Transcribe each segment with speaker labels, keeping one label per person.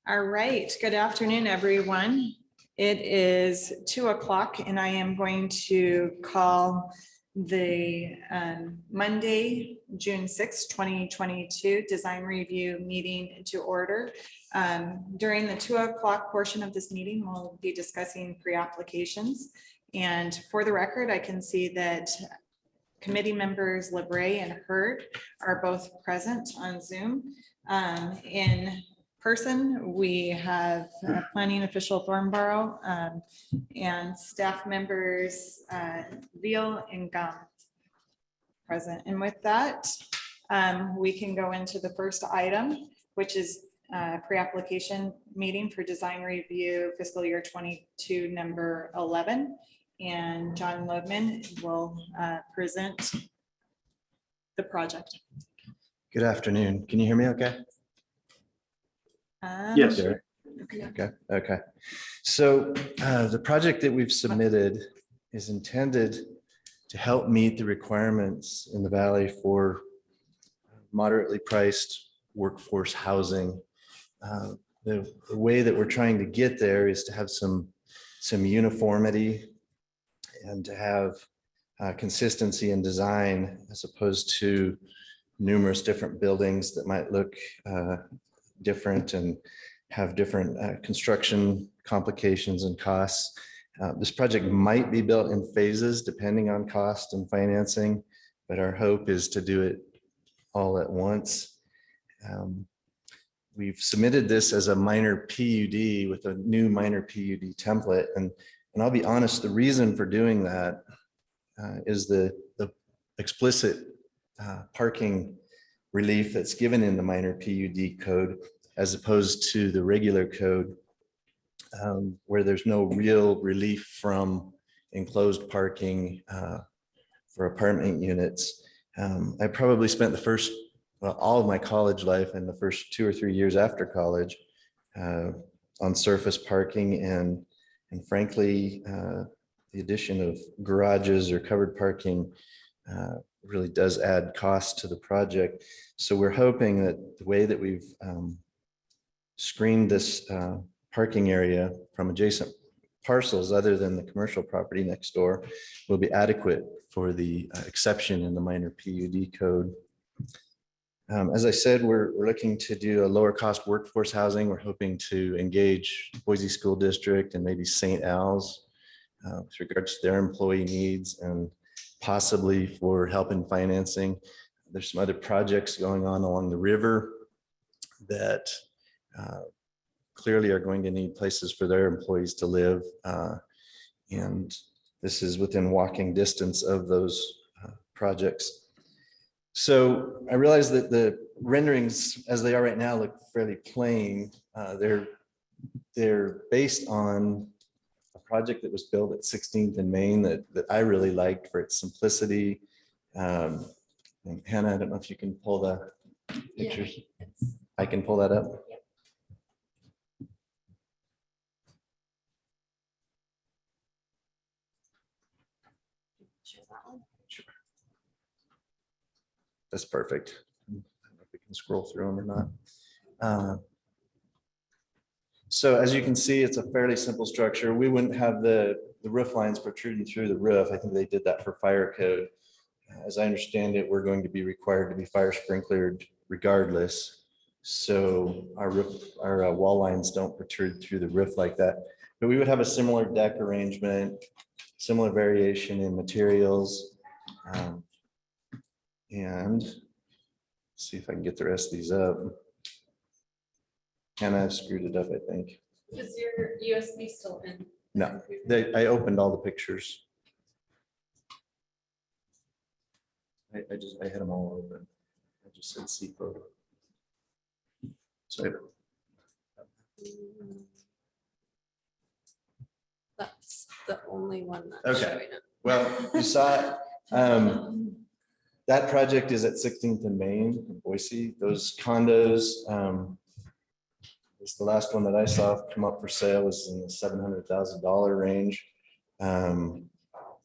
Speaker 1: All right, good afternoon, everyone. It is 2 o'clock and I am going to call the Monday, June 6, 2022 design review meeting to order. During the 2 o'clock portion of this meeting, we'll be discussing pre-applications. And for the record, I can see that committee members Labrie and Hurd are both present on Zoom. In person, we have planning official Thornborrow and staff members Veal and Gum present. And with that, we can go into the first item, which is pre-application meeting for design review fiscal year 22 number 11. And John Lodman will present the project.
Speaker 2: Good afternoon. Can you hear me okay?
Speaker 3: Yes.
Speaker 2: Okay. So the project that we've submitted is intended to help meet the requirements in the Valley for moderately priced workforce housing. The way that we're trying to get there is to have some uniformity and to have consistency in design, as opposed to numerous different buildings that might look different and have different construction complications and costs. This project might be built in phases depending on cost and financing, but our hope is to do it all at once. We've submitted this as a minor PUD with a new minor PUD template. And I'll be honest, the reason for doing that is the explicit parking relief that's given in the minor PUD code, as opposed to the regular code where there's no real relief from enclosed parking for apartment units. I probably spent all of my college life and the first 2 or 3 years after college on surface parking, and frankly, the addition of garages or covered parking really does add cost to the project. So we're hoping that the way that we've screened this parking area from adjacent parcels other than the commercial property next door will be adequate for the exception in the minor PUD code. As I said, we're looking to do a lower cost workforce housing. We're hoping to engage Boise School District and maybe St. Al's with regards to their employee needs and possibly for help in financing. There's some other projects going on along the river that clearly are going to need places for their employees to live. And this is within walking distance of those projects. So I realize that the renderings as they are right now look fairly plain. They're based on a project that was built at 16th and Main that I really liked for its simplicity. And Hanna, I don't know if you can pull the pictures. Yeah, I can pull that up. Yeah. Sure. That's perfect. I don't know if we can scroll through them or not. So as you can see, it's a fairly simple structure. We wouldn't have the roof lines protruding through the roof. I think they did that for fire code. As I understand it, we're going to be required to be fire sprinklered regardless. So our wall lines don't protrude through the roof like that. But we would have a similar deck arrangement, similar variation in materials. And see if I can get the rest of these up. And I've screwed it up, I think.
Speaker 4: Is your USB still in?
Speaker 2: No, I opened all the pictures. I had them all open. I just said C photo. So
Speaker 4: that's the only one that's
Speaker 2: okay.
Speaker 4: showing up.
Speaker 2: Well, you saw it. That project is at 16th and Main in Boise. Those condos, it's the last one that I saw come up for sale was in the $700,000 range.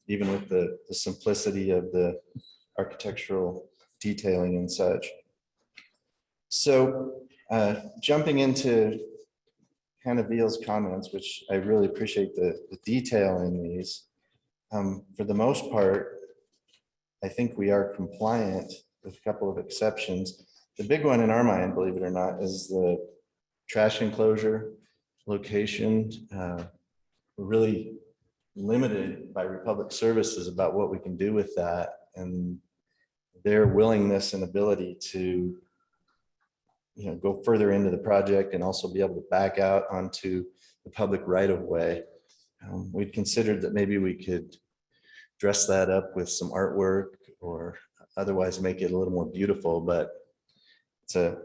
Speaker 2: Even with the simplicity of the architectural detailing and such. So jumping into Hanna Veal's comments, which I really appreciate the detail in these. For the most part, I think we are compliant with a couple of exceptions. The big one in our mind, believe it or not, is the trash enclosure location. We're really limited by Republic Services about what we can do with that, and their willingness and ability to, go further into the project and also be able to back out onto the public right of way. We'd considered that maybe we could dress that up with some artwork or otherwise make it a little more beautiful, but it's a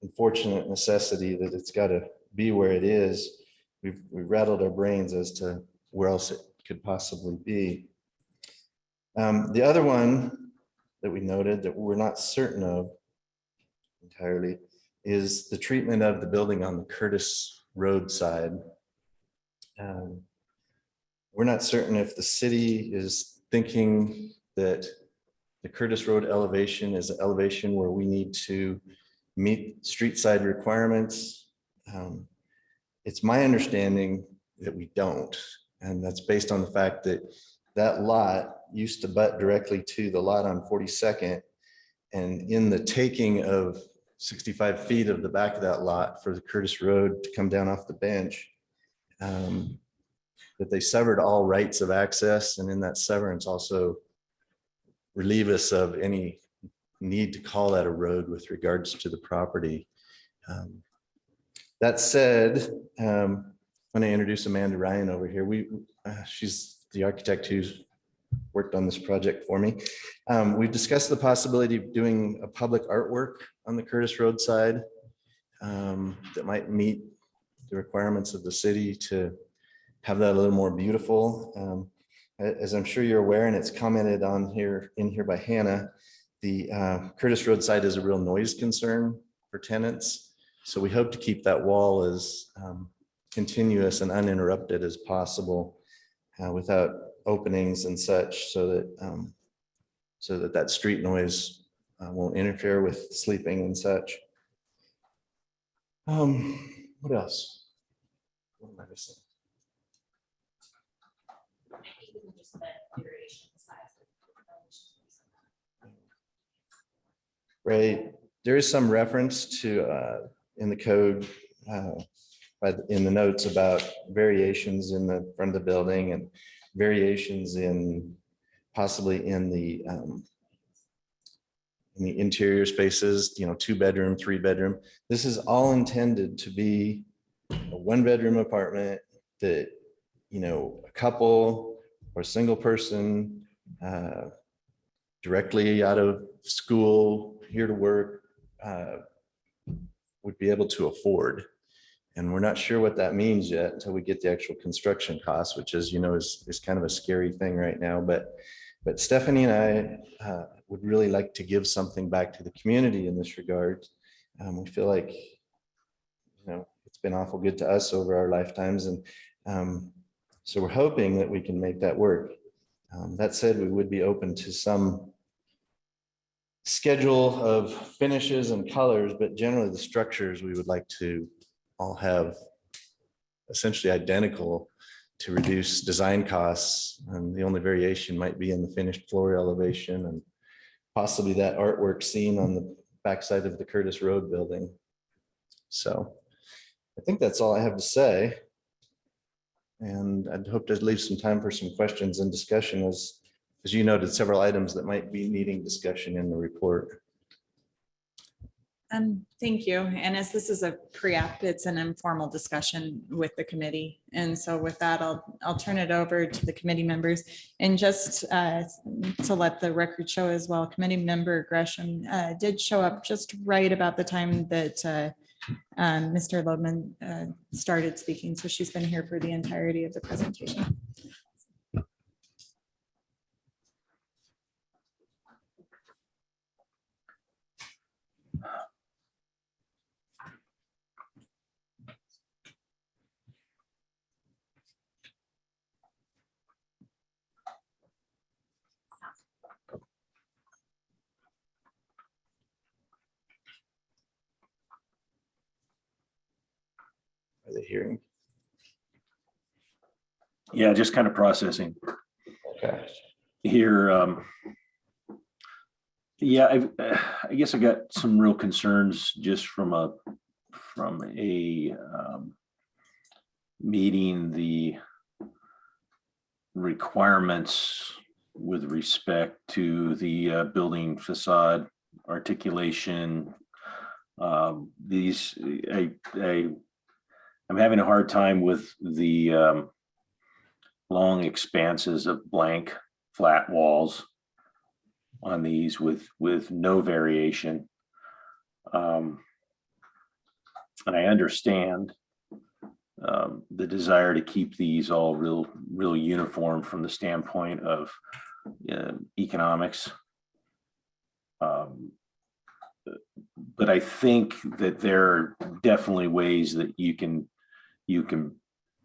Speaker 2: unfortunate necessity that it's got to be where it is. We've rattled our brains as to where else it could possibly be. The other one that we noted that we're not certain of entirely is the treatment of the building on the Curtis Road side. We're not certain if the city is thinking that the Curtis Road elevation is an elevation where we need to meet street side requirements. It's my understanding that we don't, and that's based on the fact that that lot used to butt directly to the lot on 42nd, and in the taking of 65 feet of the back of that lot for the Curtis Road to come down off the bench, that they severed all rights of access, and in that severance also relieve us of any need to call that a road with regards to the property. That said, I'm going to introduce Amanda Ryan over here. She's the architect who's worked on this project for me. We've discussed the possibility of doing a public artwork on the Curtis Road side that might meet the requirements of the city to have that a little more beautiful. As I'm sure you're aware, and it's commented on here by Hanna, the Curtis Road side is a real noise concern for tenants. So we hope to keep that wall as continuous and uninterrupted as possible without openings and such, so that that street noise won't interfere with sleeping and such. What else? What am I missing? Right, there is some reference to in the code in the notes about variations in the front of the building and variations in possibly in the interior spaces, 2-bedroom, 3-bedroom. This is all intended to be a 1-bedroom apartment that, a couple or a single person directly out of school here to work would be able to afford. And we're not sure what that means yet until we get the actual construction costs, which is, is kind of a scary thing right now. But Stephanie and I would really like to give something back to the community in this regard. We feel like, it's been awful good to us over our lifetimes. And so we're hoping that we can make that work. That said, we would be open to some schedule of finishes and colors, but generally the structures we would like to all have essentially identical to reduce design costs. And the only variation might be in the finished floor elevation and possibly that artwork seen on the backside of the Curtis Road building. So I think that's all I have to say. And I'd hope to leave some time for some questions and discussion as you noted, several items that might be needing discussion in the report.
Speaker 1: Thank you. And as this is a pre-app, it's an informal discussion with the committee. And so with that, I'll turn it over to the committee members. And just to let the record show as well, committee member Gresham did show up just right about the time that Mr. Lodman started speaking. So she's been here for the entirety of the presentation.
Speaker 2: the hearing.
Speaker 3: Yeah, just kind of processing
Speaker 2: Okay.
Speaker 3: here. Yeah, I guess I got some real concerns just from a meeting the requirements with respect to the building facade articulation. I'm having a hard time with the long expanses of blank flat walls on these with no variation. And I understand the desire to keep these all real uniform from the standpoint of economics. But I think that there are definitely ways that you can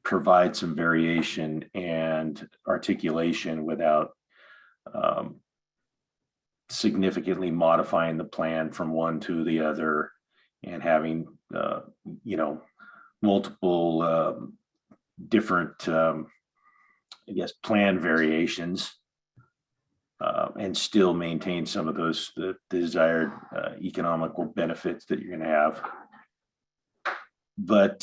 Speaker 3: provide some variation and articulation without significantly modifying the plan from one to the other and having multiple different I guess plan variations and still maintain some of the desired economical benefits that you're going to have. But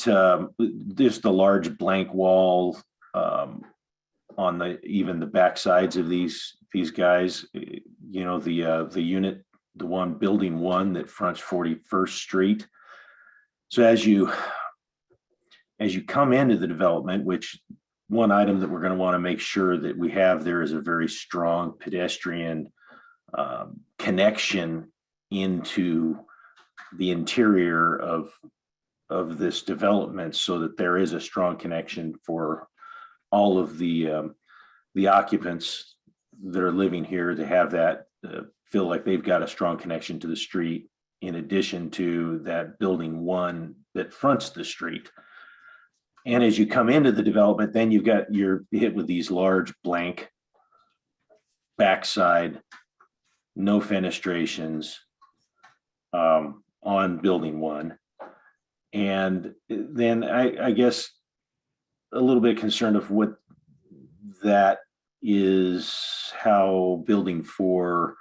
Speaker 3: there's the large blank wall on even the back sides of these guys, the unit, the one building one that fronts 41st Street. So as you come into the development, which one item that we're going to want to make sure that we have there is a very strong pedestrian connection into the interior of this development, so that there is a strong connection for all of the occupants that are living here to have that feel like they've got a strong connection to the street, in addition to that building one that fronts the street. And as you come into the development, then you're hit with these large blank backside, no fenestrations on building one. And then I guess a little bit concerned of what that is, how building 4,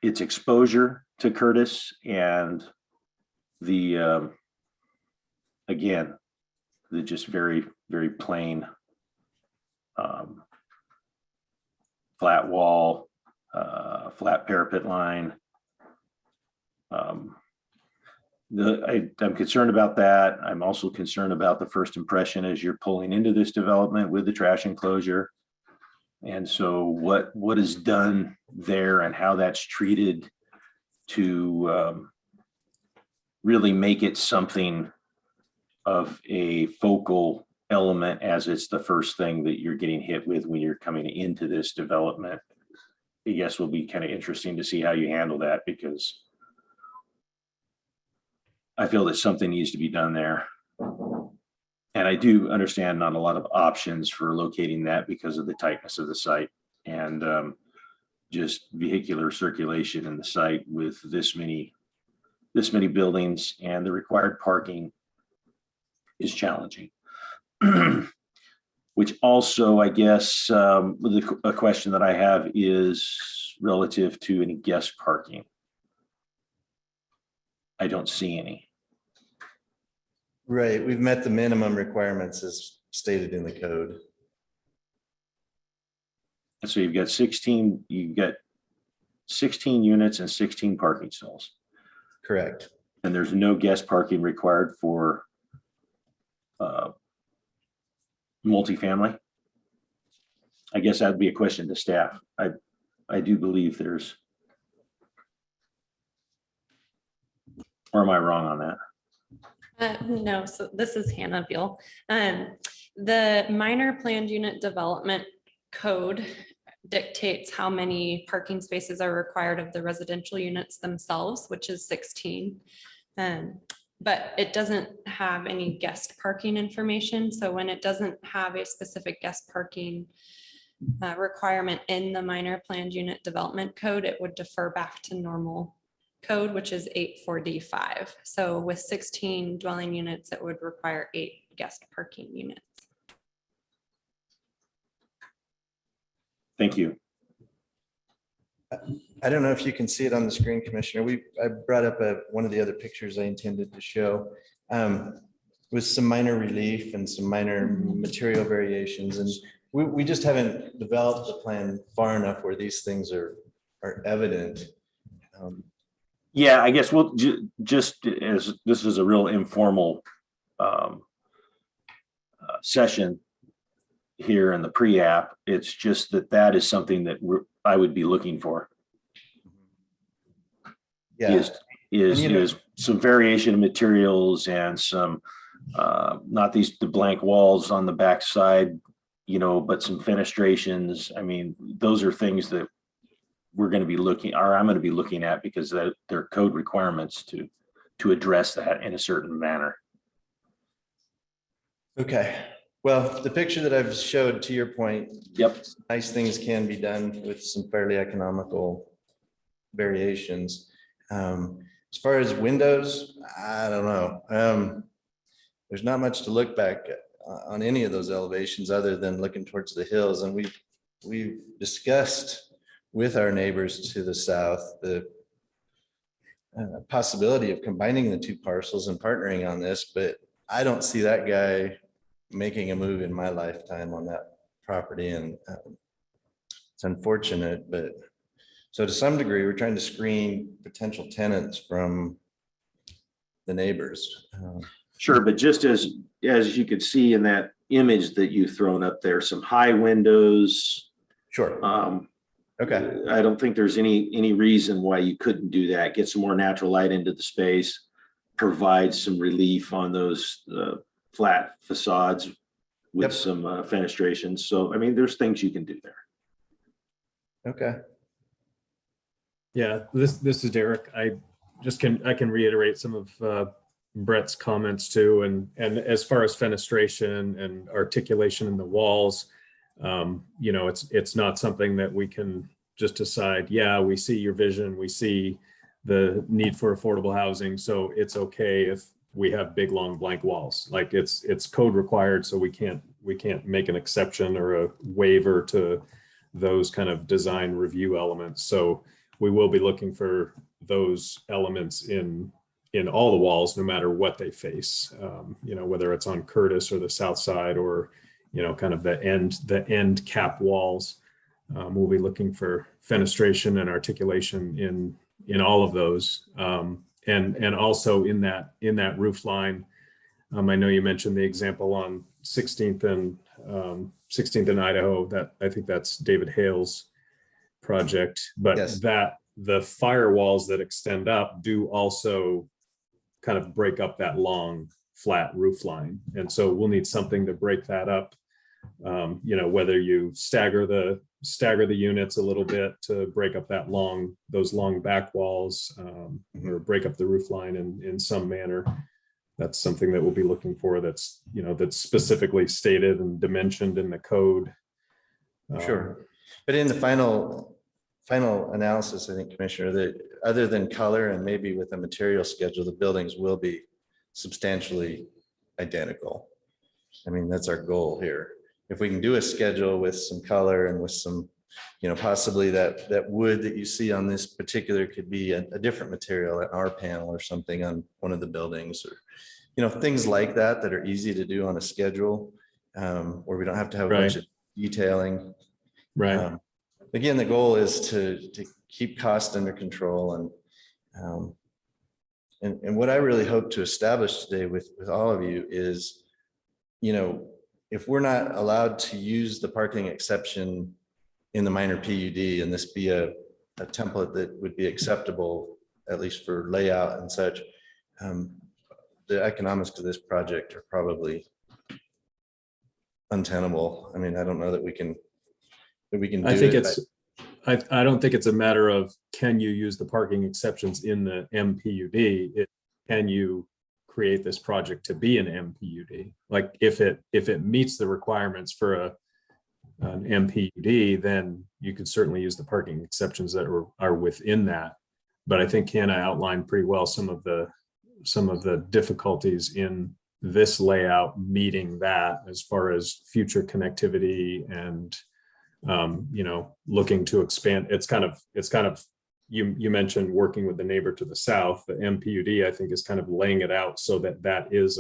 Speaker 3: its exposure to Curtis and the again, the just very, very plain flat wall, flat parapet line. I'm concerned about that. I'm also concerned about the first impression as you're pulling into this development with the trash enclosure. And so what is done there and how that's treated to really make it something of a focal element, as it's the first thing that you're getting hit with when you're coming into this development. I guess will be kind of interesting to see how you handle that, because I feel that something needs to be done there. And I do understand not a lot of options for locating that because of the tightness of the site and just vehicular circulation in the site with this many buildings, and the required parking is challenging. Which also, I guess, a question that I have is relative to any guest parking. I don't see any.
Speaker 2: Right, we've met the minimum requirements as stated in the code.
Speaker 3: And so you've got 16 units and 16 parking stalls.
Speaker 2: Correct.
Speaker 3: And there's no guest parking required for multifamily. I guess that'd be a question to staff. I do believe there's, or am I wrong on that?
Speaker 4: No, so this is Hanna Veal. The minor planned unit development code dictates how many parking spaces are required of the residential units themselves, which is 16. But it doesn't have any guest parking information. So when it doesn't have a specific guest parking requirement in the minor planned unit development code, it would defer back to normal code, which is 84D5. So with 16 dwelling units, it would require 8 guest parking units.
Speaker 3: Thank you.
Speaker 2: I don't know if you can see it on the screen, Commissioner. I brought up one of the other pictures I intended to show with some minor relief and some minor material variations. And we just haven't developed the plan far enough where these things are evident.
Speaker 3: Yeah, I guess we'll just as this is a real informal session here in the pre-app, it's just that is something that I would be looking for.
Speaker 2: Yeah.
Speaker 3: Is some variation of materials and some not the blank walls on the back side, but some fenestrations. I mean, those are things that we're going to be I'm going to be looking at because they're code requirements to address that in a certain manner.
Speaker 2: Okay. Well, the picture that I've showed, to your point,
Speaker 3: Yep.
Speaker 2: nice things can be done with some fairly economical variations. As far as windows, I don't know. There's not much to look back on any of those elevations other than looking towards the hills. And we've discussed with our neighbors to the south the possibility of combining the two parcels and partnering on this, but I don't see that guy making a move in my lifetime on that property. And it's unfortunate, but so to some degree, we're trying to screen potential tenants from the neighbors.
Speaker 3: Sure, but just as you could see in that image that you've thrown up there, some high windows.
Speaker 2: Sure. Okay.
Speaker 3: I don't think there's any reason why you couldn't do that. Get some more natural light into the space, provide some relief on those flat facades with some fenestrations. So, I mean, there's things you can do there.
Speaker 2: Okay.
Speaker 5: Yeah, this is Derek. I can reiterate some of Brett's comments too. And as far as fenestration and articulation in the walls, it's not something that we can just decide, yeah, we see your vision, we see the need for affordable housing, so it's okay if we have big long blank walls. Like it's code required, so we can't make an exception or a waiver to those kind of design review elements. So we will be looking for those elements in all the walls, no matter what they face, whether it's on Curtis or the south side or, kind of the end cap walls. We'll be looking for fenestration and articulation in all of those. And also in that roof line, I know you mentioned the example on 16th and Idaho, that I think that's David Hale's project, but
Speaker 2: Yes.
Speaker 5: that the firewalls that extend up do also kind of break up that long flat roof line. And so we'll need something to break that up. Whether you stagger the units a little bit to break up those long back walls, or break up the roof line in some manner. That's something that we'll be looking for. That's specifically stated and dimensioned in the code.
Speaker 2: Sure. But in the final analysis, I think, Commissioner, that other than color and maybe with a material schedule, the buildings will be substantially identical. I mean, that's our goal here. If we can do a schedule with some color and with some, possibly that wood that you see on this particular could be a different material, an R panel or something on one of the buildings, or, things like that are easy to do on a schedule, where we don't have to have a bunch of detailing.
Speaker 5: Right.
Speaker 2: Again, the goal is to keep cost under control, and what I really hope to establish today with all of you is, if we're not allowed to use the parking exception in the minor PUD, and this be a template that would be acceptable, at least for layout and such, the economics of this project are probably untenable. I mean, I don't know that we can do
Speaker 5: I think
Speaker 2: it.
Speaker 5: I don't think it's a matter of can you use the parking exceptions in the MPUD. Can you create this project to be an MPUD? Like if it meets the requirements for an MPUD, then you could certainly use the parking exceptions that are within that. But I think Hanna outlined pretty well some of the difficulties in this layout meeting that, as far as future connectivity and looking to expand. It's kind of you mentioned working with the neighbor to the south. The MPUD, I think, is kind of laying it out so that is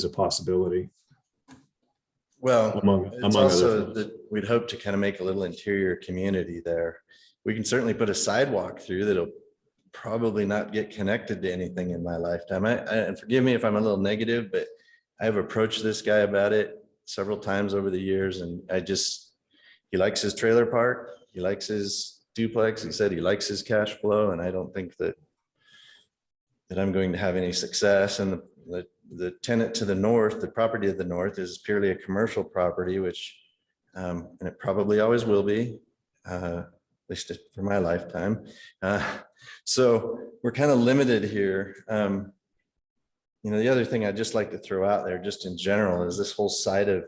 Speaker 5: a possibility.
Speaker 2: Well,
Speaker 5: among
Speaker 2: it's
Speaker 5: other
Speaker 2: also
Speaker 5: things.
Speaker 2: that we'd hope to kind of make a little interior community there. We can certainly put a sidewalk through that'll probably not get connected to anything in my lifetime. And forgive me if I'm a little negative, but I've approached this guy about it several times over the years, and he likes his trailer park, he likes his duplex, he said he likes his cash flow, and I don't think that I'm going to have any success. And the tenant to the north, the property to the north, is purely a commercial property, which and it probably always will be, at least for my lifetime. So we're kind of limited here. The other thing I'd just like to throw out there, just in general, is this whole side of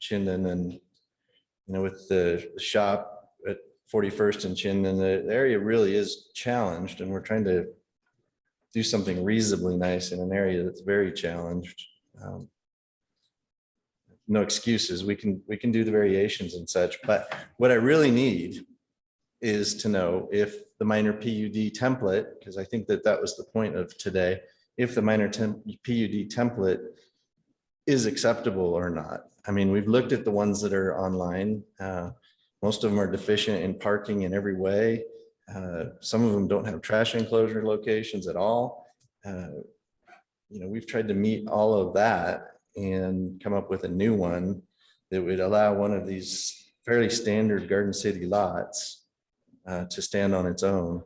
Speaker 2: Chinden, and with the shop at 41st and Chinden, the area really is challenged, and we're trying to do something reasonably nice in an area that's very challenged. No excuses. We can do the variations and such, but what I really need is to know if the minor PUD template, because I think that was the point of today, if the minor PUD template is acceptable or not. I mean, we've looked at the ones that are online. Most of them are deficient in parking in every way. Some of them don't have trash enclosure locations at all. We've tried to meet all of that and come up with a new one that would allow one of these fairly standard Garden City lots to stand on its own.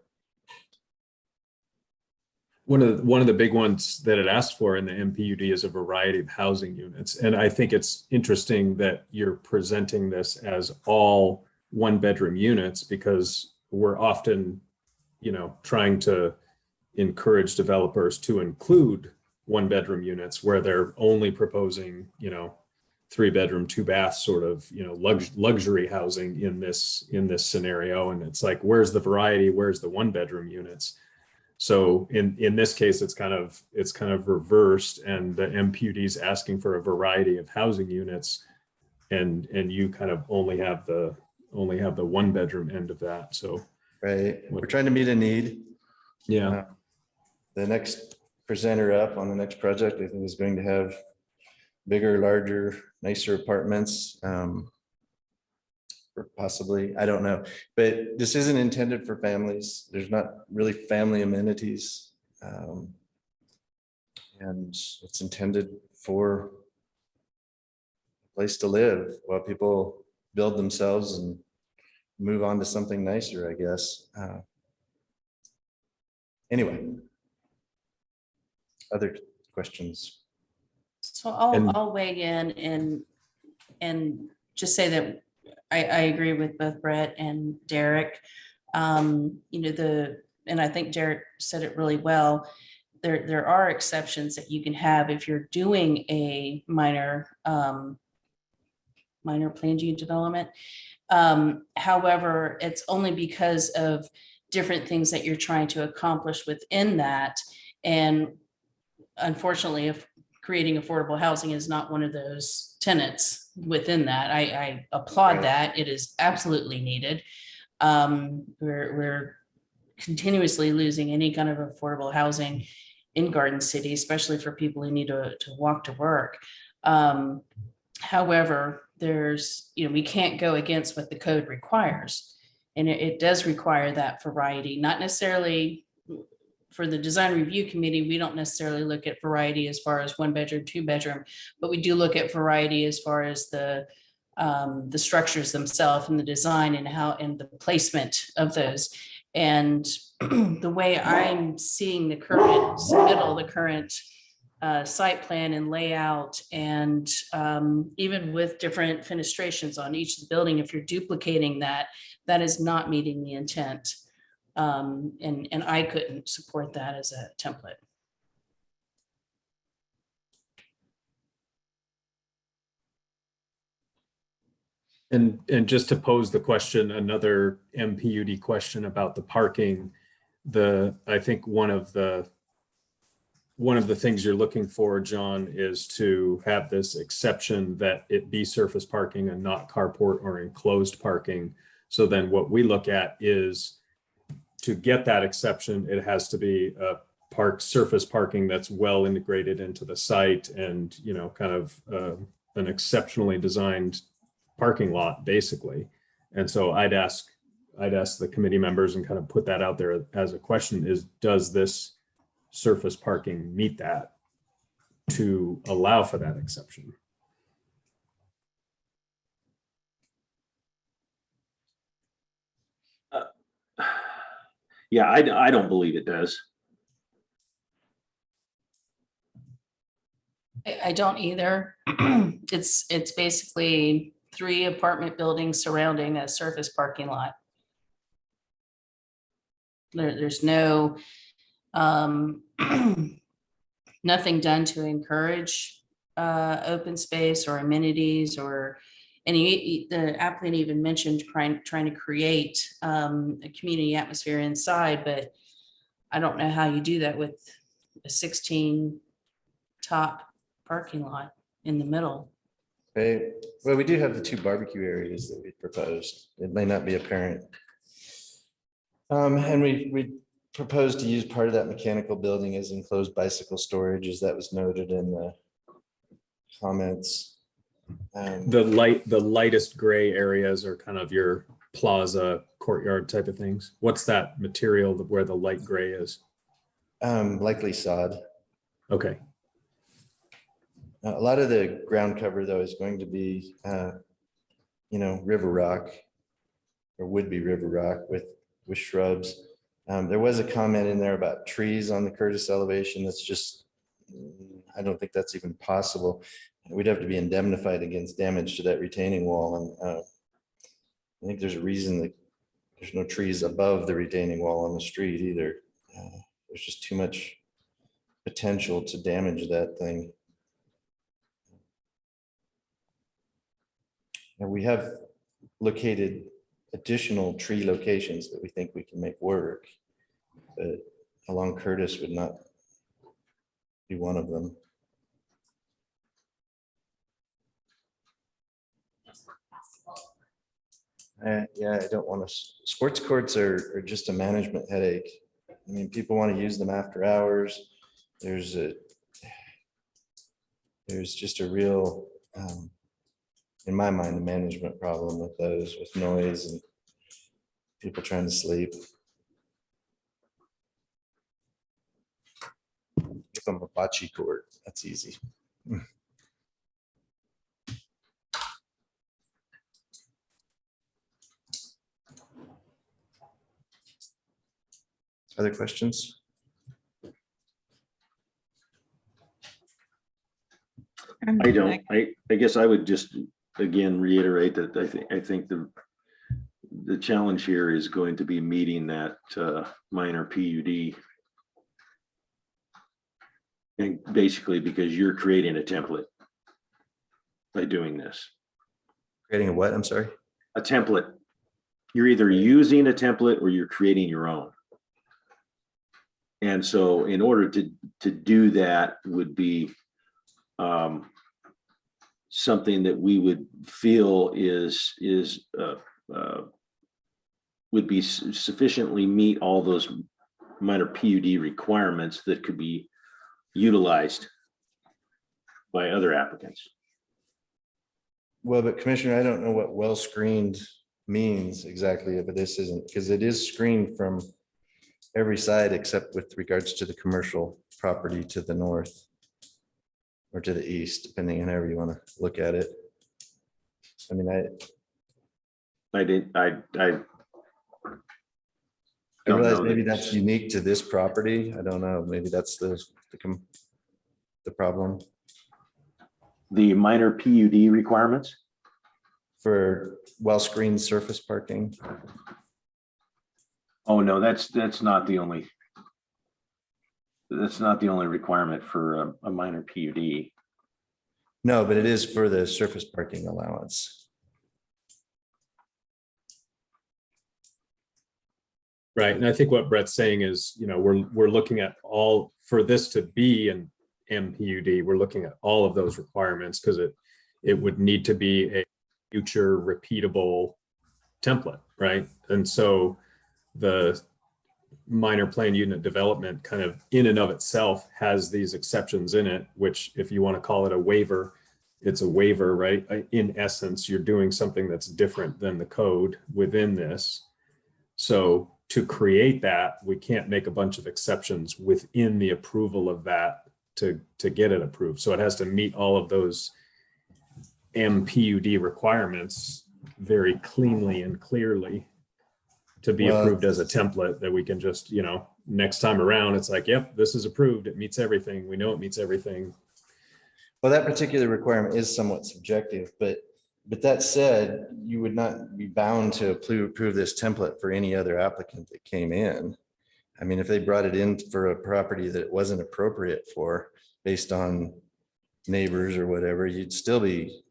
Speaker 5: One of the big ones that it asked for in the MPUD is a variety of housing units. And I think it's interesting that you're presenting this as all 1-bedroom units, because we're often, trying to encourage developers to include 1-bedroom units where they're only proposing, 3-bedroom, 2-bath sort of, luxury housing in this scenario. And it's like, where's the variety? Where's the 1-bedroom units? So in this case, it's kind of reversed, and the MPUD is asking for a variety of housing units, and you kind of only have the 1-bedroom end of that. So
Speaker 2: right, we're trying to meet a need.
Speaker 5: Yeah.
Speaker 2: The next presenter up on the next project, I think, is going to have bigger, larger, nicer apartments. Or possibly, I don't know, but this isn't intended for families. There's not really family amenities. And it's intended for a place to live while people build themselves and move on to something nicer, I guess. Anyway, other questions?
Speaker 6: So I'll weigh in and just say that I agree with both Brett and Derek. And I think Derek said it really well. There are exceptions that you can have if you're doing a minor planned unit development. However, it's only because of different things that you're trying to accomplish within that. And unfortunately, if creating affordable housing is not one of those tenets within that, I applaud that. It is absolutely needed. We're continuously losing any kind of affordable housing in Garden City, especially for people who need to walk to work. However, we can't go against what the code requires. And it does require that variety, not necessarily for the design review committee. We don't necessarily look at variety as far as 1-bedroom, 2-bedroom, but we do look at variety as far as the structures themselves and the design and the placement of those. And the way I'm seeing the current submittal, the current site plan and layout, and even with different fenestrations on each of the building, if you're duplicating that is not meeting the intent. And I couldn't support that as a template.
Speaker 5: And just to pose the question, another MPUD question about the parking, I think one of the things you're looking for, John, is to have this exception that it be surface parking and not carport or enclosed parking. So then what we look at is, to get that exception, it has to be a surface parking that's well integrated into the site and, you know, kind of an exceptionally designed parking lot, basically. And so I'd ask the committee members and kind of put that out there as a question is, does this surface parking meet that to allow for that exception?
Speaker 3: Yeah, I don't believe it does.
Speaker 6: I don't either. It's basically 3 apartment buildings surrounding a surface parking lot. There's no, nothing done to encourage open space or amenities or, and the applicant even mentioned trying to create a community atmosphere inside, but I don't know how you do that with a 16 top parking lot in the middle.
Speaker 2: Right. Well, we do have the 2 barbecue areas that we proposed. It may not be apparent. And we proposed to use part of that mechanical building as enclosed bicycle storage, as that was noted in the comments.
Speaker 5: The lightest gray areas are kind of your plaza courtyard type of things. What's that material where the light gray is?
Speaker 2: Likely sod.
Speaker 5: Okay.
Speaker 2: A lot of the ground cover, though, is going to be, river rock, or would be river rock with shrubs. There was a comment in there about trees on the Curtis elevation. That's just, I don't think that's even possible. We'd have to be indemnified against damage to that retaining wall. And I think there's a reason that there's no trees above the retaining wall on the street either. There's just too much potential to damage that thing. And we have located additional tree locations that we think we can make work, but along Curtis would not be one of them. Yeah, I don't want to. Sports courts are just a management headache. I mean, people want to use them after hours. There's just a real, in my mind, a management problem with those, with noise and people trying to sleep. Give them a bocce court, that's easy. Other questions?
Speaker 3: I don't. I guess I would just again reiterate that I think the challenge here is going to be meeting that minor PUD, and basically because you're creating a template by doing this.
Speaker 2: Creating a what? I'm sorry.
Speaker 3: A template. You're either using a template or you're creating your own. And so in order to do that would be something that we would feel would be sufficiently meet all those minor PUD requirements that could be utilized by other applicants.
Speaker 2: Well, but Commissioner, I don't know what well screened means exactly if this isn't, because it is screened from every side except with regards to the commercial property to the north or to the east, depending on however you want to look at it. I mean,
Speaker 3: I
Speaker 2: realize maybe that's unique to this property. I don't know. Maybe that's the problem
Speaker 3: the minor PUD requirements.
Speaker 2: for well-screened surface parking.
Speaker 3: Oh, no, that's not the only. That's not the only requirement for a minor PUD.
Speaker 2: No, but it is for the surface parking allowance.
Speaker 5: Right. And I think what Brett's saying is, we're looking at all, for this to be an MPUD, we're looking at all of those requirements because it would need to be a future repeatable template, right? And so the minor plan unit development kind of in and of itself has these exceptions in it, which if you want to call it a waiver, it's a waiver, right? In essence, you're doing something that's different than the code within this. So to create that, we can't make a bunch of exceptions within the approval of that to get it approved. So it has to meet all of those MPUD requirements very cleanly and clearly to be
Speaker 2: Well,
Speaker 5: approved as a template that we can just, next time around, it's like, yep, this is approved. It meets everything. We know it meets everything.
Speaker 2: Well, that particular requirement is somewhat subjective, but that said, you would not be bound to approve this template for any other applicant that came in. I mean, if they brought it in for a property that it wasn't appropriate for based on neighbors or whatever, you'd still be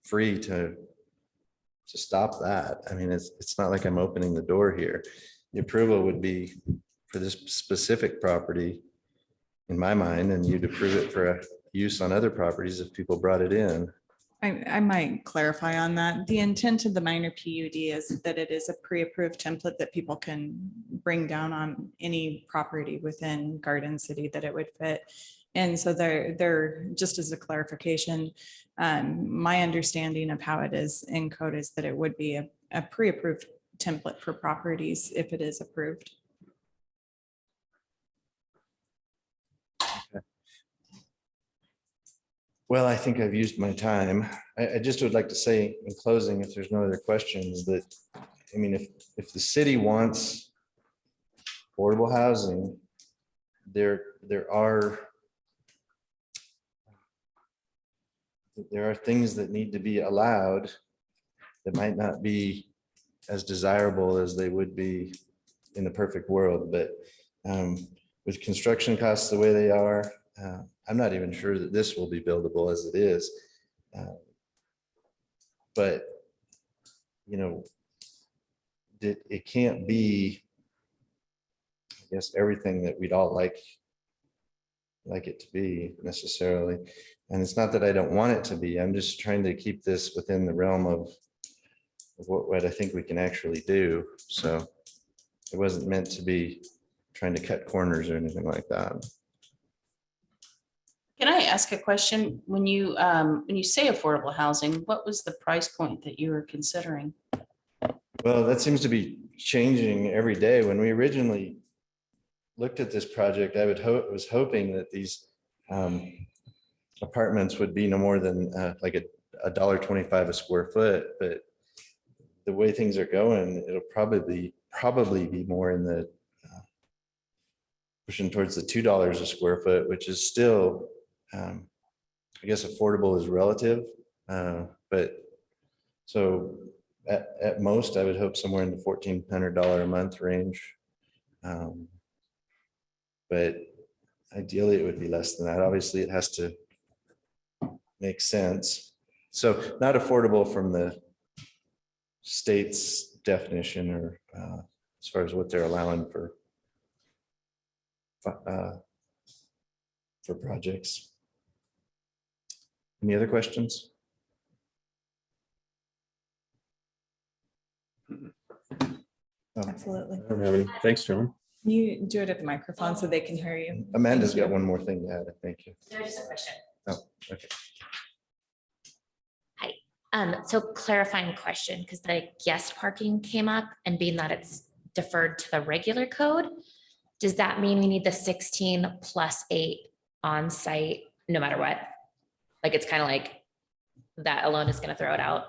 Speaker 2: free to stop that. I mean, it's not like I'm opening the door here. The approval would be for this specific property in my mind, and you'd approve it for a use on other properties if people brought it in.
Speaker 1: I might clarify on that. The intent of the minor PUD is that it is a pre-approved template that people can bring down on any property within Garden City that it would fit. And so they're just as a clarification, my understanding of how it is in code is that it would be a pre-approved template for properties if it is approved.
Speaker 2: Well, I think I've used my time. I just would like to say in closing, if there's no other questions, that, I mean, if the city wants affordable housing, there are things that need to be allowed that might not be as desirable as they would be in the perfect world. But with construction costs the way they are, I'm not even sure that this will be buildable as it is. But, it can't be, I guess, everything that we'd all like it to be necessarily. And it's not that I don't want it to be. I'm just trying to keep this within the realm of what I think we can actually do. So it wasn't meant to be trying to cut corners or anything like that.
Speaker 6: Can I ask a question? When you say affordable housing, what was the price point that you were considering?
Speaker 2: Well, that seems to be changing every day. When we originally looked at this project, I was hoping that these apartments would be no more than like $1.25 a square foot. But the way things are going, it'll probably be more in the pushing towards the $2 a square foot, which is still, I guess, affordable is relative. But so at most, I would hope somewhere in the $1,400 a month range. But ideally, it would be less than that. Obviously, it has to make sense. So not affordable from the state's definition or as far as what they're allowing for projects. Any other questions?
Speaker 1: Absolutely.
Speaker 5: I don't have any. Thanks, John.
Speaker 1: You do it at the microphone so they can hear you.
Speaker 2: Amanda's got one more thing to add. Thank you.
Speaker 7: There's just a question.
Speaker 2: Oh, okay.
Speaker 7: So clarifying question, because the guest parking came up and being that it's deferred to the regular code, does that mean we need the 16 plus 8 on site no matter what? Like, it's kind of like that alone is going to throw it out.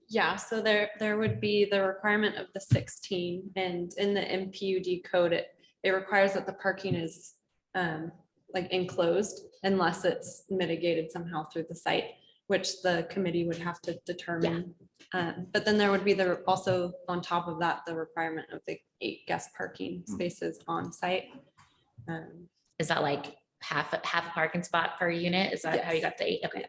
Speaker 4: Yeah, so there would be the requirement of the 16, and in the MPUD code, it requires that the parking is like enclosed unless it's mitigated somehow through the site, which the committee would have to determine. But then there would be also on top of that, the requirement of the 8 guest parking spaces on site.
Speaker 7: Is that like half a parking spot per unit? Is that how you got the 8? Okay.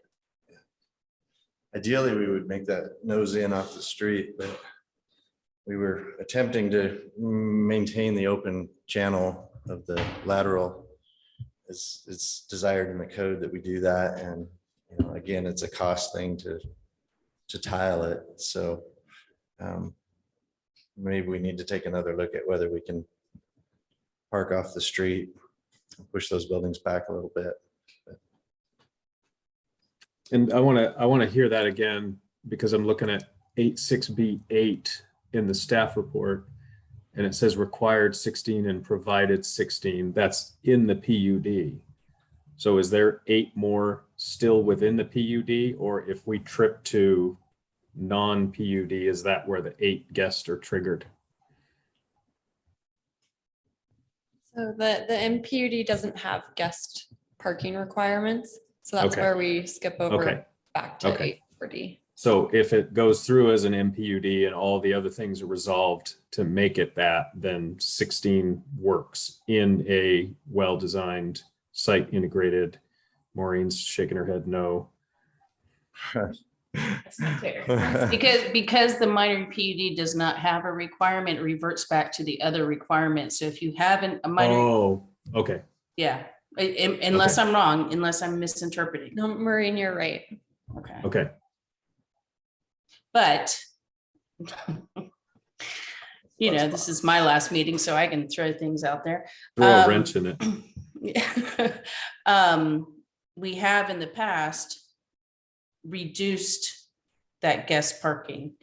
Speaker 2: Ideally, we would make that nose in off the street, but we were attempting to maintain the open channel of the lateral. It's desired in the code that we do that. And, you know, again, it's a cost thing to tile it. So maybe we need to take another look at whether we can park off the street, push those buildings back a little bit.
Speaker 5: And I want to hear that again, because I'm looking at 86B8 in the staff report, and it says required 16 and provided 16. That's in the PUD. So is there 8 more still within the PUD, or if we trip to non-PUD, is that where the 8 guests are triggered?
Speaker 4: So the MPUD doesn't have guest parking requirements. So that's
Speaker 5: Okay.
Speaker 4: where we skip over
Speaker 5: Okay.
Speaker 4: back to
Speaker 5: Okay.
Speaker 4: 840.
Speaker 5: So if it goes through as an MPUD and all the other things are resolved to make it that, then 16 works in a well-designed, site integrated. Maureen's shaking her head no.
Speaker 6: That's not fair. Because the minor PUD does not have a requirement, it reverts back to the other requirements. So if you haven't a minor,
Speaker 5: Oh, okay.
Speaker 6: yeah, unless I'm wrong, unless I'm misinterpreting.
Speaker 4: No, Maureen, you're right.
Speaker 6: Okay.
Speaker 5: Okay.
Speaker 6: But you know, this is my last meeting, so I can throw things out there.
Speaker 5: Throw a wrench in it.
Speaker 6: We have in the past reduced that guest parking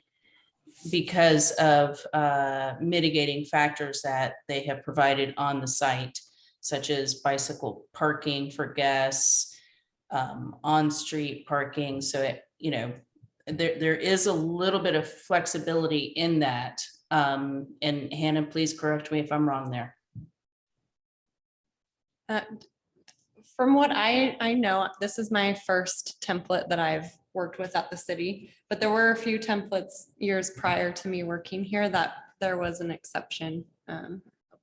Speaker 6: because of mitigating factors that they have provided on the site, such as bicycle parking for guests, on-street parking. So it, you know, there is a little bit of flexibility in that. And Hannah, please correct me if I'm wrong there.
Speaker 4: From what I know, this is my first template that I've worked with at the city, but there were a few templates years prior to me working here that there was an exception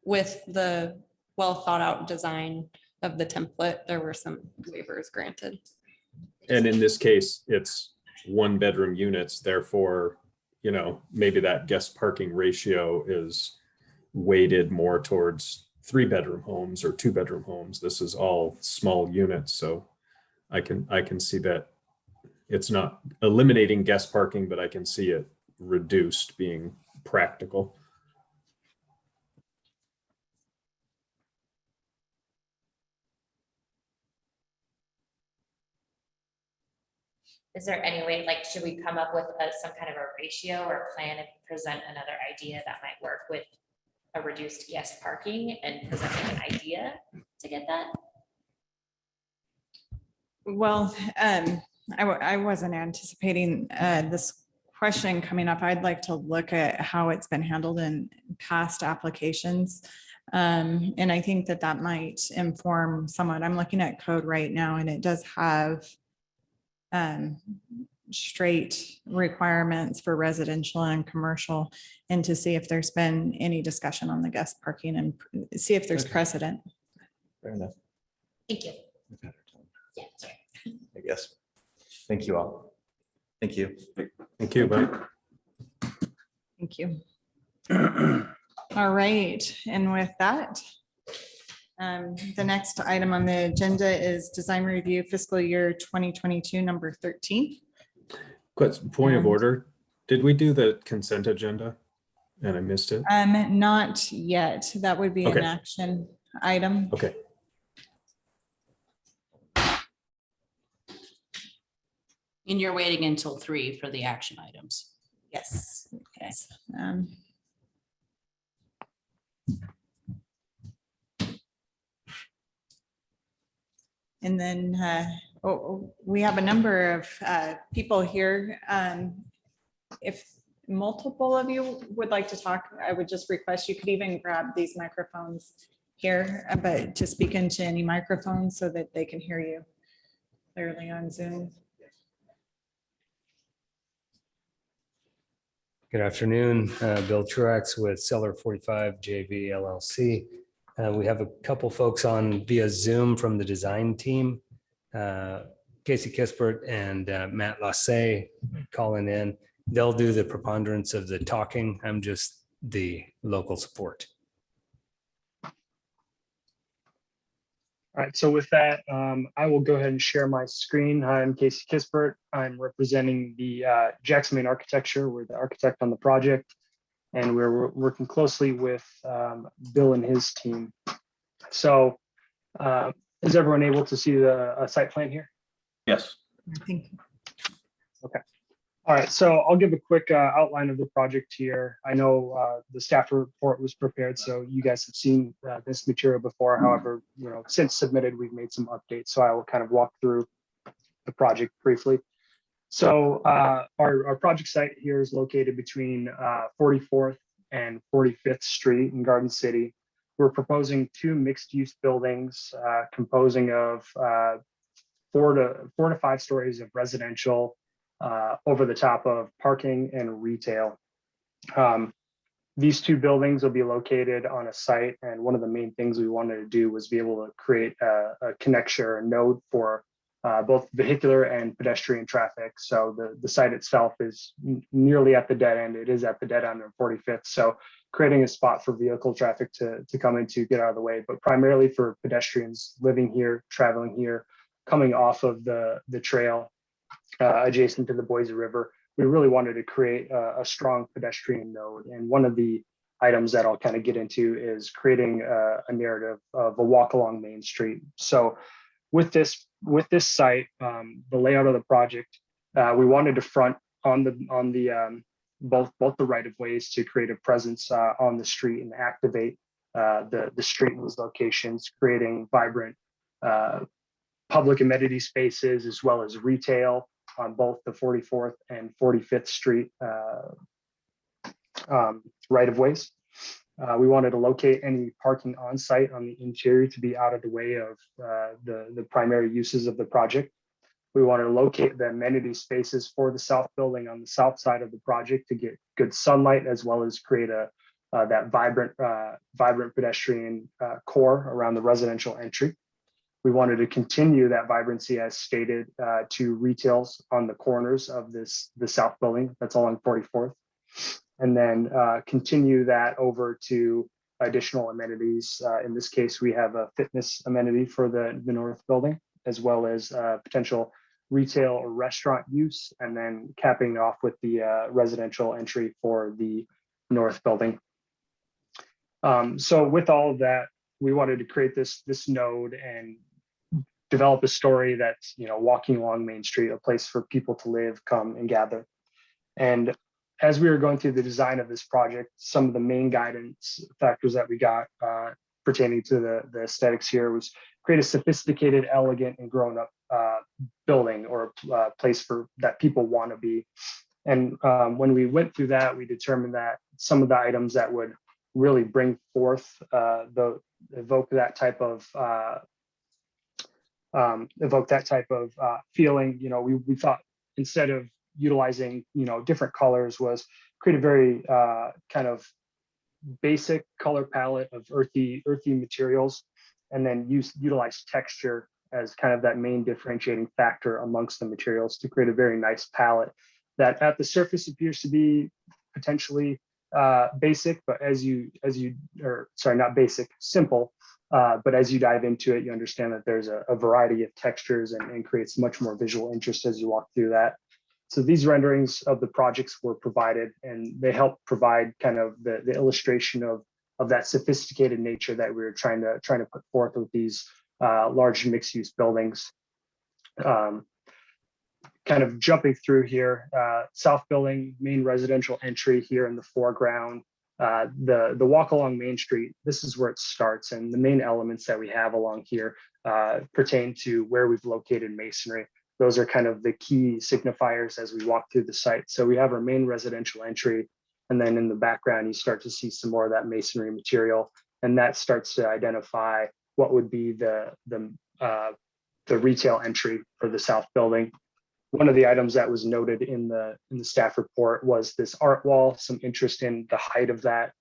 Speaker 4: with the well thought out design of the template. There were some waivers granted.
Speaker 5: And in this case, it's 1-bedroom units. Therefore, you know, maybe that guest parking ratio is weighted more towards 3-bedroom homes or 2-bedroom homes. This is all small units. So I can see that it's not eliminating guest parking, but I can see it reduced being practical.
Speaker 7: Is there any way, like, should we come up with some kind of a ratio or plan and present another idea that might work with a reduced guest parking and presenting an idea to get that?
Speaker 1: Well, I wasn't anticipating this question coming up. I'd like to look at how it's been handled in past applications. And I think that might inform somewhat. I'm looking at code right now, and it does have straight requirements for residential and commercial, and to see if there's been any discussion on the guest parking and see if there's precedent.
Speaker 2: Fair enough.
Speaker 7: Thank you. Yeah, sorry.
Speaker 2: I guess. Thank you all. Thank you.
Speaker 5: Thank you, bye.
Speaker 1: Thank you. All right, and with that, the next item on the agenda is design review fiscal year 2022, number 13.
Speaker 5: Quick point of order. Did we do the consent agenda and I missed it?
Speaker 1: Not yet. That would be an
Speaker 5: Okay.
Speaker 1: action item.
Speaker 5: Okay.
Speaker 6: And you're waiting until 3 for the action items.
Speaker 1: Yes.
Speaker 6: Okay.
Speaker 1: And then we have a number of people here. If multiple of you would like to talk, I would just request you could even grab these microphones here, but to speak into any microphone so that they can hear you clearly on Zoom.
Speaker 8: Good afternoon, Bill Truax with Seller 45 JV LLC. We have a couple folks on via Zoom from the design team. Casey Kispert and Matt Lassay calling in. they'll do the preponderance of the talking. I'm just the local support.
Speaker 9: All right, so with that, I will go ahead and share my screen. Hi, I'm Casey Kispert. I'm representing the Jackson Maine Architecture. We're the architect on the project, and we're working closely with Bill and his team. So is everyone able to see the site plan here?
Speaker 3: Yes.
Speaker 1: I think
Speaker 9: All right, so I'll give a quick outline of the project here. I know the staff report was prepared, so you guys have seen this material before. However, since submitted, we've made some updates. So I will kind of walk through the project briefly. So our project site here is located between 44th and 45th Street in Garden City. We're proposing 2 mixed-use buildings composing of 4 to 5 stories of residential, over the top of parking and retail. These 2 buildings will be located on a site, and one of the main things we wanted to do was be able to create a connection or a node for both vehicular and pedestrian traffic. So the site itself is nearly at the dead end. It is at the dead end of 45th. So creating a spot for vehicle traffic to come into, get out of the way, but primarily for pedestrians living here, traveling here, coming off of the trail adjacent to the Boise River. We really wanted to create a strong pedestrian node. And one of the items that I'll kind of get into is creating a narrative of a walk along Main Street. So with this site, the layout of the project, we wanted to front on the both the right of ways to create a presence on the street and activate the street in these locations, creating vibrant public amenity spaces as well as retail on both the 44th and 45th Street right of ways. We wanted to locate any parking on site on the interior to be out of the way of the primary uses of the project. We want to locate the amenity spaces for the south building on the south side of the project to get good sunlight, as well as create that vibrant pedestrian core around the residential entry. We wanted to continue that vibrancy as stated to retails on the corners of the south building that's along 44th, and then continue that over to additional amenities. In this case, we have a fitness amenity for the north building, as well as potential retail or restaurant use, and then capping it off with the residential entry for the north building. So with all of that, we wanted to create this node and develop a story that's, walking along Main Street, a place for people to live, come and gather. And as we were going through the design of this project, some of the main guidance factors that we got pertaining to the aesthetics here was create a sophisticated, elegant, and grown-up building or place for that people want to be. And when we went through that, we determined that some of the items that would really bring forth evoke that type of feeling. We thought, instead of utilizing different colors, was create a very kind of basic color palette of earthy materials, and then utilize texture as kind of that main differentiating factor amongst the materials to create a very nice palette that at the surface appears to be potentially basic, but simple. But as you dive into it, you understand that there's a variety of textures and creates much more visual interest as you walk through that. So these renderings of the projects were provided, and they help provide kind of the illustration of that sophisticated nature that we were trying to put forth with these large mixed-use buildings. Kind of jumping through here, south building, main residential entry here in the foreground. The walk along Main Street, this is where it starts, and the main elements that we have along here pertain to where we've located masonry. Those are kind of the key signifiers as we walk through the site. So we have our main residential entry, and then in the background, you start to see some more of that masonry material, and that starts to identify what would be the retail entry for the south building. One of the items that was noted in the staff report was this art wall, some interest in the height of that.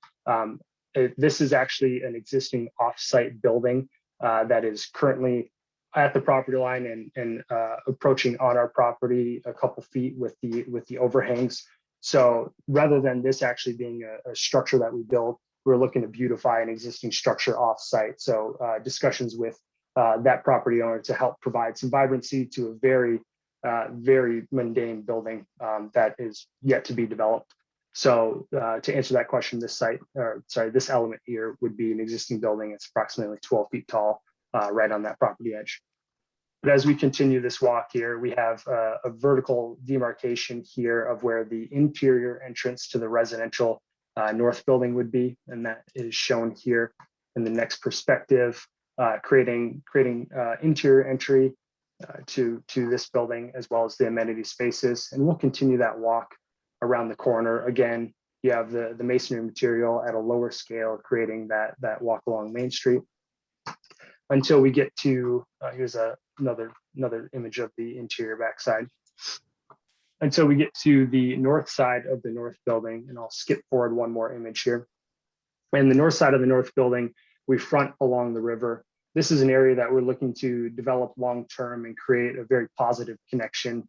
Speaker 9: This is actually an existing off-site building that is currently at the property line and approaching on our property a couple feet with the overhangs. So rather than this actually being a structure that we build, we're looking to beautify an existing structure off-site. So discussions with that property owner to help provide some vibrancy to a very, very mundane building that is yet to be developed. So to answer that question, this element here would be an existing building. It's approximately 12 feet tall, right on that property edge. But as we continue this walk here, we have a vertical demarcation here of where the interior entrance to the residential north building would be, and that is shown here in the next perspective, creating interior entry to this building as well as the amenity spaces. And we'll continue that walk around the corner. Again, you have the masonry material at a lower scale, creating that walk along Main Street until we get to here's another image of the interior backside. Until we get to the north side of the north building, and I'll skip forward one more image here. And the north side of the north building, we front along the river. This is an area that we're looking to develop long-term and create a very positive connection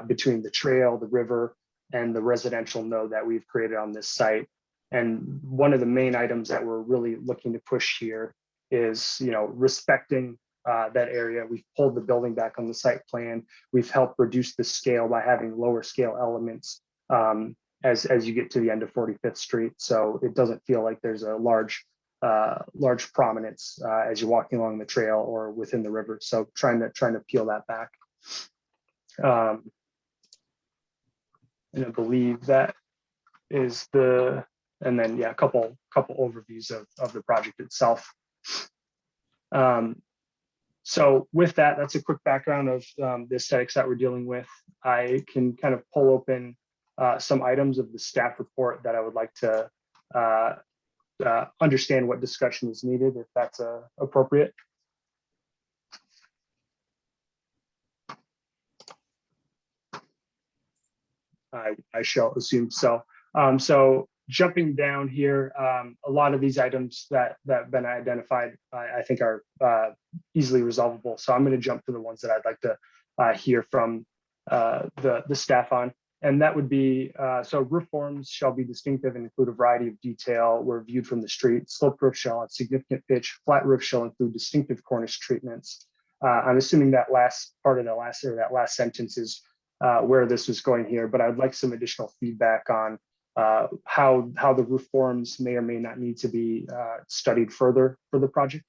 Speaker 9: between the trail, the river, and the residential node that we've created on this site. And one of the main items that we're really looking to push here is, respecting that area. We've pulled the building back on the site plan. We've helped reduce the scale by having lower scale elements as you get to the end of 45th Street. So it doesn't feel like there's a large prominence as you're walking along the trail or within the river. So trying to peel that back. And I believe that is and then a couple overviews of the project itself. So with that, that's a quick background of the aesthetics that we're dealing with. I can kind of pull open some items of the staff report that I would like to understand what discussion is needed, if that's appropriate. I shall assume so. So jumping down here, a lot of these items that have been identified, I think are easily resolvable. So I'm going to jump to the ones that I'd like to hear from the staff on. And that would be, so roof forms shall be distinctive and include a variety of detail where viewed from the street. Sloped roof shall have significant pitch. Flat roof shall include distinctive cornice treatments. I'm assuming that last part of that last sentence is where this was going here, but I'd like some additional feedback on how the roof forms may or may not need to be studied further for the project.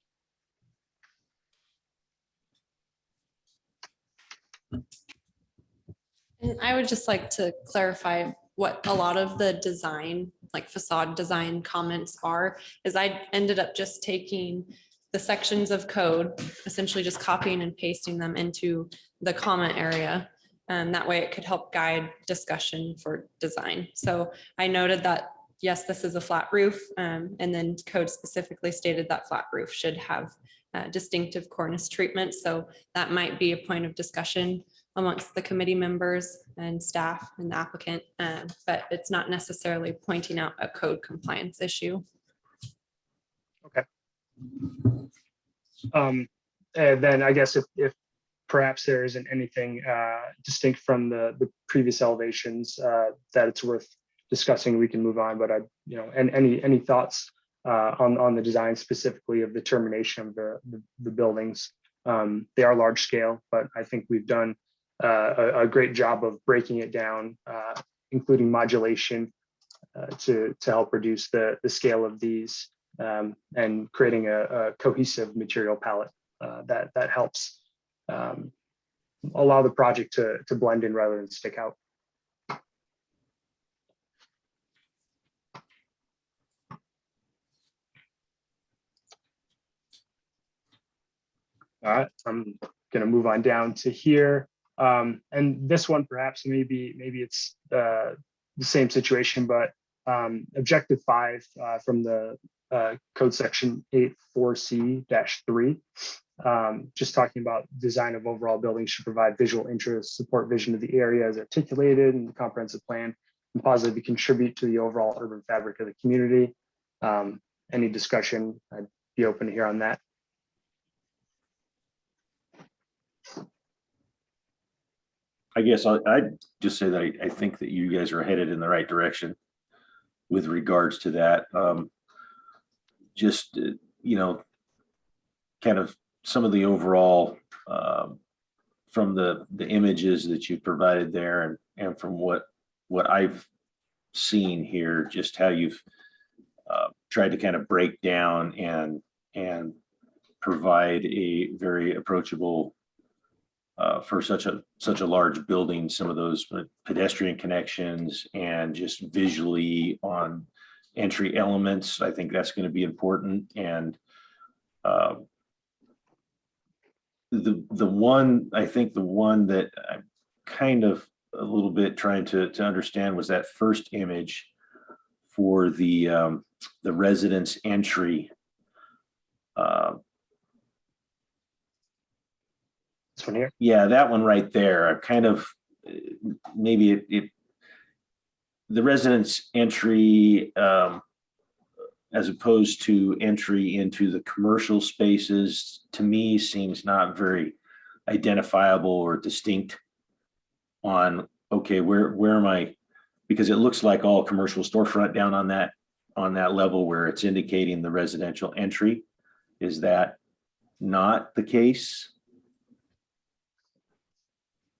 Speaker 4: And I would just like to clarify what a lot of the design, like facade design comments are, is I ended up just taking the sections of code, essentially just copying and pasting them into the comment area. And that way it could help guide discussion for design. So I noted that, yes, this is a flat roof. And then code specifically stated that flat roof should have distinctive cornice treatment. So that might be a point of discussion amongst the committee members and staff and the applicant, but it's not necessarily pointing out a code compliance issue.
Speaker 9: Okay. And then I guess if perhaps there isn't anything distinct from the previous elevations that it's worth discussing, we can move on. But and any thoughts on the design specifically of the termination of the buildings? They are large scale, but I think we've done a great job of breaking it down, including modulation to help reduce the scale of these and creating a cohesive material palette that helps allow the project to blend in rather than stick out. All right, I'm going to move on down to here. And this one, perhaps maybe it's the same situation, but objective 5 from the code section 84C-3, just talking about design of overall buildings should provide visual interest, support vision of the area as articulated in the comprehensive plan, and positively contribute to the overall urban fabric of the community. Any discussion, I'd be open to hear on that.
Speaker 3: I guess I'd just say that I think that you guys are headed in the right direction with regards to that. Just, kind of some of the overall, from the images that you provided there and from what I've seen here, just how you've tried to kind of break down and provide a very approachable for such a large building, some of those pedestrian connections and just visually on entry elements. I think that's going to be important. And the one that I'm kind of a little bit trying to understand was that first image for the residence entry.
Speaker 9: This one here.
Speaker 3: Yeah, that one right there. I kind of maybe the residence entry as opposed to entry into the commercial spaces, to me seems not very identifiable or distinct on, okay, where am I? Because it looks like all commercial storefront down on that level where it's indicating the residential entry. Is that not the case?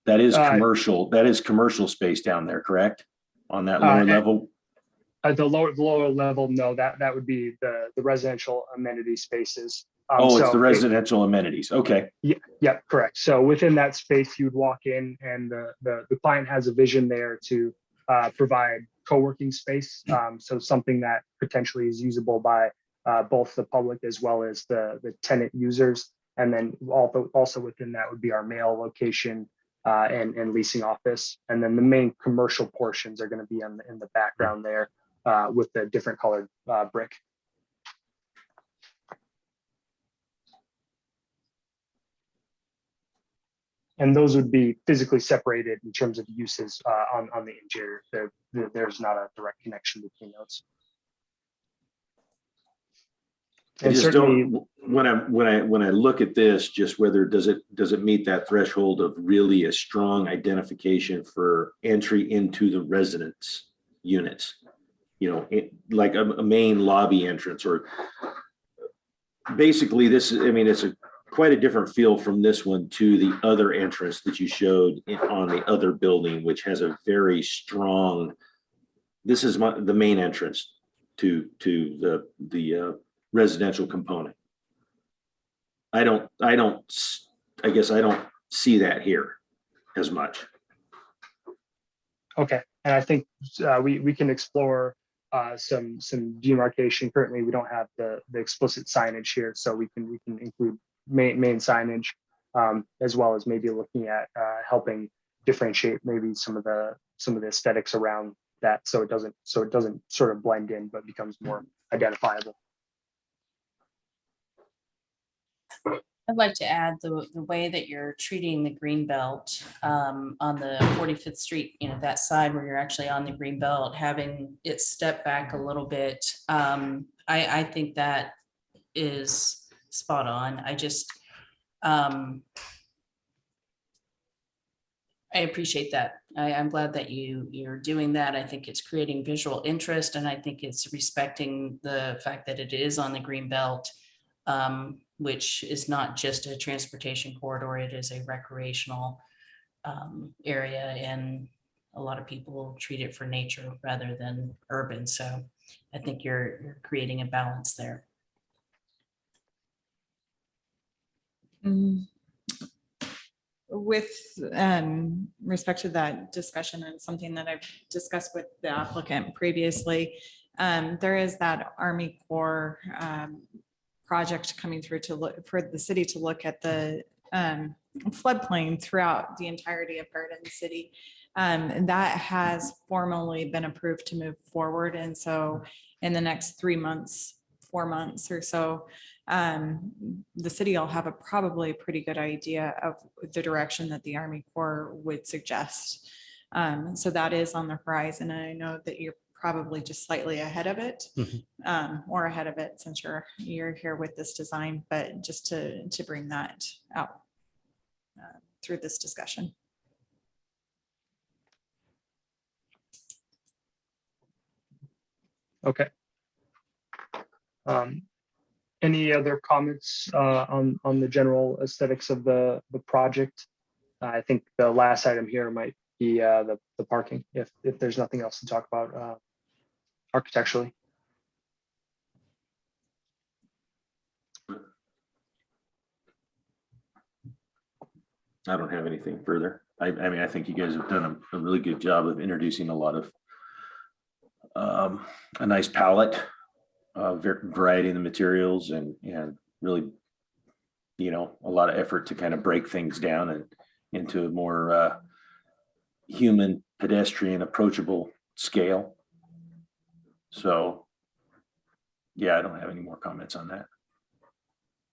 Speaker 3: That is commercial. That is commercial space down there, correct? On that lower level?
Speaker 9: At the lower level, no, that would be the residential amenity spaces.
Speaker 3: It's the residential amenities. Okay.
Speaker 9: Yeah, correct. So within that space, you'd walk in and the client has a vision there to provide co-working space. So something that potentially is usable by both the public as well as the tenant users. And then also within that would be our mail location and leasing office. And then the main commercial portions are going to be in the background there with the different colored brick. And those would be physically separated in terms of uses on the interior. There's not a direct connection between those.
Speaker 3: I just don't, when I look at this, just whether does it meet that threshold of really a strong identification for entry into the residence units, like a main lobby entrance, or basically this is, it's quite a different feel from this one to the other entrance that you showed on the other building, which has a very strong, this is the main entrance to the residential component. I guess I don't see that here as much.
Speaker 9: Okay, and I think we can explore some demarcation. Currently, we don't have the explicit signage here, so we can include main signage as well as maybe looking at helping differentiate maybe some of the aesthetics around that, so it doesn't sort of blend in but becomes more identifiable.
Speaker 6: I'd like to add the way that you're treating the green belt on the 45th Street, that side where you're actually on the green belt, having it step back a little bit. I think that is spot on. I appreciate that. I'm glad that you're doing that. I think it's creating visual interest, and I think it's respecting the fact that it is on the green belt. Which is not just a transportation corridor, it is a recreational area, and a lot of people treat it for nature rather than urban. So I think you're creating a balance there.
Speaker 1: With respect to that discussion, and something that I've discussed with the applicant previously, there is that Army Corps project coming through for the city to look at the floodplain throughout the entirety of Garden City. And that has formally been approved to move forward. And so in the next 4 months or so, the city will have probably pretty good idea of the direction that the Army Corps would suggest. So that is on the horizon. And I know that you're probably just slightly ahead of it, or ahead of it since you're here with this design, but just to bring that out through this discussion.
Speaker 9: Okay. Any other comments on the general aesthetics of the project? I think the last item here might be the parking, if there's nothing else to talk about architecturally.
Speaker 3: I don't have anything further. I mean, I think you guys have done a really good job of introducing a lot of a nice palette, variety in the materials, and really, you know, a lot of effort to kind of break things down and into a more human, pedestrian, approachable scale. So, yeah, I don't have any more comments on that.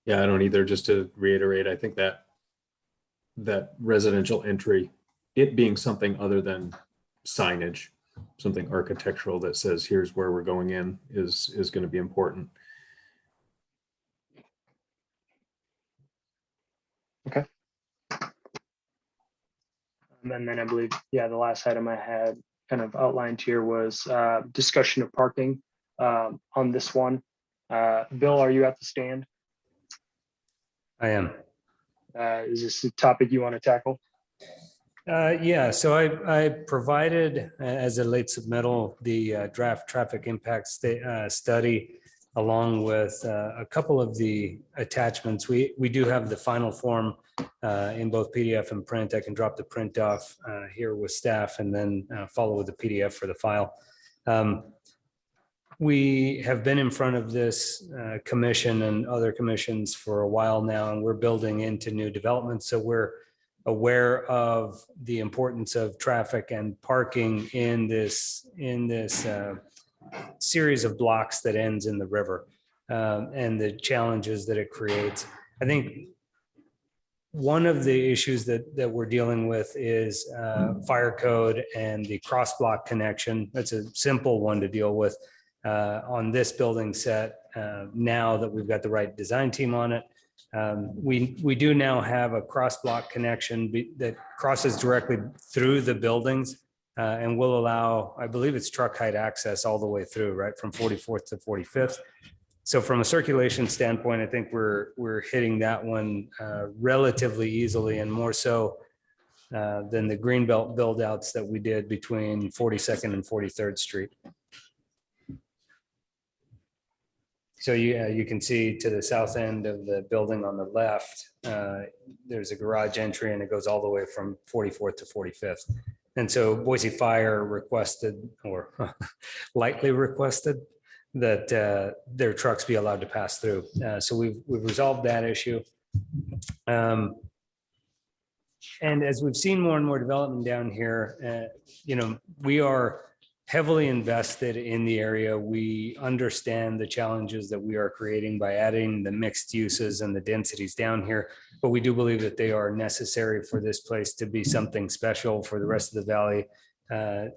Speaker 5: Yeah, I don't either. Just to reiterate, I think that residential entry, it being something other than signage, something architectural that says here's where we're going in, is going to be important.
Speaker 9: Okay. And then I believe, yeah, the last item I had kind of outlined here was discussion of parking on this one. Bill, are you at the stand?
Speaker 8: I am.
Speaker 9: Is this a topic you want to tackle?
Speaker 8: Yeah, so I provided as a late submittal the draft traffic impact study along with a couple of the attachments. We do have the final form in both PDF and print. I can drop the print off here with staff and then follow with the PDF for the file. We have been in front of this commission and other commissions for a while now, and we're building into new developments. So we're aware of the importance of traffic and parking in this series of blocks that ends in the river and the challenges that it creates. I think one of the issues that we're dealing with is fire code and the cross block connection. That's a simple one to deal with on this building set now that we've got the right design team on it. We do now have a cross block connection that crosses directly through the buildings and will allow, I believe it's truck height access all the way through, right, from 44th to 45th. So from a circulation standpoint, I think we're hitting that one relatively easily, and more so than the Greenbelt build outs that we did between 42nd and 43rd Street. So you can see to the south end of the building on the left, there's a garage entry and it goes all the way from 44th to 45th. And so Boise Fire requested, or lightly requested, that their trucks be allowed to pass through. So we've resolved that issue. And as we've seen more and more development down here, you know, we are heavily invested in the area. We understand the challenges that we are creating by adding the mixed uses and the densities down here, but we do believe that they are necessary for this place to be something special for the rest of the valley,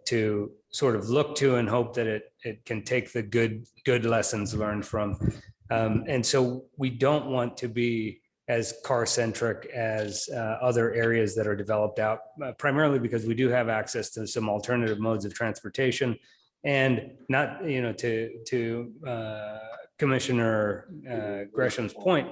Speaker 8: to sort of look to and hope that it can take the good lessons learned from. And so we don't want to be as car centric as other areas that are developed out, primarily because we do have access to some alternative modes of transportation, and not, you know, to Commissioner Gresham's point,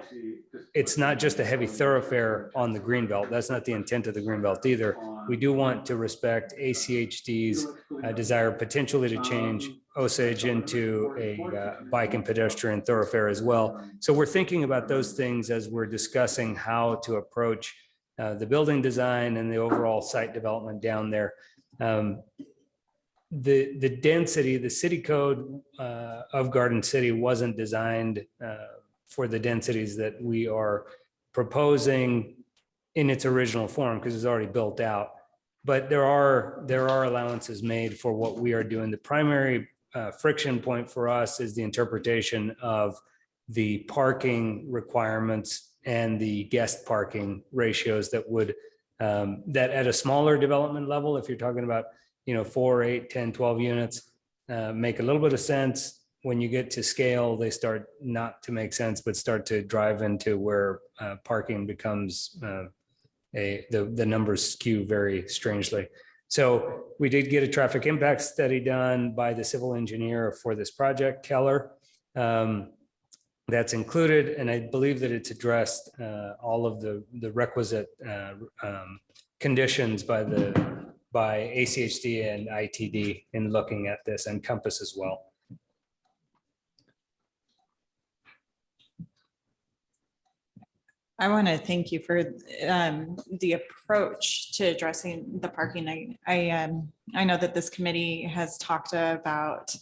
Speaker 8: it's not just a heavy thoroughfare on the Greenbelt. That's not the intent of the Greenbelt either. We do want to respect ACHD's desire potentially to change Osage into a bike and pedestrian thoroughfare as well. So we're thinking about those things as we're discussing how to approach the building design and the overall site development down there. The density, the city code of Garden City wasn't designed for the densities that we are proposing in its original form, because it's already built out. But there are allowances made for what we are doing. The primary friction point for us is the interpretation of the parking requirements and the guest parking ratios that would, that at a smaller development level, if you're talking about, you know, 4, 8, 10, 12 units, make a little bit of sense. When you get to scale, they start not to make sense, but start to drive into where parking becomes the numbers skew very strangely. So we did get a traffic impact study done by the civil engineer for this project, Keller. That's included, and I believe that it's addressed all of the requisite conditions by ACHD and ITD in looking at this, and Compass as well.
Speaker 1: I want to thank you for the approach to addressing the parking. I know that this committee has talked about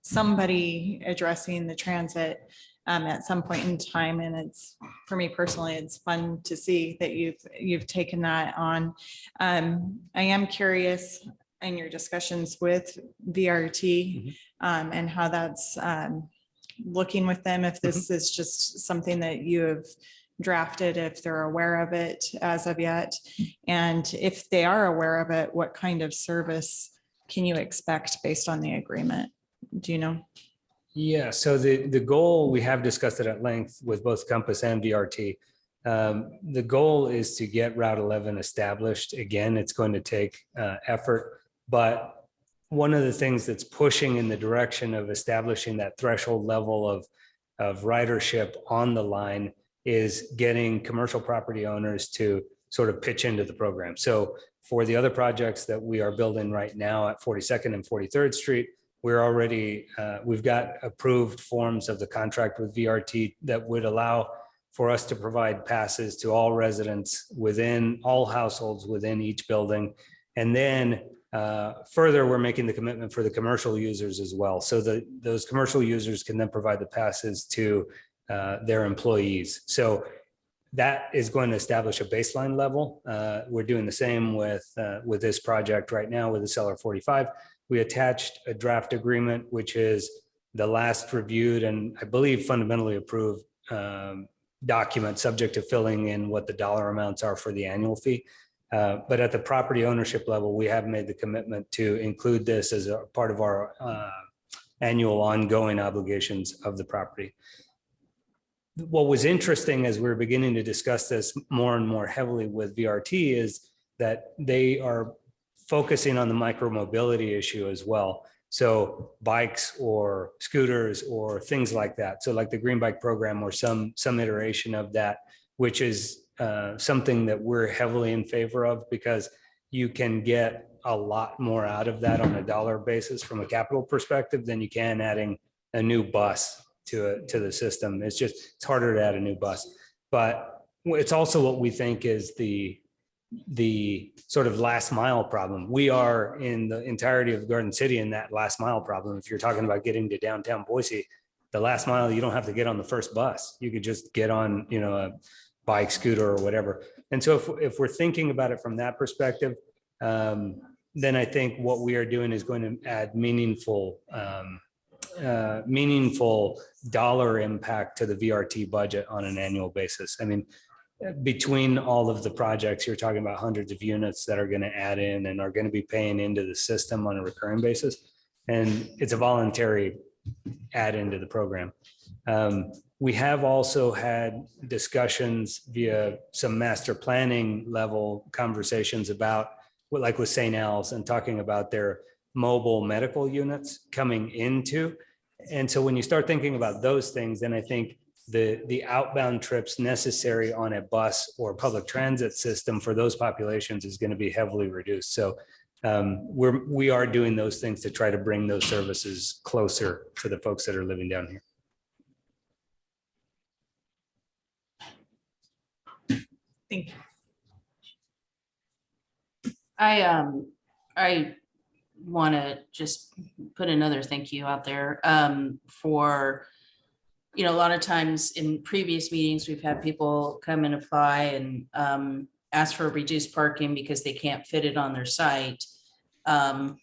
Speaker 1: somebody addressing the transit at some point in time, and it's, for me personally, it's fun to see that you've taken that on. I am curious in your discussions with VRT and how that's looking with them, if this is just something that you have drafted, if they're aware of it as of yet, and if they are aware of it, what kind of service can you expect based on the agreement? Do you know?
Speaker 8: Yeah, so the goal, we have discussed it at length with both Compass and VRT. The goal is to get Route 11 established. Again, it's going to take effort, but one of the things that's pushing in the direction of establishing that threshold level of ridership on the line is getting commercial property owners to sort of pitch into the program. So for the other projects that we are building right now at 42nd and 43rd Street, we're already, we've got approved forms of the contract with VRT that would allow for us to provide passes to all residents within all households within each building. And then further, we're making the commitment for the commercial users as well. So those commercial users can then provide the passes to their employees. So that is going to establish a baseline level. We're doing the same with this project right now with the Cellar 45. We attached a draft agreement, which is the last reviewed and I believe fundamentally approved document, subject to filling in what the dollar amounts are for the annual fee. But at the property ownership level, we have made the commitment to include this as a part of our annual ongoing obligations of the property. What was interesting as we were beginning to discuss this more and more heavily with VRT is that they are focusing on the micromobility issue as well. So bikes or scooters or things like that. So like the Green Bike program or some iteration of that, which is something that we're heavily in favor of because you can get a lot more out of that on a dollar basis from a capital perspective than you can adding a new bus to the system. It's harder to add a new bus, but it's also what we think is the sort of last mile problem. We are in the entirety of Garden City in that last mile problem. If you're talking about getting to downtown Boise, the last mile, you don't have to get on the first bus. You could just get on, a bike, scooter, or whatever. And so if we're thinking about it from that perspective, then I think what we are doing is going to add meaningful dollar impact to the VRT budget on an annual basis. I mean, between all of the projects, you're talking about hundreds of units that are going to add in and are going to be paying into the system on a recurring basis. And it's a voluntary add into the program. We have also had discussions via some master planning level conversations about like with St. Al's and talking about their mobile medical units coming into. And so when you start thinking about those things, then I think the outbound trips necessary on a bus or public transit system for those populations is going to be heavily reduced. So we are doing those things to try to bring those services closer to the folks that are living down here.
Speaker 1: Thank you.
Speaker 6: I want to just put another thank you out there for, a lot of times in previous meetings, we've had people come and apply and ask for reduced parking because they can't fit it on their site. And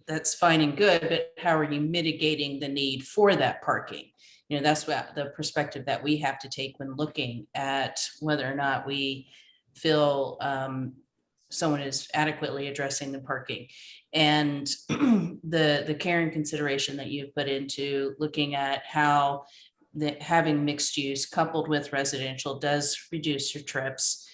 Speaker 6: that's fine and good, but how are you mitigating the need for that parking? That's what the perspective that we have to take when looking at whether or not we feel someone is adequately addressing the parking. And the care and consideration that you've put into looking at how having mixed use coupled with residential does reduce your trips.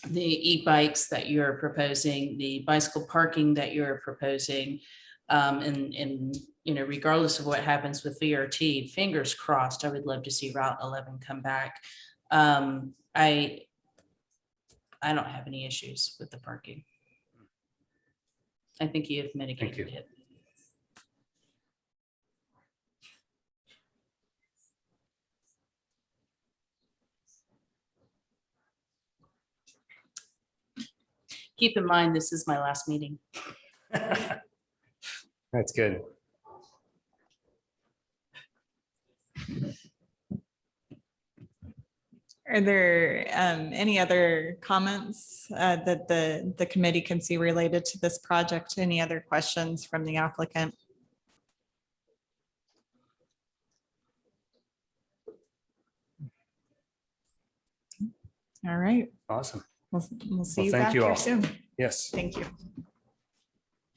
Speaker 6: the e-bikes that you're proposing, the bicycle parking that you're proposing, and you know, regardless of what happens with VRT, fingers crossed, I would love to see Route 11 come back. I don't have any issues with the parking. I think you have mitigated it. Keep in mind, this is my last meeting.
Speaker 8: That's good.
Speaker 1: Are there any other comments that the committee can see related to this project? Any other questions from the applicant? All right,
Speaker 8: Awesome.
Speaker 1: we'll see
Speaker 8: Well,
Speaker 1: you
Speaker 8: thank
Speaker 1: back
Speaker 8: you
Speaker 1: here
Speaker 8: all.
Speaker 1: soon.
Speaker 8: Yes.
Speaker 1: Thank you.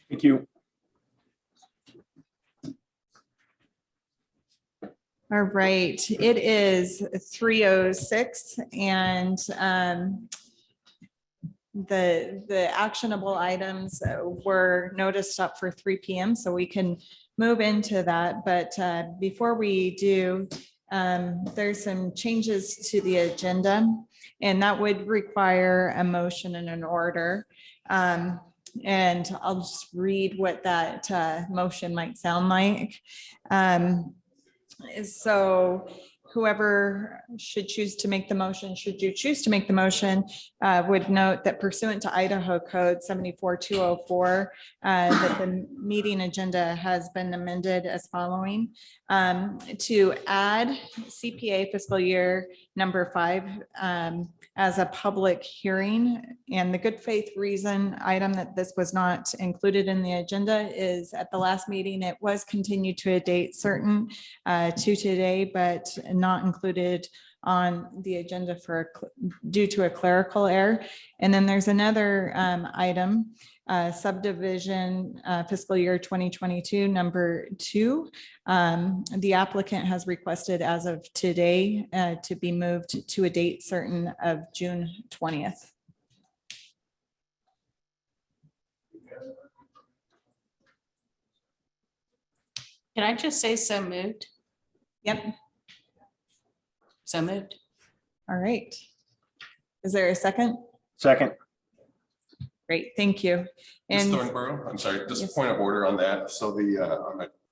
Speaker 3: Thank you.
Speaker 1: All right, it is 3:06 and the actionable items were noticed up for 3 p.m. so we can move into that. But before we do, there's some changes to the agenda and that would require a motion and an order. And I'll just read what that motion might sound like. So whoever should choose to make the motion, should you choose to make the motion, would note that pursuant to Idaho Code 74204, that the meeting agenda has been amended as following. To add CPA fiscal year number 5 as a public hearing. And the good faith reason item that this was not included in the agenda is at the last meeting, it was continued to a date certain to today, but not included on the agenda due to a clerical error. And then there's another item, subdivision fiscal year 2022 number 2. The applicant has requested as of today to be moved to a date certain of June 20th.
Speaker 6: Can I just say so moved?
Speaker 1: Yep.
Speaker 6: So moved.
Speaker 1: All right. Is there a second?
Speaker 3: Second.
Speaker 1: Great, thank you.
Speaker 10: Ms.
Speaker 1: And
Speaker 10: Thornborrow, I'm sorry, just a
Speaker 1: Yes.
Speaker 10: point of order on that. So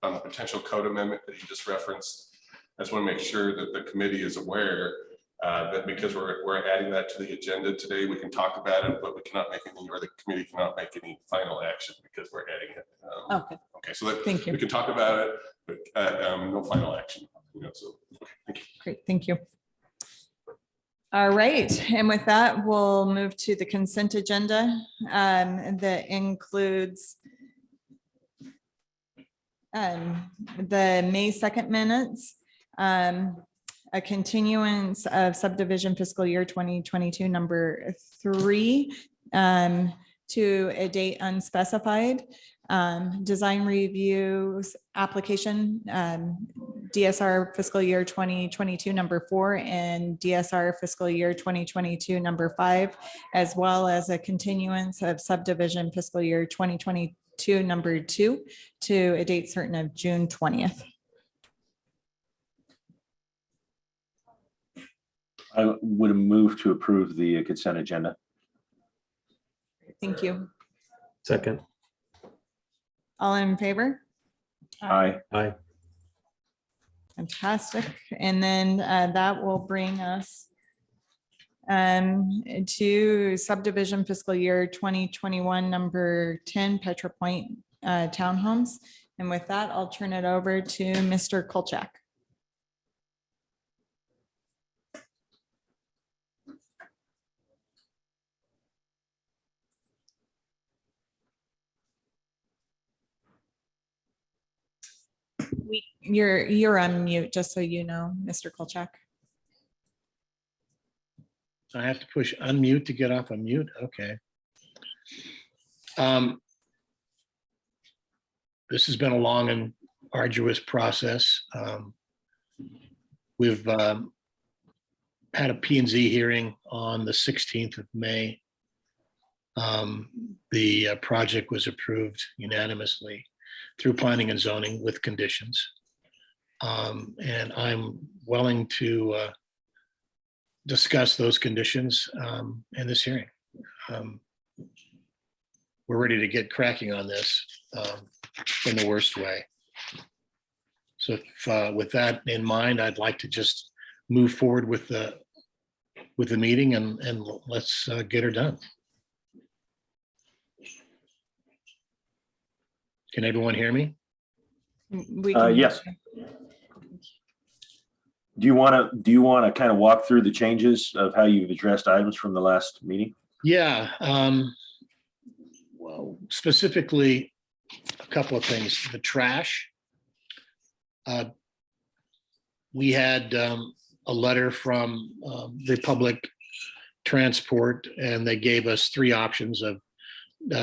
Speaker 10: on the potential code amendment that you just referenced, I just want to make sure that the committee is aware that because we're adding that to the agenda today, we can talk about it, but we cannot make any, or the committee cannot make any final action because we're adding it.
Speaker 1: okay,
Speaker 10: Okay, so that
Speaker 1: thank you.
Speaker 10: we can talk about it, but no final action. So, okay, thank you.
Speaker 1: Great, thank you. All right, and with that, we'll move to the consent agenda that includes the May 2nd minutes, a continuance of subdivision fiscal year 2022 number 3 to a date unspecified, design reviews application, DSR fiscal year 2022 number 4 and DSR fiscal year 2022 number 5, as well as a continuance of subdivision fiscal year 2022 number 2 to a date certain of June 20th.
Speaker 3: I would move to approve the consent agenda.
Speaker 1: Thank you.
Speaker 5: Second.
Speaker 1: All in favor?
Speaker 3: Aye.
Speaker 5: Aye.
Speaker 1: Fantastic. And then that will bring us to subdivision fiscal year 2021 number 10 Petra Point Townhomes. And with that, I'll turn it over to Mr. Kolchak. You're on mute, just so you know, Mr. Kolchak.
Speaker 11: I have to push unmute to get off of mute. Okay. This has been a long and arduous process. We've had a P&Z hearing on the 16th of May. The project was approved unanimously through planning and zoning with conditions. And I'm willing to discuss those conditions in this hearing. We're ready to get cracking on this in the worst way. So if, with that in mind, I'd like to just move forward with the meeting and let's get her done. Can everyone hear me?
Speaker 1: We can.
Speaker 3: Yes. Do you want to kind of walk through the changes of how you've addressed items from the last meeting?
Speaker 11: Yeah. Well, specifically, a couple of things. The trash. We had a letter from the public transport, and they gave us 3 options of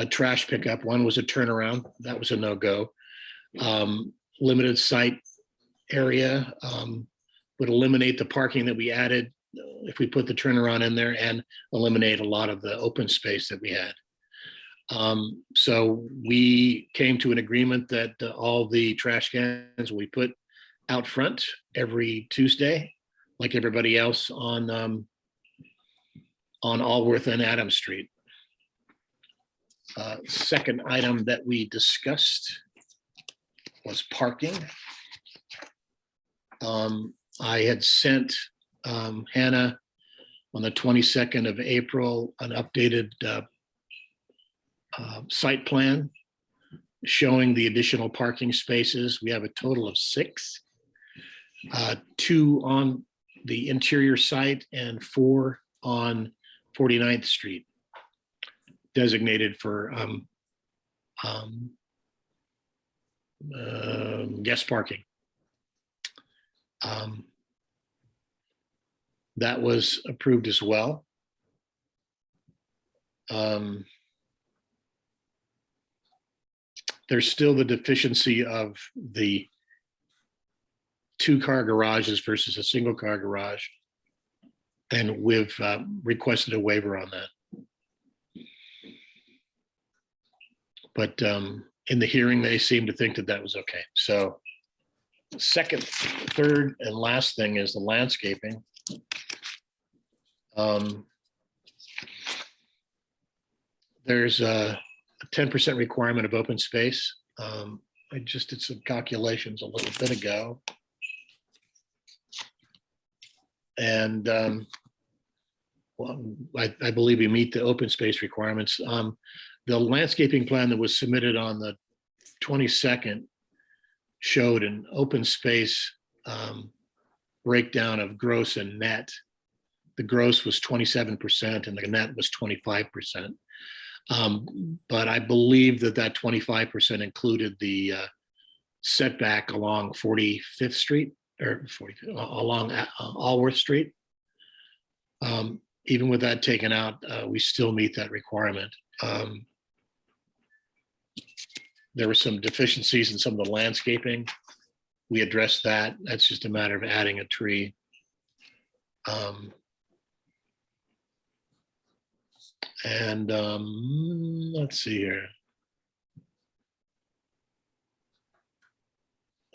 Speaker 11: trash pickup. One was a turnaround. That was a no-go. Limited site area would eliminate the parking that we added if we put the turnaround in there, and eliminate a lot of the open space that we had. So we came to an agreement that all the trash cans we put out front every Tuesday, like everybody else on Allworth and Adams Street. Second item that we discussed was parking. I had sent Hanna on the 22nd of April an updated site plan showing the additional parking spaces. We have a total of 6, 2 on the interior site and 4 on 49th Street, designated for guest parking. That was approved as well. There's still the deficiency of the 2-car garages versus a single-car garage, and we've requested a waiver on that. But in the hearing, they seemed to think that that was okay. So second, third, and last thing is the landscaping. There's a 10% requirement of open space. I just did some calculations a little bit ago. And well, I believe we meet the open space requirements. The landscaping plan that was submitted on the 22nd showed an open space breakdown of gross and net. The gross was 27% and the net was 25%. But I believe that that 25% included the setback along 45th Street or along Allworth Street. Even with that taken out, we still meet that requirement. There were some deficiencies in some of the landscaping. We addressed that. That's just a matter of adding a tree. And let's see here.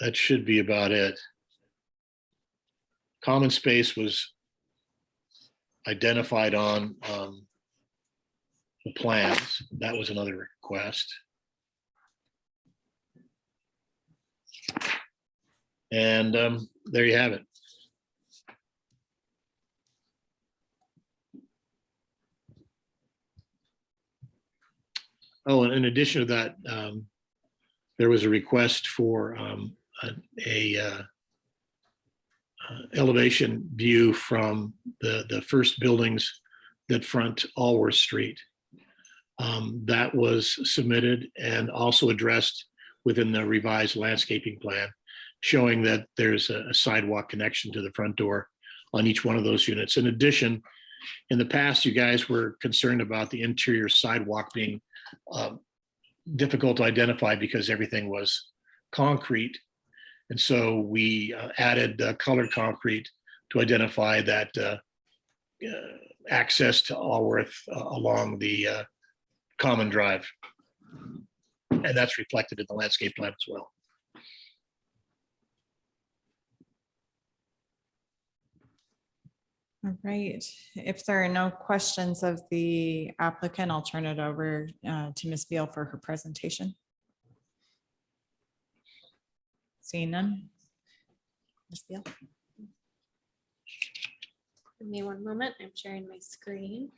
Speaker 11: That should be about it. Common space was identified on the plans. That was another request. And there you have it. Oh, and in addition to that, there was a request for a elevation view from the first buildings that front Allworth Street. That was submitted and also addressed within the revised landscaping plan, showing that there's a sidewalk connection to the front door on each one of those units. In addition, in the past, you guys were concerned about the interior sidewalk being difficult to identify because everything was concrete. And so we added colored concrete to identify that access to Allworth along the common drive. And that's reflected in the landscape plan as well.
Speaker 1: All right, if there are no questions of the applicant, I'll turn it over to Ms. Veal for her presentation. Seeing none. Ms. Veal.
Speaker 4: Give me one moment. I'm sharing my screen.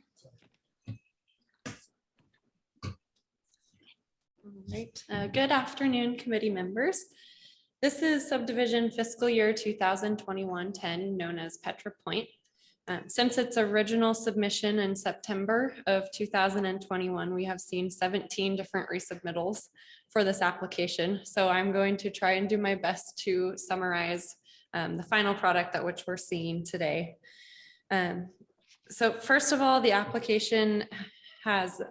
Speaker 4: All right. Good afternoon, committee members. This is subdivision fiscal year 2021-10, known as Petra Point. Since its original submission in September of 2021, we have seen 17 different resubmittals for this application. So I'm going to try and do my best to summarize the final product that which we're seeing today. So first of all, the application has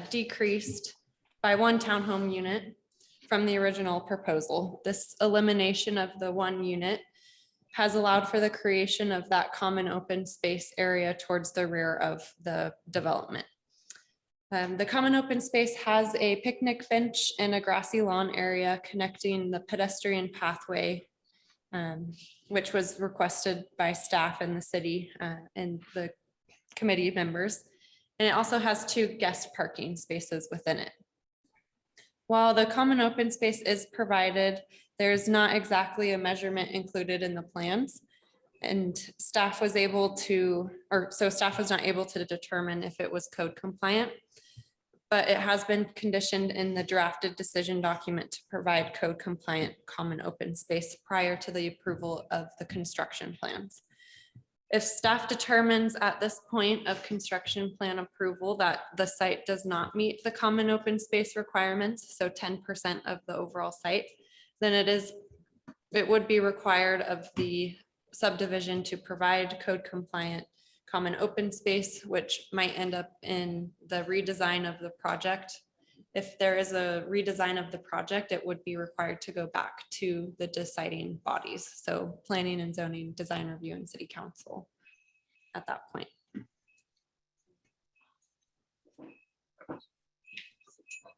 Speaker 4: decreased by 1 townhome unit from the original proposal. This elimination of the 1 unit has allowed for the creation of that common open space area towards the rear of the development. The common open space has a picnic bench and a grassy lawn area connecting the pedestrian pathway, which was requested by staff and the city and the committee members. And it also has 2 guest parking spaces within it. While the common open space is provided, there's not exactly a measurement included in the plans. And staff was not able to determine if it was code compliant, but it has been conditioned in the drafted decision document to provide code compliant common open space prior to the approval of the construction plans. If staff determines at this point of construction plan approval that the site does not meet the common open space requirements, so 10% of the overall site, then it would be required of the subdivision to provide code compliant common open space, which might end up in the redesign of the project. If there is a redesign of the project, it would be required to go back to the deciding bodies. So planning and zoning, design review, and city council at that point.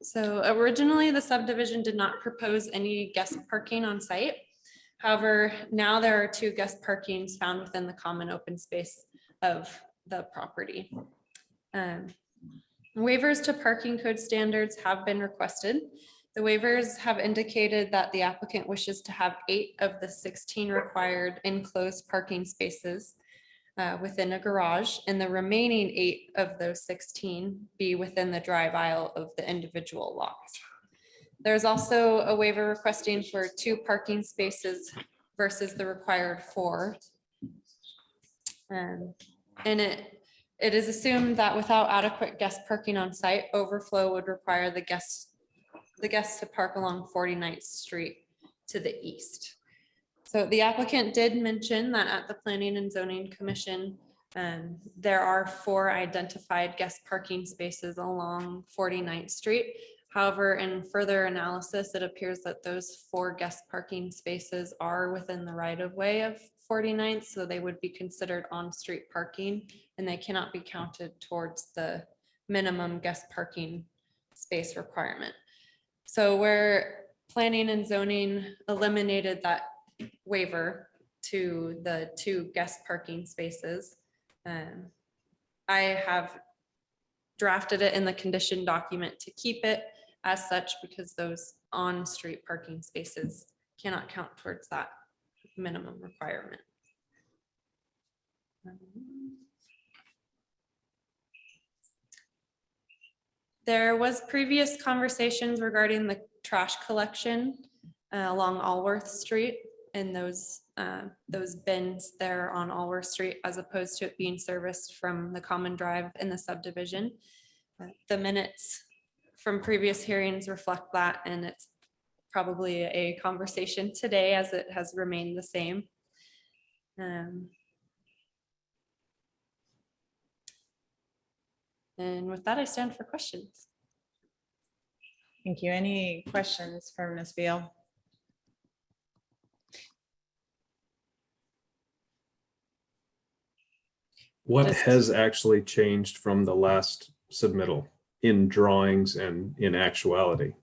Speaker 4: So originally the subdivision did not propose any guest parking on site. However, now there are 2 guest parkings found within the common open space of the property. Waivers to parking code standards have been requested. The waivers have indicated that the applicant wishes to have 8 of the 16 required enclosed parking spaces within a garage, and the remaining 8 of those 16 be within the drive aisle of the individual lots. There's also a waiver requesting for 2 parking spaces versus the required 4. And it is assumed that without adequate guest parking on site, overflow would require the guests to park along 49th Street to the east. So the applicant did mention that at the Planning and Zoning Commission, there are 4 identified guest parking spaces along 49th Street. However, in further analysis, it appears that those 4 guest parking spaces are within the right of way of 49th, so they would be considered on-street parking, and they cannot be counted towards the minimum guest parking space requirement. So where planning and zoning eliminated that waiver to the 2 guest parking spaces, I have drafted it in the condition document to keep it as such because those on-street parking spaces cannot count towards that minimum requirement. There was previous conversations regarding the trash collection along Allworth Street and those bins there on Allworth Street, as opposed to it being serviced from the common drive in the subdivision. The minutes from previous hearings reflect that, and it's probably a conversation today as it has remained the same. And with that, I stand for questions.
Speaker 1: Thank you. Any questions for Ms. Veal?
Speaker 5: What
Speaker 1: Just-
Speaker 5: has actually changed from the last submittal? in drawings and in actuality.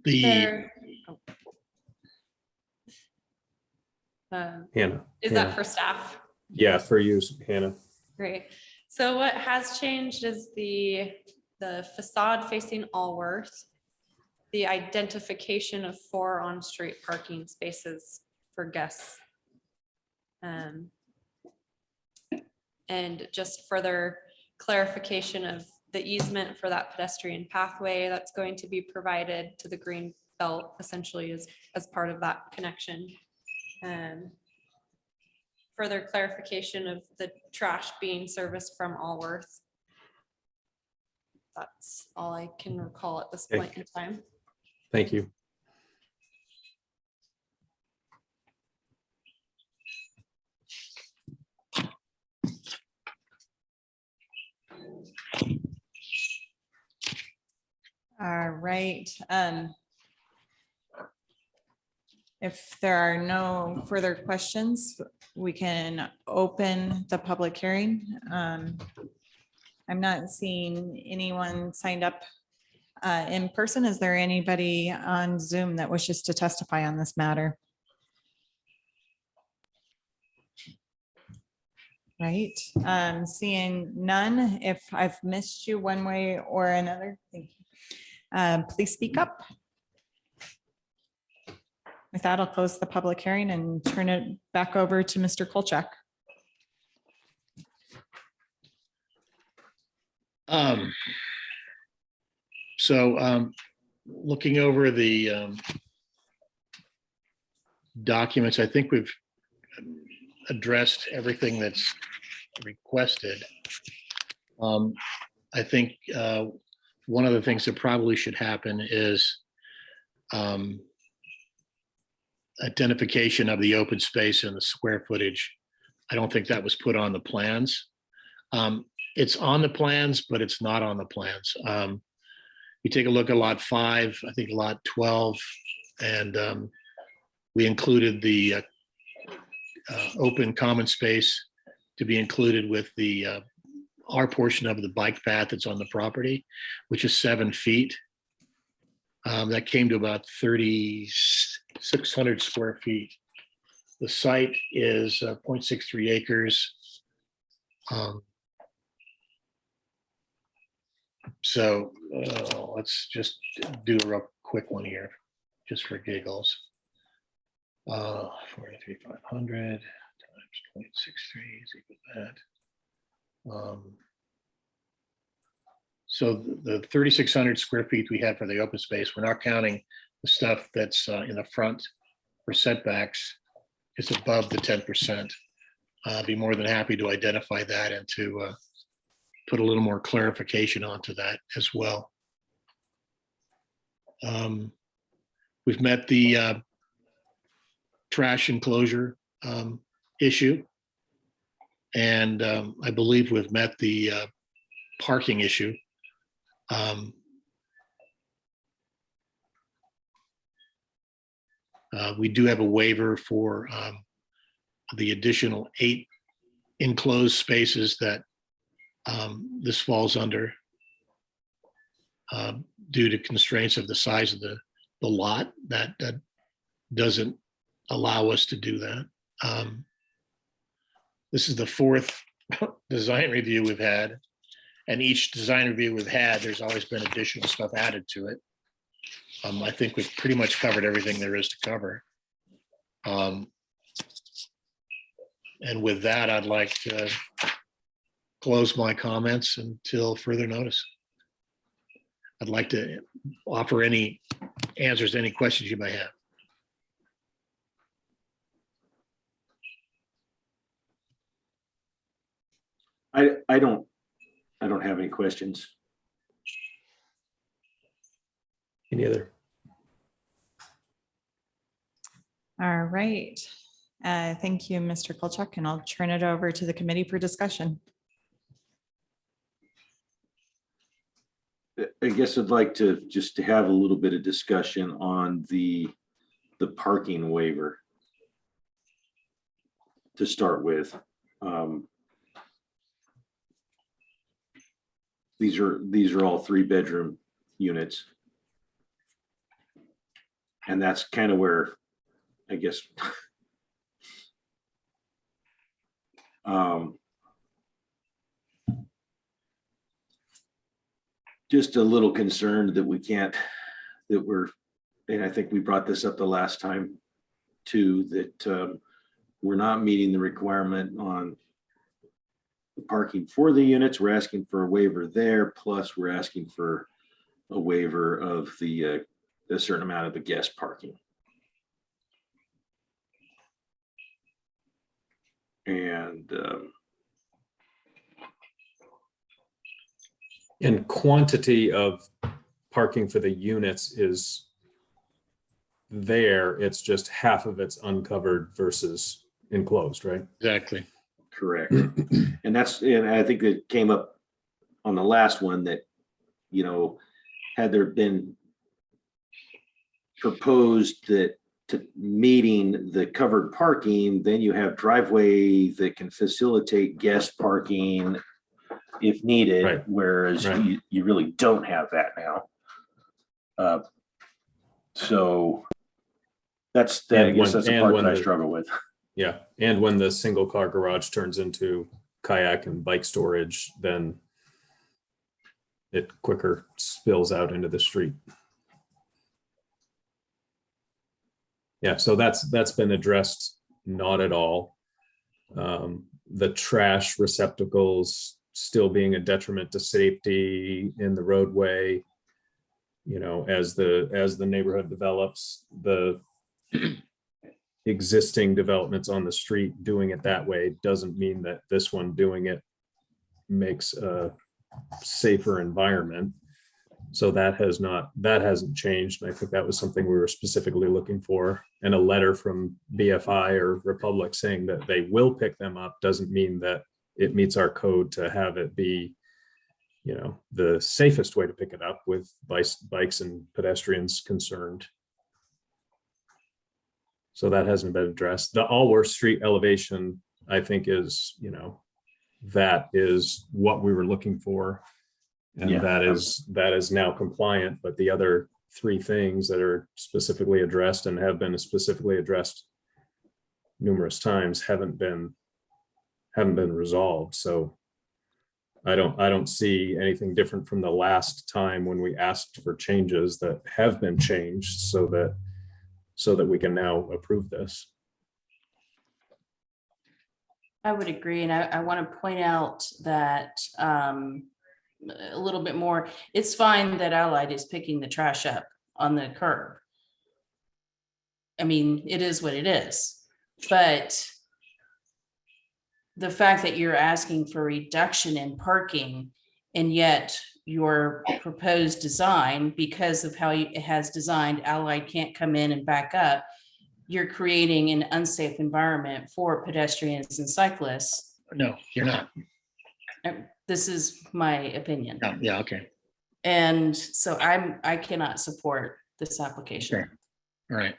Speaker 11: The,
Speaker 4: There.
Speaker 5: Hannah.
Speaker 4: Is
Speaker 5: Hannah.
Speaker 4: that for staff?
Speaker 5: Yeah, for you, Hannah.
Speaker 4: Great. So what has changed is the facade facing Allworth, the identification of 4 on-street parking spaces for guests. And just further clarification of the easement for that pedestrian pathway that's going to be provided to the green belt essentially as part of that connection. Further clarification of the trash being serviced from Allworth. That's all I can recall at this
Speaker 5: Okay.
Speaker 4: point in time.
Speaker 5: Thank you.
Speaker 1: All right. If there are no further questions, we can open the public hearing. I'm not seeing anyone signed up in person. Is there anybody on Zoom that wishes to testify on this matter? Right, seeing none. If I've missed you one way or another, thank you. Please speak up. With that, I'll close the public hearing and turn it back over to Mr. Kolchak.
Speaker 11: Looking over the documents, I think we've addressed everything that's requested. I think one of the things that probably should happen is identification of the open space and the square footage. I don't think that was put on the plans. It's on the plans, but it's not on the plans. You take a look at lot 5, I think lot 12, and we included the open common space to be included with the our portion of the bike path that's on the property, which is 7 feet. That came to about 3,600 square feet. The site is 0.63 acres. So let's just do a real quick one here, just for giggles. 43,500 times 0.63 is equal to that. So the 3,600 square feet we had for the open space, we're not counting the stuff that's in the front for setbacks. It's above the 10%. I'd be more than happy to identify that and to put a little more clarification onto that as well. We've met the trash enclosure issue. And I believe we've met the parking issue. We do have a waiver for the additional 8 enclosed spaces that this falls under due to constraints of the size of the lot. That doesn't allow us to do that. This is the 4th design review we've had, and each design review we've had, there's always been additional stuff added to it. I think we've pretty much covered everything there is to cover. And with that, I'd like to close my comments until further notice. I'd like to offer any answers to any questions you may have.
Speaker 3: I don't have any questions.
Speaker 5: Any other?
Speaker 1: All right. Thank you, Mr. Kolchak, and I'll turn it over to the committee for discussion.
Speaker 3: I guess I'd like to just to have a little bit of discussion on the parking waiver to start with. these are all 3-bedroom units. And that's kind of where, I guess, just a little concerned that we can't, that we're, and I think we brought this up the last time too, that we're not meeting the requirement on the parking for the units. We're asking for a waiver there, plus we're asking for a waiver of the a certain amount of the guest parking.
Speaker 5: And quantity of parking for the units is there. It's just half of it's uncovered versus enclosed, right?
Speaker 11: Exactly.
Speaker 3: Correct. And I think it came up on the last one that, you know, had there been proposed that to meeting the covered parking, then you have driveway that can facilitate guest parking if needed,
Speaker 5: Right.
Speaker 3: whereas
Speaker 5: Right.
Speaker 3: you really don't have that now. So that's I
Speaker 5: And
Speaker 3: guess
Speaker 5: when-
Speaker 3: that's the
Speaker 5: and
Speaker 3: part
Speaker 5: when
Speaker 3: that I
Speaker 5: the-
Speaker 3: struggle with.
Speaker 5: Yeah, and when the single car garage turns into kayak and bike storage, then it quicker spills out into the street. Yeah, so that's been addressed, not at all. The trash receptacles still being a detriment to safety in the roadway. You know, as the neighborhood develops, the existing developments on the street doing it that way doesn't mean that this one doing it makes a safer environment. So that hasn't changed. And I think that was something we were specifically looking for. And a letter from BFI or Republic saying that they will pick them up doesn't mean that it meets our code to have it be, you know, the safest way to pick it up with bikes and pedestrians concerned. So that hasn't been addressed. The Allworth Street elevation, I think, is, you know, that is what we were looking for. And
Speaker 3: Yeah.
Speaker 5: that is now compliant, but the other 3 things that are specifically addressed and have been specifically addressed numerous times haven't been resolved. So I don't see anything different from the last time when we asked for changes that have been changed so that we can now approve this.
Speaker 6: I would agree. And I want to point out that a little bit more, it's fine that Allied is picking the trash up on the curb. I mean, it is what it is, but the fact that you're asking for reduction in parking and yet your proposed design, because of how it has designed, Allied can't come in and back up, you're creating an unsafe environment for pedestrians and cyclists.
Speaker 11: No, you're not.
Speaker 6: This is my opinion.
Speaker 11: No, yeah, okay.
Speaker 6: And so I cannot support this application.
Speaker 11: Okay. All right.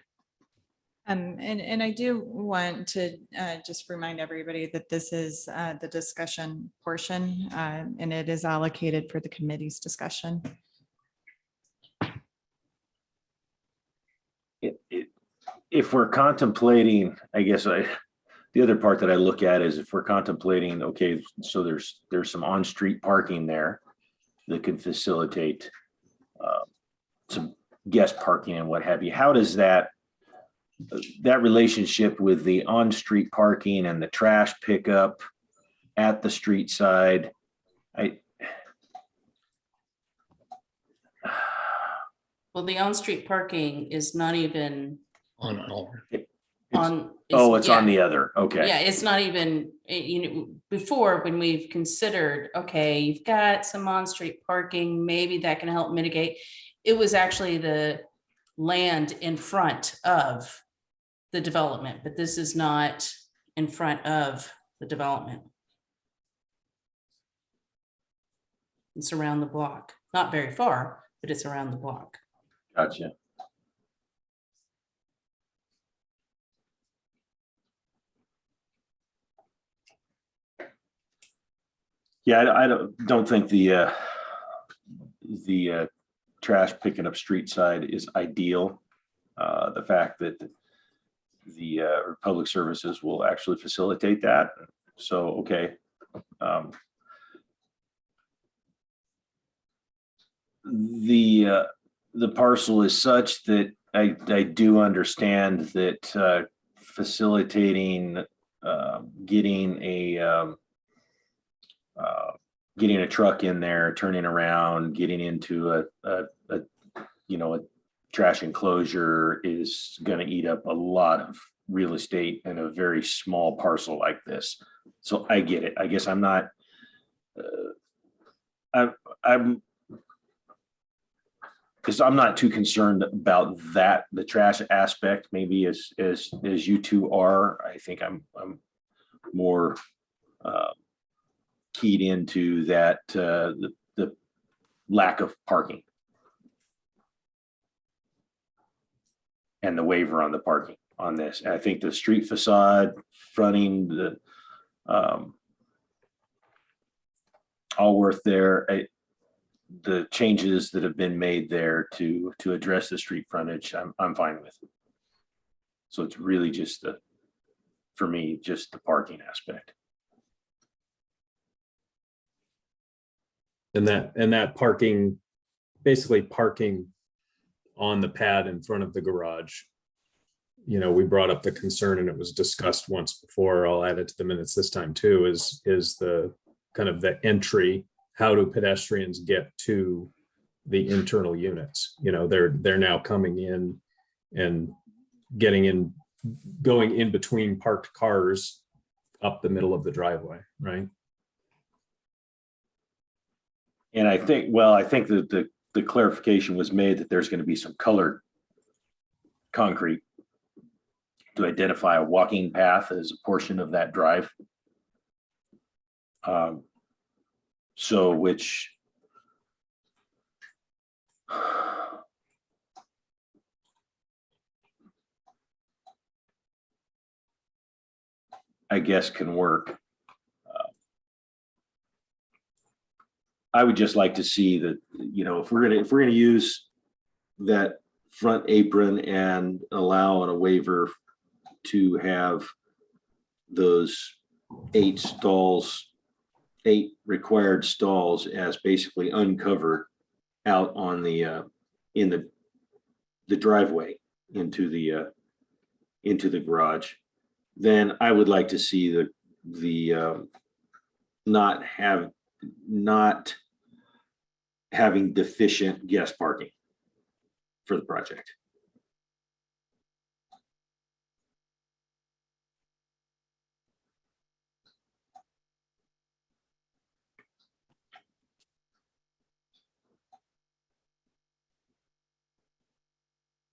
Speaker 1: And I do want to just remind everybody that this is the discussion portion, and it is allocated for the committee's discussion.
Speaker 3: If we're contemplating, I guess the other part that I look at is if we're contemplating, okay, so there's some on-street parking there that could facilitate some guest parking and what have you. How does that relationship with the on-street parking and the trash pickup at the street side?
Speaker 6: Well, the on-street parking is not even
Speaker 11: On all.
Speaker 6: on.
Speaker 3: It's on
Speaker 6: yeah.
Speaker 3: the other. Okay.
Speaker 6: Yeah, it's not even, you know, before when we've considered, okay, you've got some on-street parking, maybe that can help mitigate. It was actually the land in front of the development, but this is not in front of the development. It's around the block, not very far, but it's around the block.
Speaker 3: Gotcha. Yeah, I don't think the the trash picking up street side is ideal. The fact that the public services will actually facilitate that. So, okay. The parcel is such that I do understand that facilitating getting a truck in there, turning around, getting into a trash enclosure is going to eat up a lot of real estate in a very small parcel like this. So I get it. I guess I'm not. Because I'm not too concerned about that, the trash aspect, maybe as you two are. I think I'm more keyed into that the lack of parking and the waiver on the parking on this. And I think the street facade fronting the Allworth there. The changes that have been made there to address the street frontage, I'm fine with. So it's really just for me, just the parking aspect.
Speaker 5: And that parking, basically parking on the pad in front of the garage. You know, we brought up the concern and it was discussed once before. I'll add it to the minutes this time too, is the kind of the entry. How do pedestrians get to the internal units? You know, they're now coming in and getting in, going in between parked cars up the middle of the driveway, right?
Speaker 3: And I think that the clarification was made that there's going to be some colored concrete to identify a walking path as a portion of that drive. So which I guess can work. I would just like to see that, you know, if we're gonna use that front apron and allow a waiver to have those 8 required stalls as basically uncovered out on the in the driveway into the garage, then I would like to see the not having deficient guest parking for the project.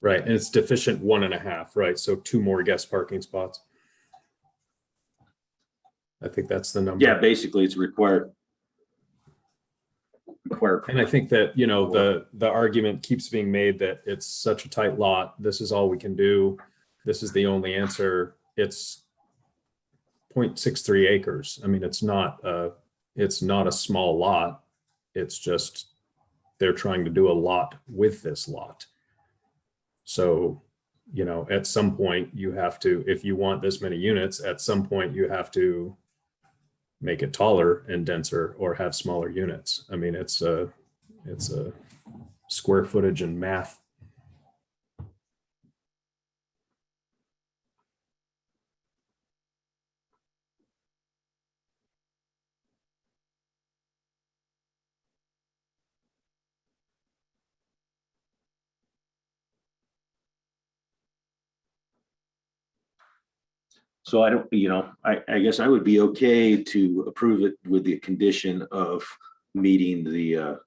Speaker 5: Right, and it's deficient 1.5, right? So 2 more guest parking spots. I think that's the number.
Speaker 3: Yeah, basically it's required.
Speaker 5: And I think that, you know, the argument keeps being made that it's such a tight lot. This is all we can do. This is the only answer. It's 0.63 acres. I mean, it's not a small lot. It's just they're trying to do a lot with this lot. So, you know, at some point you have to, if you want this many units, at some point you have to make it taller and denser or have smaller units. I mean, it's a square footage and math.
Speaker 3: So I don't, you know, I guess I would be okay to approve it with the condition of meeting the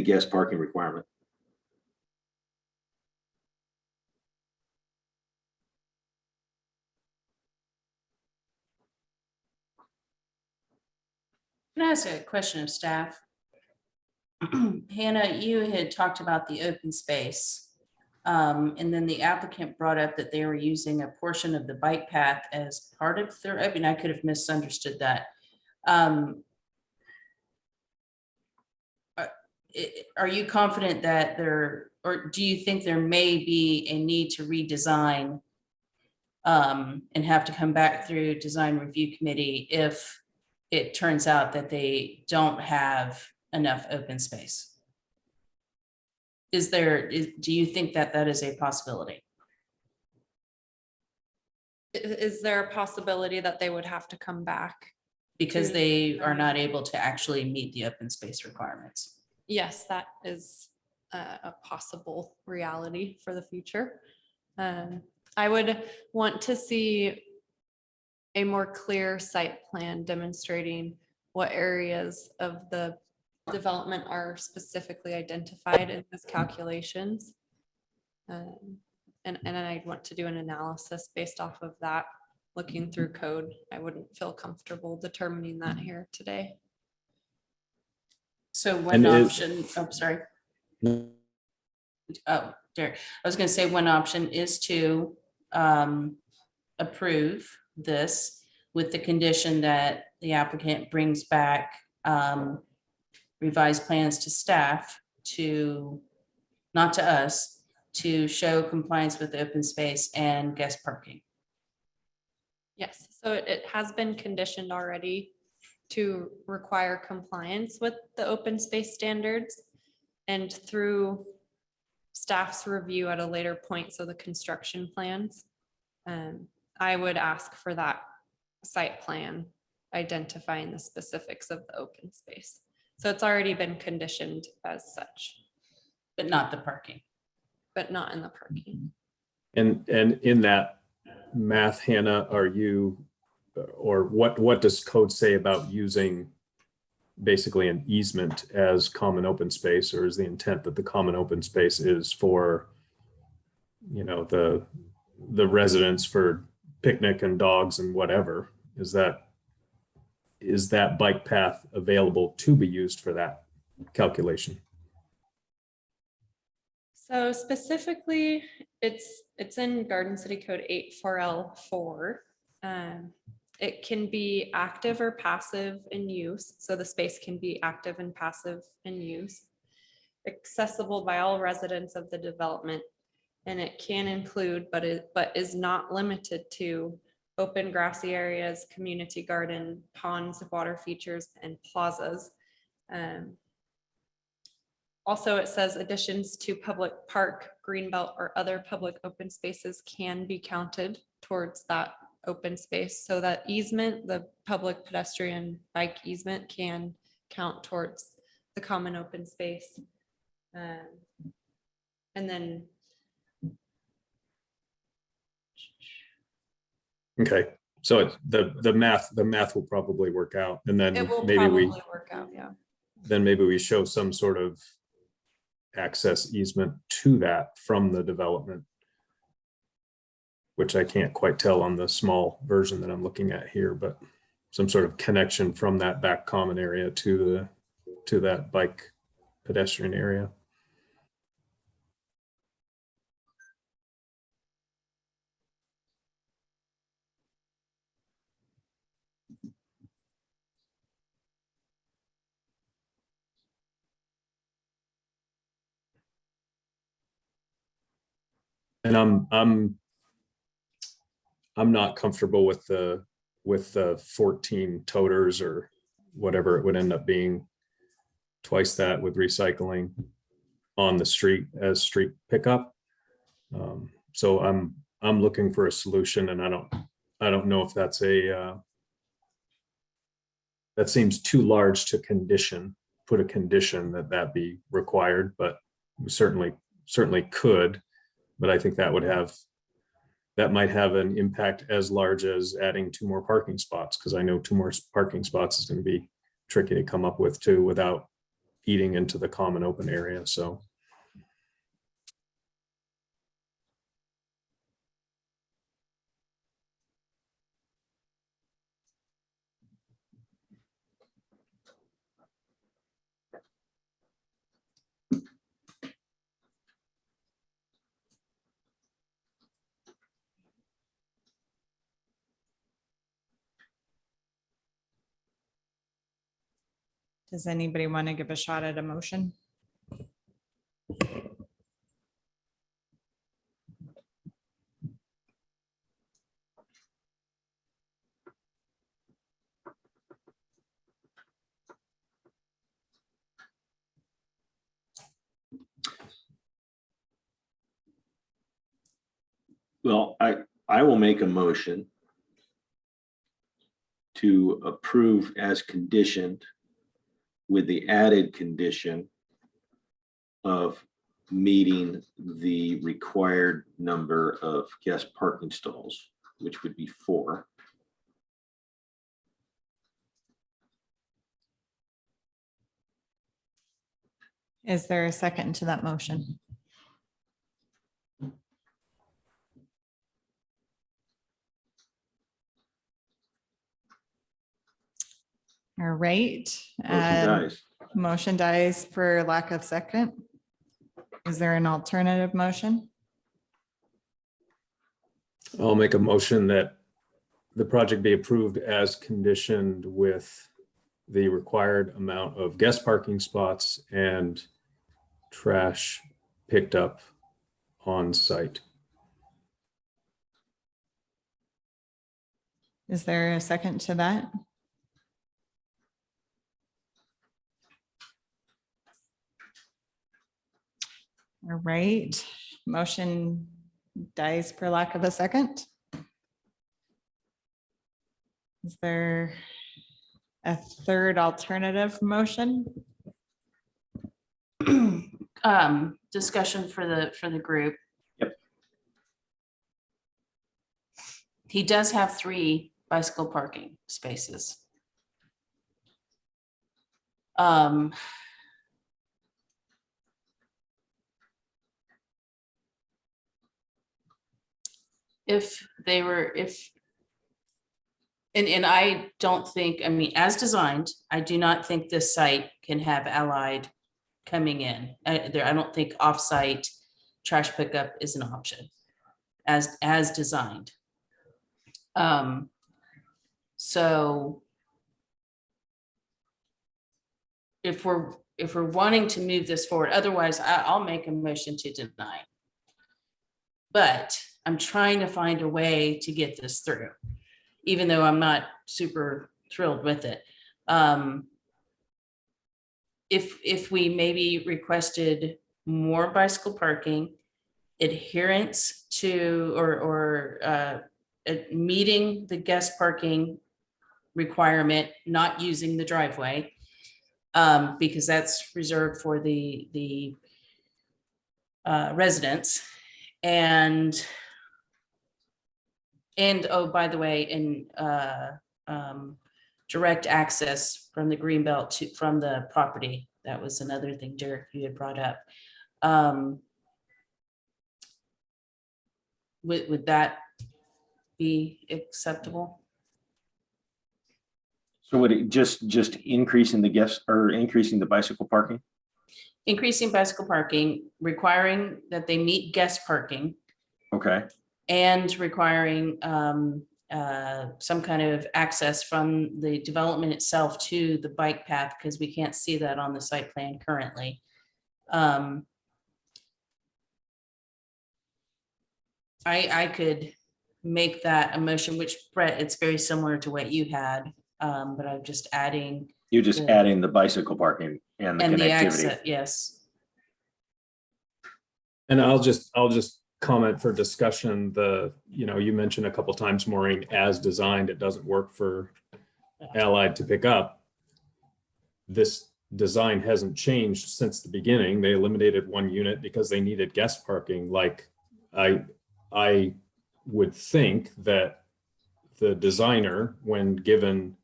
Speaker 3: guest parking requirement.
Speaker 6: Can I ask a question of staff? Hannah, you had talked about the open space. And then the applicant brought up that they were using a portion of the bike path as part of their, I mean, I could have misunderstood that. are you confident that there, or do you think there may be a need to redesign and have to come back through design review committee if it turns out that they don't have enough open space? Do you think that that is a possibility?
Speaker 4: Is there a possibility that they would have to come back?
Speaker 6: Because they are not able to actually meet the open space requirements?
Speaker 4: Yes, that is a possible reality for the future. I would want to see a more clear site plan demonstrating what areas of the development are specifically identified in these calculations. And I'd want to do an analysis based off of that, looking through code. I wouldn't feel comfortable determining that here today.
Speaker 6: So one
Speaker 5: And is-
Speaker 6: option, I'm sorry. Oh, Derek, I was gonna say one option is to approve this with the condition that the applicant brings back revised plans to staff to, not to us, to show compliance with open space and guest parking.
Speaker 4: Yes, so it has been conditioned already to require compliance with the open space standards. And through staff's review at a later point, so the construction plans, I would ask for that site plan identifying the specifics of the open space. So it's already been conditioned as such,
Speaker 6: But not the parking.
Speaker 4: but not in the parking.
Speaker 5: And in that math, Hannah, are you, or what does code say about using basically an easement as common open space, or is the intent that the common open space is for, you know, the residents for picnic and dogs and whatever? Is that bike path available to be used for that calculation?
Speaker 4: So specifically, it's in Garden City Code 84L4. It can be active or passive in use. So the space can be active and passive in use, accessible by all residents of the development. And it can include, but is not limited to, open grassy areas, community garden, ponds, water features, and plazas. Also, it says additions to public park, greenbelt, or other public open spaces can be counted towards that open space. So that easement, the public pedestrian bike easement, can count towards the common open space. And then
Speaker 5: Okay, so it's the math will probably work out, and then
Speaker 4: it will
Speaker 5: maybe
Speaker 4: probably
Speaker 5: we
Speaker 4: work out, yeah.
Speaker 5: then maybe we show some sort of access easement to that from the development, which I can't quite tell on the small version that I'm looking at here, but some sort of connection from that back common area to that bike pedestrian area. And I'm not comfortable with the 14 toters or whatever it would end up being, twice that with recycling on the street as street pickup. So I'm looking for a solution, and I don't know if that's that seems too large to put a condition that be required, but we certainly could. But I think that might have an impact as large as adding 2 more parking spots, because I know 2 more parking spots is going to be tricky to come up with too, without eating into the common open area. So
Speaker 1: Does anybody want to give a shot at a motion?
Speaker 3: Well, I will make a motion to approve as conditioned with the added condition of meeting the required number of guest parking stalls, which would be 4.
Speaker 1: Is there a second to that motion? All right.
Speaker 3: Motion dies.
Speaker 1: Motion dies for lack of second. Is there an alternative motion?
Speaker 5: I'll make a motion that the project be approved as conditioned with the required amount of guest parking spots and trash picked up on site.
Speaker 1: Is there a second to that? All right, motion dies for lack of a second. Is there a third alternative motion?
Speaker 6: Discussion for the group.
Speaker 3: Yep.
Speaker 6: He does have 3 bicycle parking spaces. And I don't think, I mean, as designed, I do not think this site can have Allied coming in. I don't think offsite trash pickup is an option as designed. So if we're wanting to move this forward, otherwise I'll make a motion to deny. But I'm trying to find a way to get this through, even though I'm not super thrilled with it. If we maybe requested more bicycle parking, adherence to or meeting the guest parking requirement, not using the driveway, because that's reserved for the residents. And oh, by the way, in direct access from the Greenbelt from the property. That was another thing, Derek, you had brought up. Would that be acceptable?
Speaker 3: So would it just increasing the guests or increasing the bicycle parking?
Speaker 6: Increasing bicycle parking, requiring that they meet guest parking.
Speaker 3: Okay.
Speaker 6: And requiring some kind of access from the development itself to the bike path, because we can't see that on the site plan currently. I could make that a motion, which Brett, it's very similar to what you had, but I'm just adding.
Speaker 3: You're just adding the bicycle parking and the connectivity.
Speaker 6: Access, yes.
Speaker 5: And I'll just comment for discussion, you mentioned a couple times, Maureen, as designed, it doesn't work for Allied to pick up. This design hasn't changed since the beginning. They eliminated 1 unit because they needed guest parking. Like I would think that the designer, when given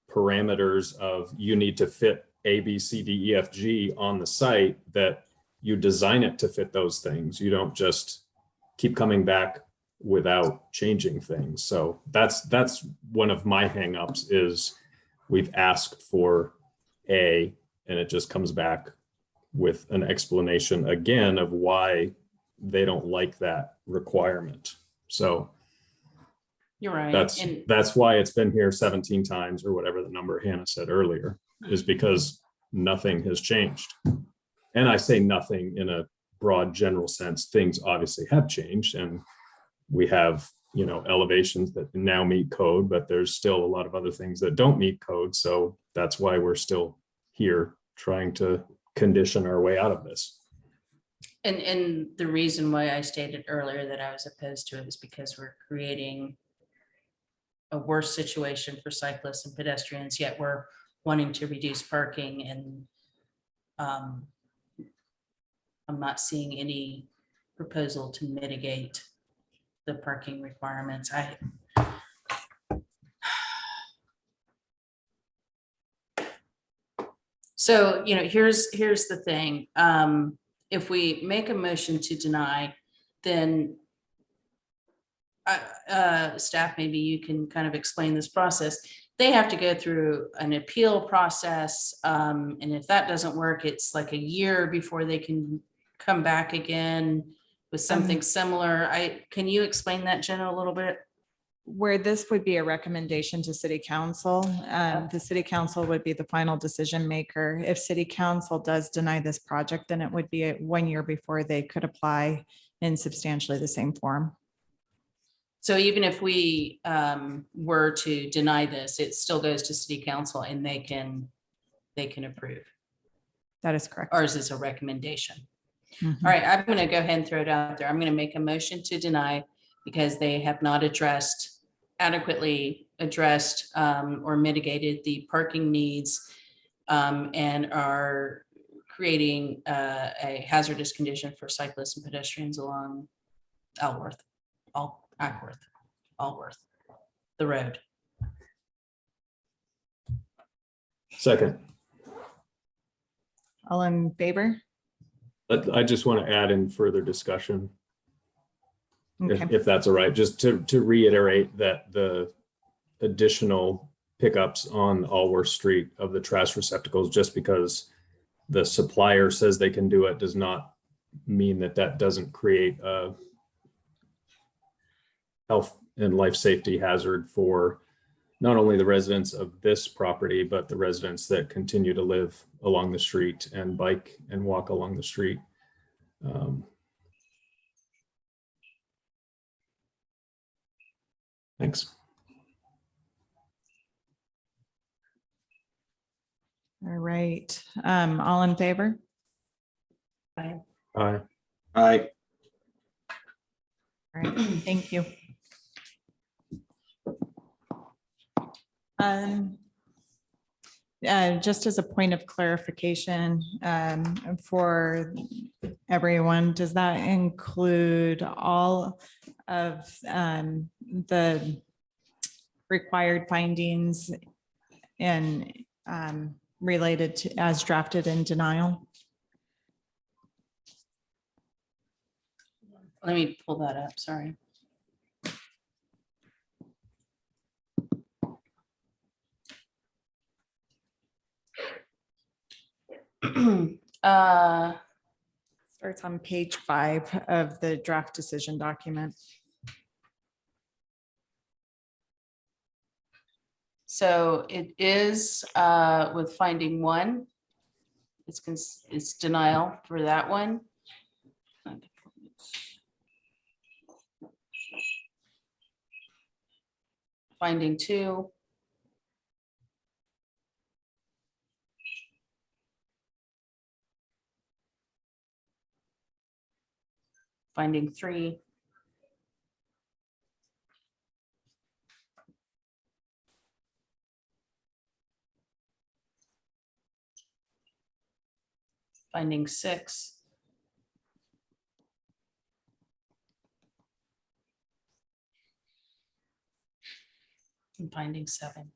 Speaker 5: parameters of you need to fit A, B, C, D, E, F, G on the site, that you design it to fit those things. You don't just keep coming back without changing things. So that's one of my hangups is we've asked for A, and it just comes back with an explanation again of why they don't like that requirement. So
Speaker 6: You're right.
Speaker 5: That's why it's been here 17 times or whatever the number Hanna said earlier, is because nothing has changed. And I say nothing in a broad general sense. Things obviously have changed, and we have elevations that now meet code, but there's still a lot of other things that don't meet code. So that's why we're still here trying to condition our way out of this.
Speaker 6: And the reason why I stated earlier that I was opposed to it is because we're creating a worse situation for cyclists and pedestrians, yet we're wanting to reduce parking, and I'm not seeing any proposal to mitigate the parking requirements. So, here's the thing. If we make a motion to deny, then staff, maybe you can kind of explain this process. They have to go through an appeal process. And if that doesn't work, it's like a year before they can come back again with something similar. Can you explain that, Jenna, a little bit?
Speaker 1: Where this would be a recommendation to city council, the city council would be the final decision maker. If city council does deny this project, then it would be 1 year before they could apply in substantially the same form.
Speaker 6: So even if we were to deny this, it still goes to city council and they can approve.
Speaker 1: That is correct.
Speaker 6: Or is this a recommendation?
Speaker 1: Mhm.
Speaker 6: All right, I'm going to go ahead and throw it out there. I'm going to make a motion to deny because they have not adequately addressed or mitigated the parking needs and are creating a hazardous condition for cyclists and pedestrians along Alworth, the road.
Speaker 5: Second.
Speaker 1: All in favor?
Speaker 5: I just want to add in further discussion,
Speaker 1: Okay.
Speaker 5: if that's all right, just to reiterate that the additional pickups on Allworth Street of the trash receptacles, just because the supplier says they can do it, does not mean that doesn't create a health and life safety hazard for not only the residents of this property, but the residents that continue to live along the street and bike and walk along the street. Thanks.
Speaker 1: All right. All in favor?
Speaker 5: Aye.
Speaker 3: Aye.
Speaker 1: All right. Thank you. Just as a point of clarification for everyone, does that include all of the required findings and related to as drafted in denial?
Speaker 6: Let me pull that up, sorry.
Speaker 1: Starts on page 5 of the draft decision document.
Speaker 6: So it is with finding 1. It's denial for that one. Finding 2. Finding 3. Finding 6. And finding 7.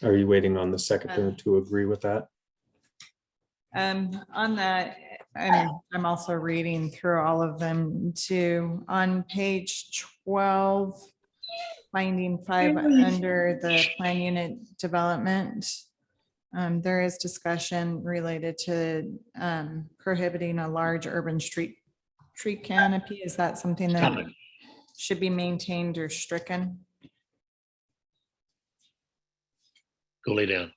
Speaker 5: Are you waiting on the seconder to agree with that?
Speaker 1: On that, I'm also reading through all of them too. On page 12, finding 5 under the plan unit development. There is discussion related to prohibiting a large urban tree canopy. Is that something that
Speaker 11: Stop it.
Speaker 1: should be maintained or stricken?
Speaker 11: Go lay down.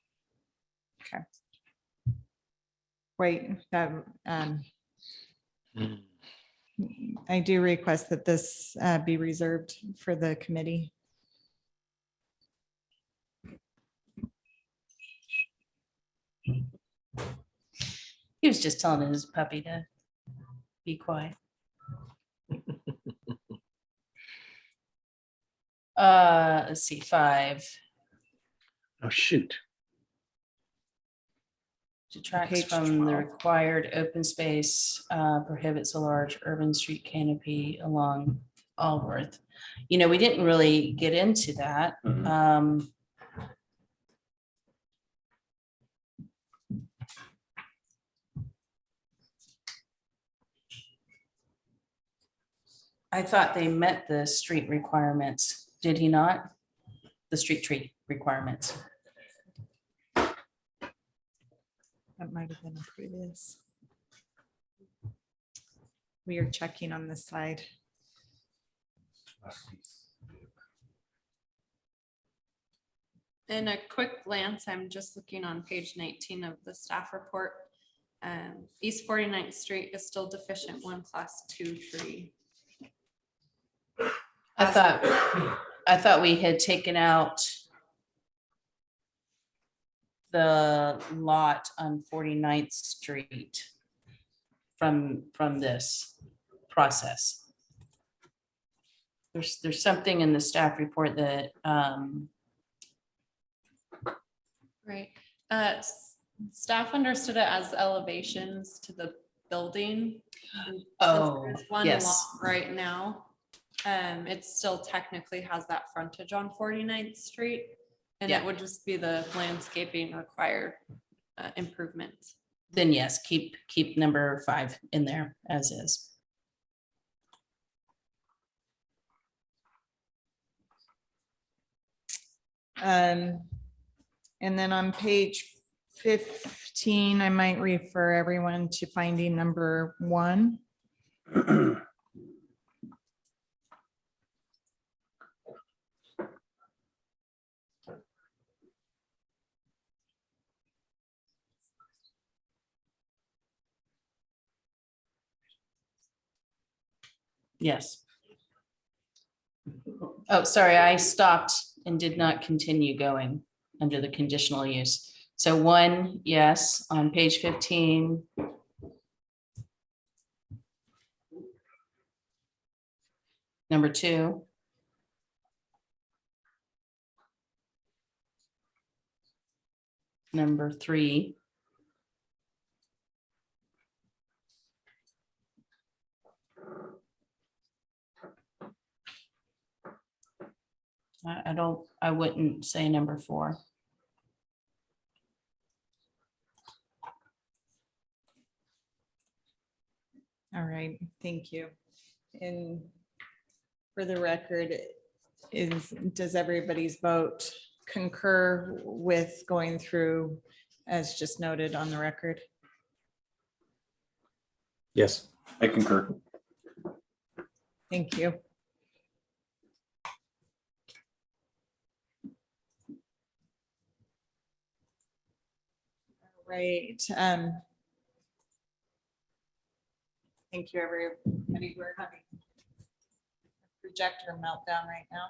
Speaker 1: Wait, that,
Speaker 11: Mm.
Speaker 1: I do request that this be reserved for the committee.
Speaker 6: He was just telling his puppy to be quiet. Let's see, 5.
Speaker 11: Oh, shoot.
Speaker 6: Detracts
Speaker 1: Page
Speaker 6: from the
Speaker 1: 12.
Speaker 6: required open space, prohibits a large urban street canopy along Allworth. You know, we didn't really get into that.
Speaker 3: Mhm.
Speaker 6: I thought they met the street requirements. Did he not? The street tree requirements.
Speaker 1: That might have been a previous. We are checking on this side.
Speaker 4: In a quick glance, I'm just looking on page 19 of the staff report. East 49th Street is still deficient 1 class 2 tree.
Speaker 6: I thought we had taken out the lot on 49th Street from this process. There's something in the staff report that,
Speaker 4: Right. Staff understood it as elevations to the building. And since
Speaker 6: Oh,
Speaker 4: there's one
Speaker 6: yes.
Speaker 4: lot right now. It still technically has that frontage on 49th Street. And
Speaker 6: Yeah.
Speaker 4: it would just be the landscaping required improvements.
Speaker 6: then yes, keep number 5 in there as is.
Speaker 1: And then on page 15, I might refer everyone to finding number 1.
Speaker 6: Yes. Oh, sorry, I stopped and did not continue going under the conditional use. So 1, yes, on page 15. Number 2. Number 3. I wouldn't say number 4.
Speaker 1: All right, thank you. And for the record, does everybody's vote concur with going through as just noted on the record?
Speaker 5: Yes.
Speaker 3: I concur.
Speaker 1: Thank you. All right. Thank you, everybody. We're having a projector meltdown right now.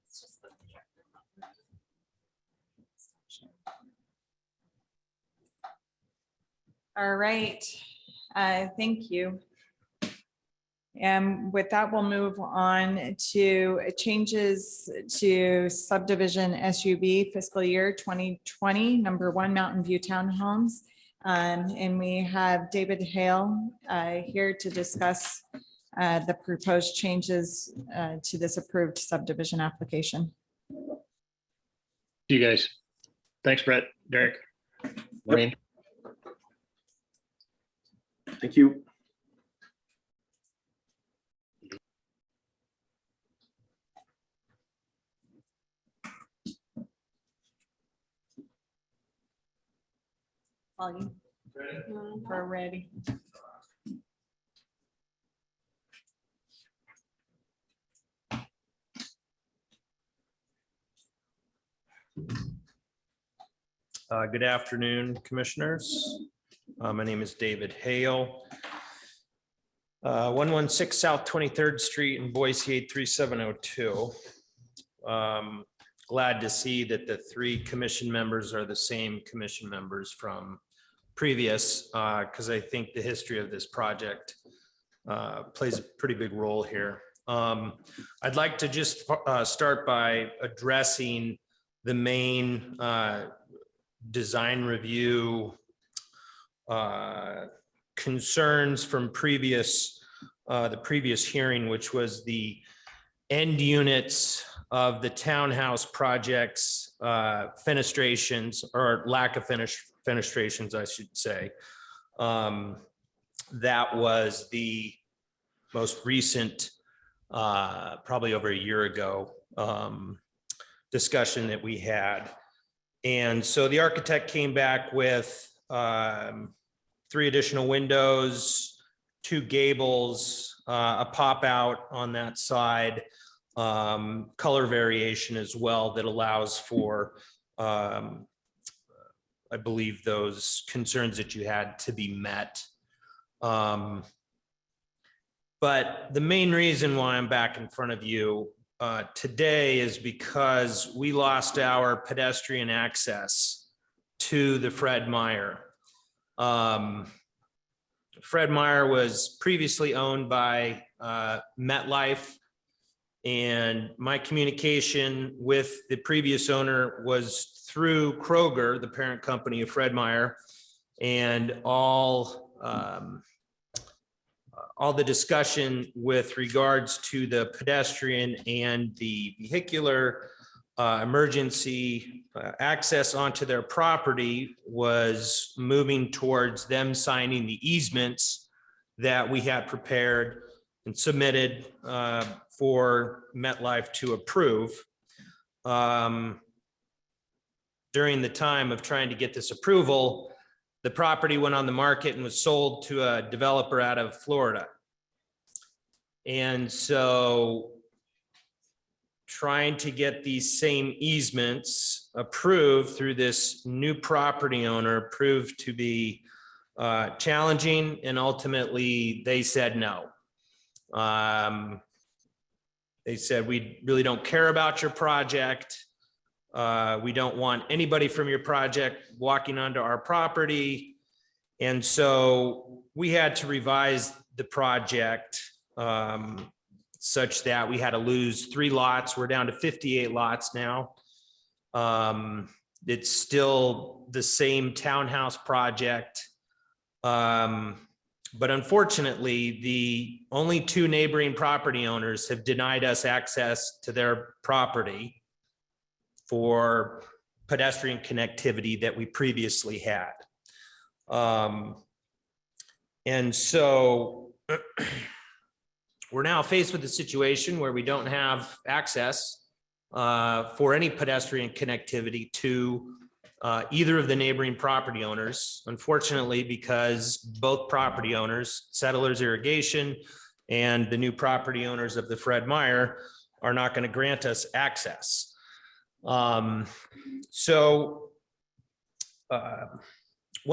Speaker 1: It's just the projector meltdown. All right, thank you. And with that, we'll move on to changes to subdivision SUV fiscal year 2020, number 1 Mountain View Townhomes. And we have David Hale here to discuss the proposed changes to this approved subdivision application.
Speaker 11: See you guys. Thanks, Brett, Derek, Maureen.
Speaker 3: Thank you.
Speaker 1: We're ready.
Speaker 12: Good afternoon, commissioners. My name is David Hale. 116 South 23rd Street in Boise 83702. Glad to see that the 3 commission members are the same commission members from previous, because I think the history of this project plays a pretty big role here. I'd like to just start by addressing the main design review concerns from the previous hearing, which was the end units of the townhouse projects, fenestrations, or lack of fenestrations, I should say. That was the most recent, probably over a year ago, discussion that we had. And so the architect came back with 3 additional windows, 2 gables, a pop out on that side, color variation as well that allows for, I believe, those concerns that you had to be met. But the main reason why I'm back in front of you today is because we lost our pedestrian access to the Fred Meyer. Fred Meyer was previously owned by MetLife, and my communication with the previous owner was through Kroger, the parent company of Fred Meyer, and all the discussion with regards to the pedestrian and the vehicular emergency access onto their property was moving towards them signing the easements that we had prepared and submitted for MetLife to approve. During the time of trying to get this approval, the property went on the market and was sold to a developer out of Florida. And so trying to get these same easements approved through this new property owner proved to be challenging, and ultimately they said no. They said, we really don't care about your project. We don't want anybody from your project walking onto our property. And so we had to revise the project such that we had to lose 3 lots. We're down to 58 lots now. It's still the same townhouse project. But unfortunately, the only 2 neighboring property owners have denied us access to their property for pedestrian connectivity that we previously had. And so we're now faced with a situation where we don't have access for any pedestrian connectivity to either of the neighboring property owners, unfortunately, because both property owners, Settlers Irrigation and the new property owners of the Fred Meyer, are not going to grant us access. One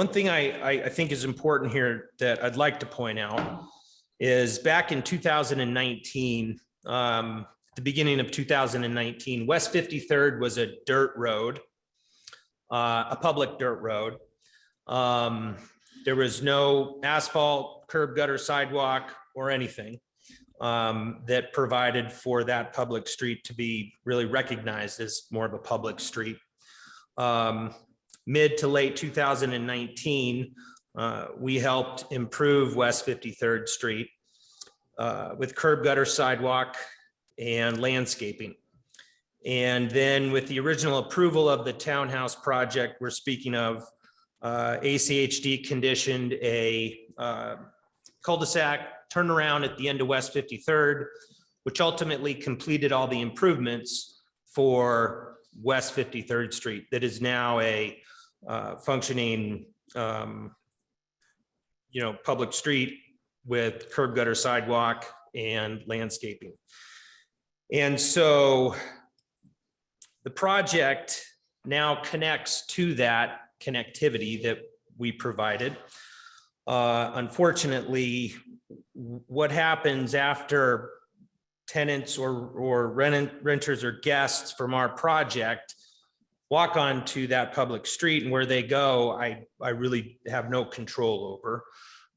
Speaker 12: thing I think is important here that I'd like to point out is back in 2019, the beginning of 2019, West 53rd was a dirt road, a public dirt road. There was no asphalt, curb, gutter, sidewalk, or anything that provided for that public street to be really recognized as more of a public street. Mid to late 2019, we helped improve West 53rd Street. with curb gutter sidewalk and landscaping. And then with the original approval of the townhouse project we're speaking of, ACHD conditioned a cul-de-sac turnaround at the end of West 53rd, which ultimately completed all the improvements for West 53rd Street. That is now a functioning, public street with curb gutter sidewalk and landscaping. And so the project now connects to that connectivity that we provided. Unfortunately, what happens after tenants or renters or guests from our project walk onto that public street, and where they go, I really have no control over.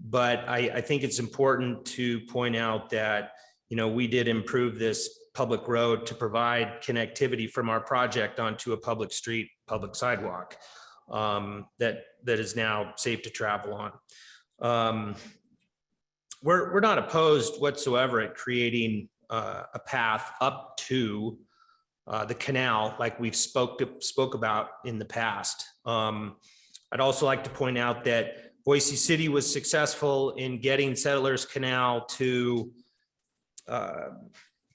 Speaker 12: But I think it's important to point out that, we did improve this public road to provide connectivity from our project onto a public street, public sidewalk that is now safe to travel on. We're not opposed whatsoever at creating a path up to the canal like we've spoke about in the past. I'd also like to point out that Boise City was successful in getting Settlers Canal to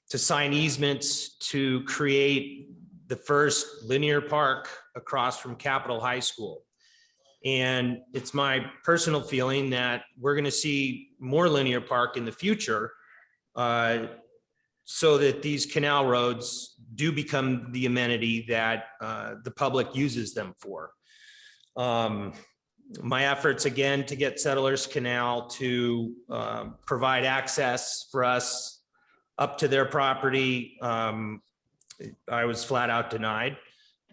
Speaker 12: sign easements to create the first linear park across from Capitol High School. And it's my personal feeling that we're going to see more linear park in the future so that these canal roads do become the amenity that the public uses them for. My efforts again to get Settlers Canal to provide access for us up to their property, I was flat out denied.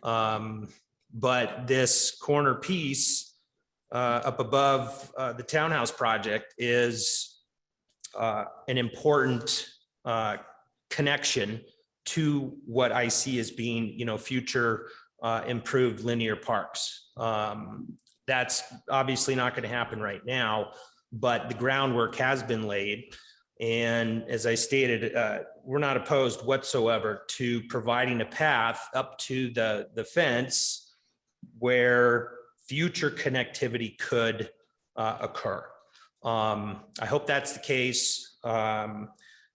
Speaker 12: But this corner piece up above the townhouse project is an important connection to what I see as being, future improved linear parks. That's obviously not going to happen right now, but the groundwork has been laid. And as I stated, we're not opposed whatsoever to providing a path up to the fence where future connectivity could occur. I hope that's the case. I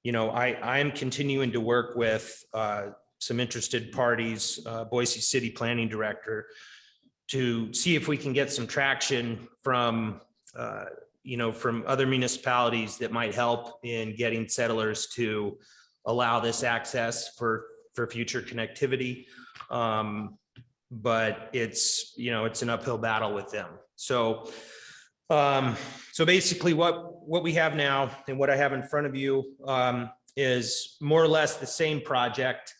Speaker 12: am continuing to work with some interested parties, Boise City Planning Director, to see if we can get some traction from from other municipalities that might help in getting settlers to allow this access for future connectivity. But it's an uphill battle with them. So basically what we have now and what I have in front of you is more or less the same project.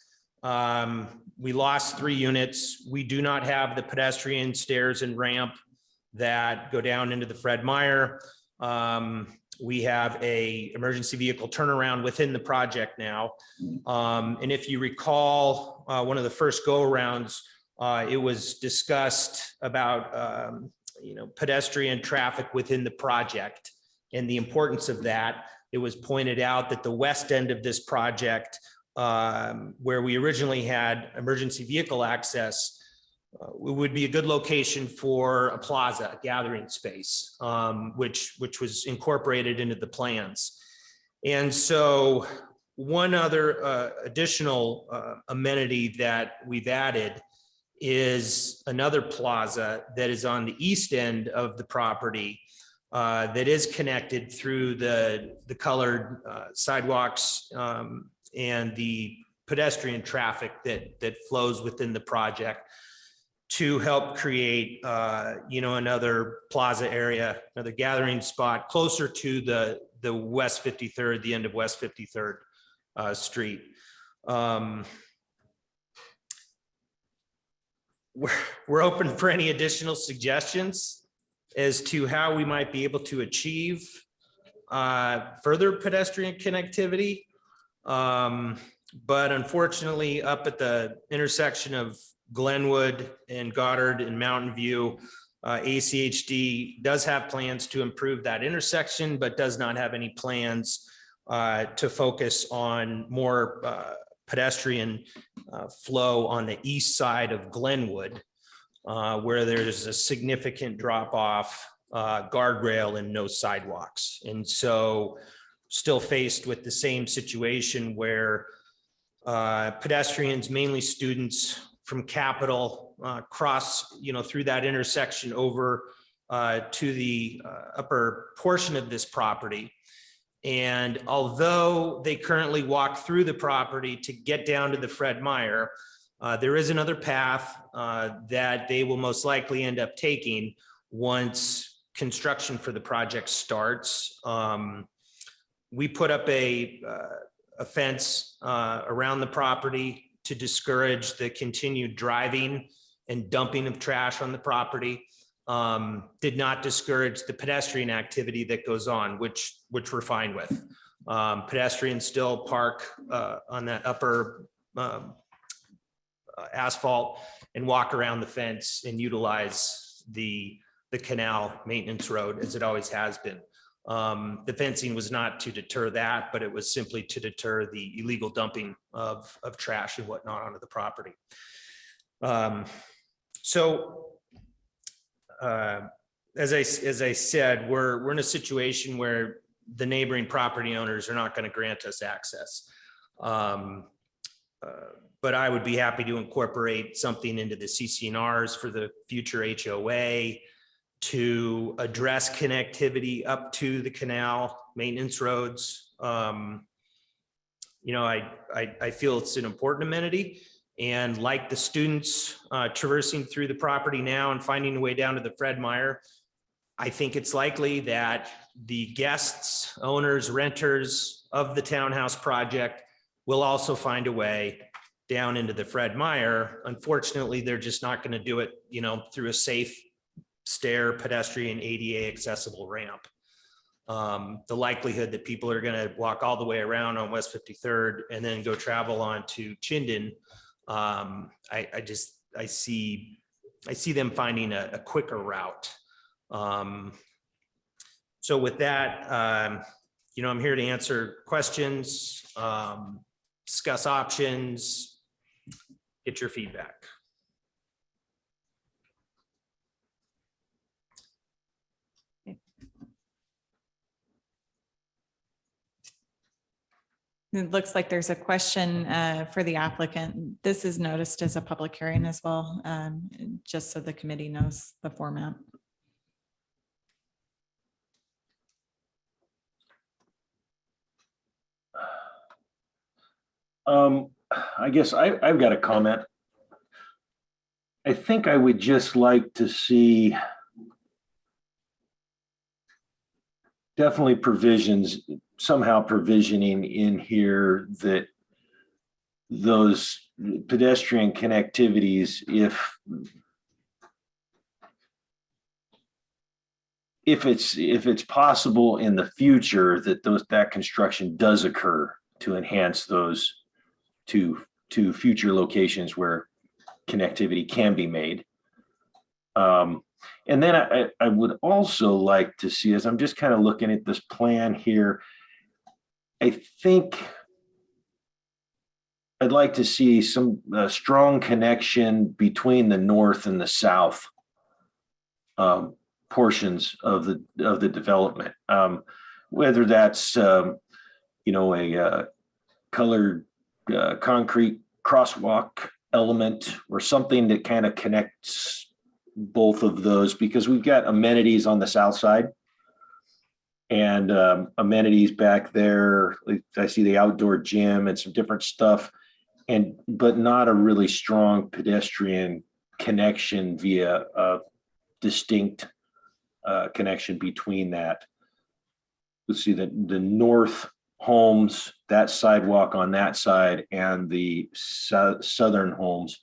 Speaker 12: We lost 3 units. We do not have the pedestrian stairs and ramp that go down into the Fred Meyer. We have a emergency vehicle turnaround within the project now. And if you recall, one of the first go-arounds, it was discussed about, pedestrian traffic within the project and the importance of that. It was pointed out that the west end of this project, where we originally had emergency vehicle access, would be a good location for a plaza, a gathering space, which was incorporated into the plans. And so one other additional amenity that we've added is another plaza that is on the east end of the property that is connected through the colored sidewalks and the pedestrian traffic that flows within the project, to help create, another plaza area, another gathering spot closer to the West 53rd, the end of West 53rd Street. We're open for any additional suggestions as to how we might be able to achieve further pedestrian connectivity. But unfortunately, up at the intersection of Glenwood and Goddard and Mountain View, ACHD does have plans to improve that intersection, but does not have any plans to focus on more pedestrian flow on the east side of Glenwood, where there's a significant drop off, guardrail and no sidewalks. And so still faced with the same situation where pedestrians, mainly students from Capitol, cross, through that intersection over to the upper portion of this property. And although they currently walk through the property to get down to the Fred Meyer, there is another path that they will most likely end up taking once construction for the project starts. We put up a fence around the property to discourage the continued driving and dumping of trash on the property. Did not discourage the pedestrian activity that goes on, which we're fine with. Pedestrians still park on that upper asphalt and walk around the fence and utilize the canal maintenance road as it always has been. The fencing was not to deter that, but it was simply to deter the illegal dumping of trash and whatnot onto the property. As I said, we're in a situation where the neighboring property owners are not going to grant us access. But I would be happy to incorporate something into the CCNRs for the future HOA to address connectivity up to the canal maintenance roads. I feel it's an important amenity. And like the students traversing through the property now and finding a way down to the Fred Meyer, I think it's likely that the guests, owners, renters of the townhouse project will also find a way down into the Fred Meyer. Unfortunately, they're just not going to do it, through a safe stair, pedestrian, ADA accessible ramp. The likelihood that people are going to walk all the way around on West 53rd and then go travel on to Chinden, I see them finding a quicker route. So with that, I'm here to answer questions, discuss options, get your feedback.
Speaker 1: It looks like there's a question for the applicant. This is noticed as a public hearing as well, just so the committee knows the format.
Speaker 3: I guess I've got a comment. I think I would just like to see definitely provisions, somehow provisioning in here that those pedestrian connectivities, if it's possible in the future that construction does occur to enhance those to future locations where connectivity can be made. And then I would also like to see, as I'm just kind of looking at this plan here, I think I'd like to see some strong connection between the north and the south portions of the development, whether that's a colored concrete crosswalk element or something that kind of connects both of those, because we've got amenities on the south side and amenities back there. I see the outdoor gym and some different stuff, but not a really strong pedestrian connection via a distinct connection between that. Let's see the north homes, that sidewalk on that side, and the southern homes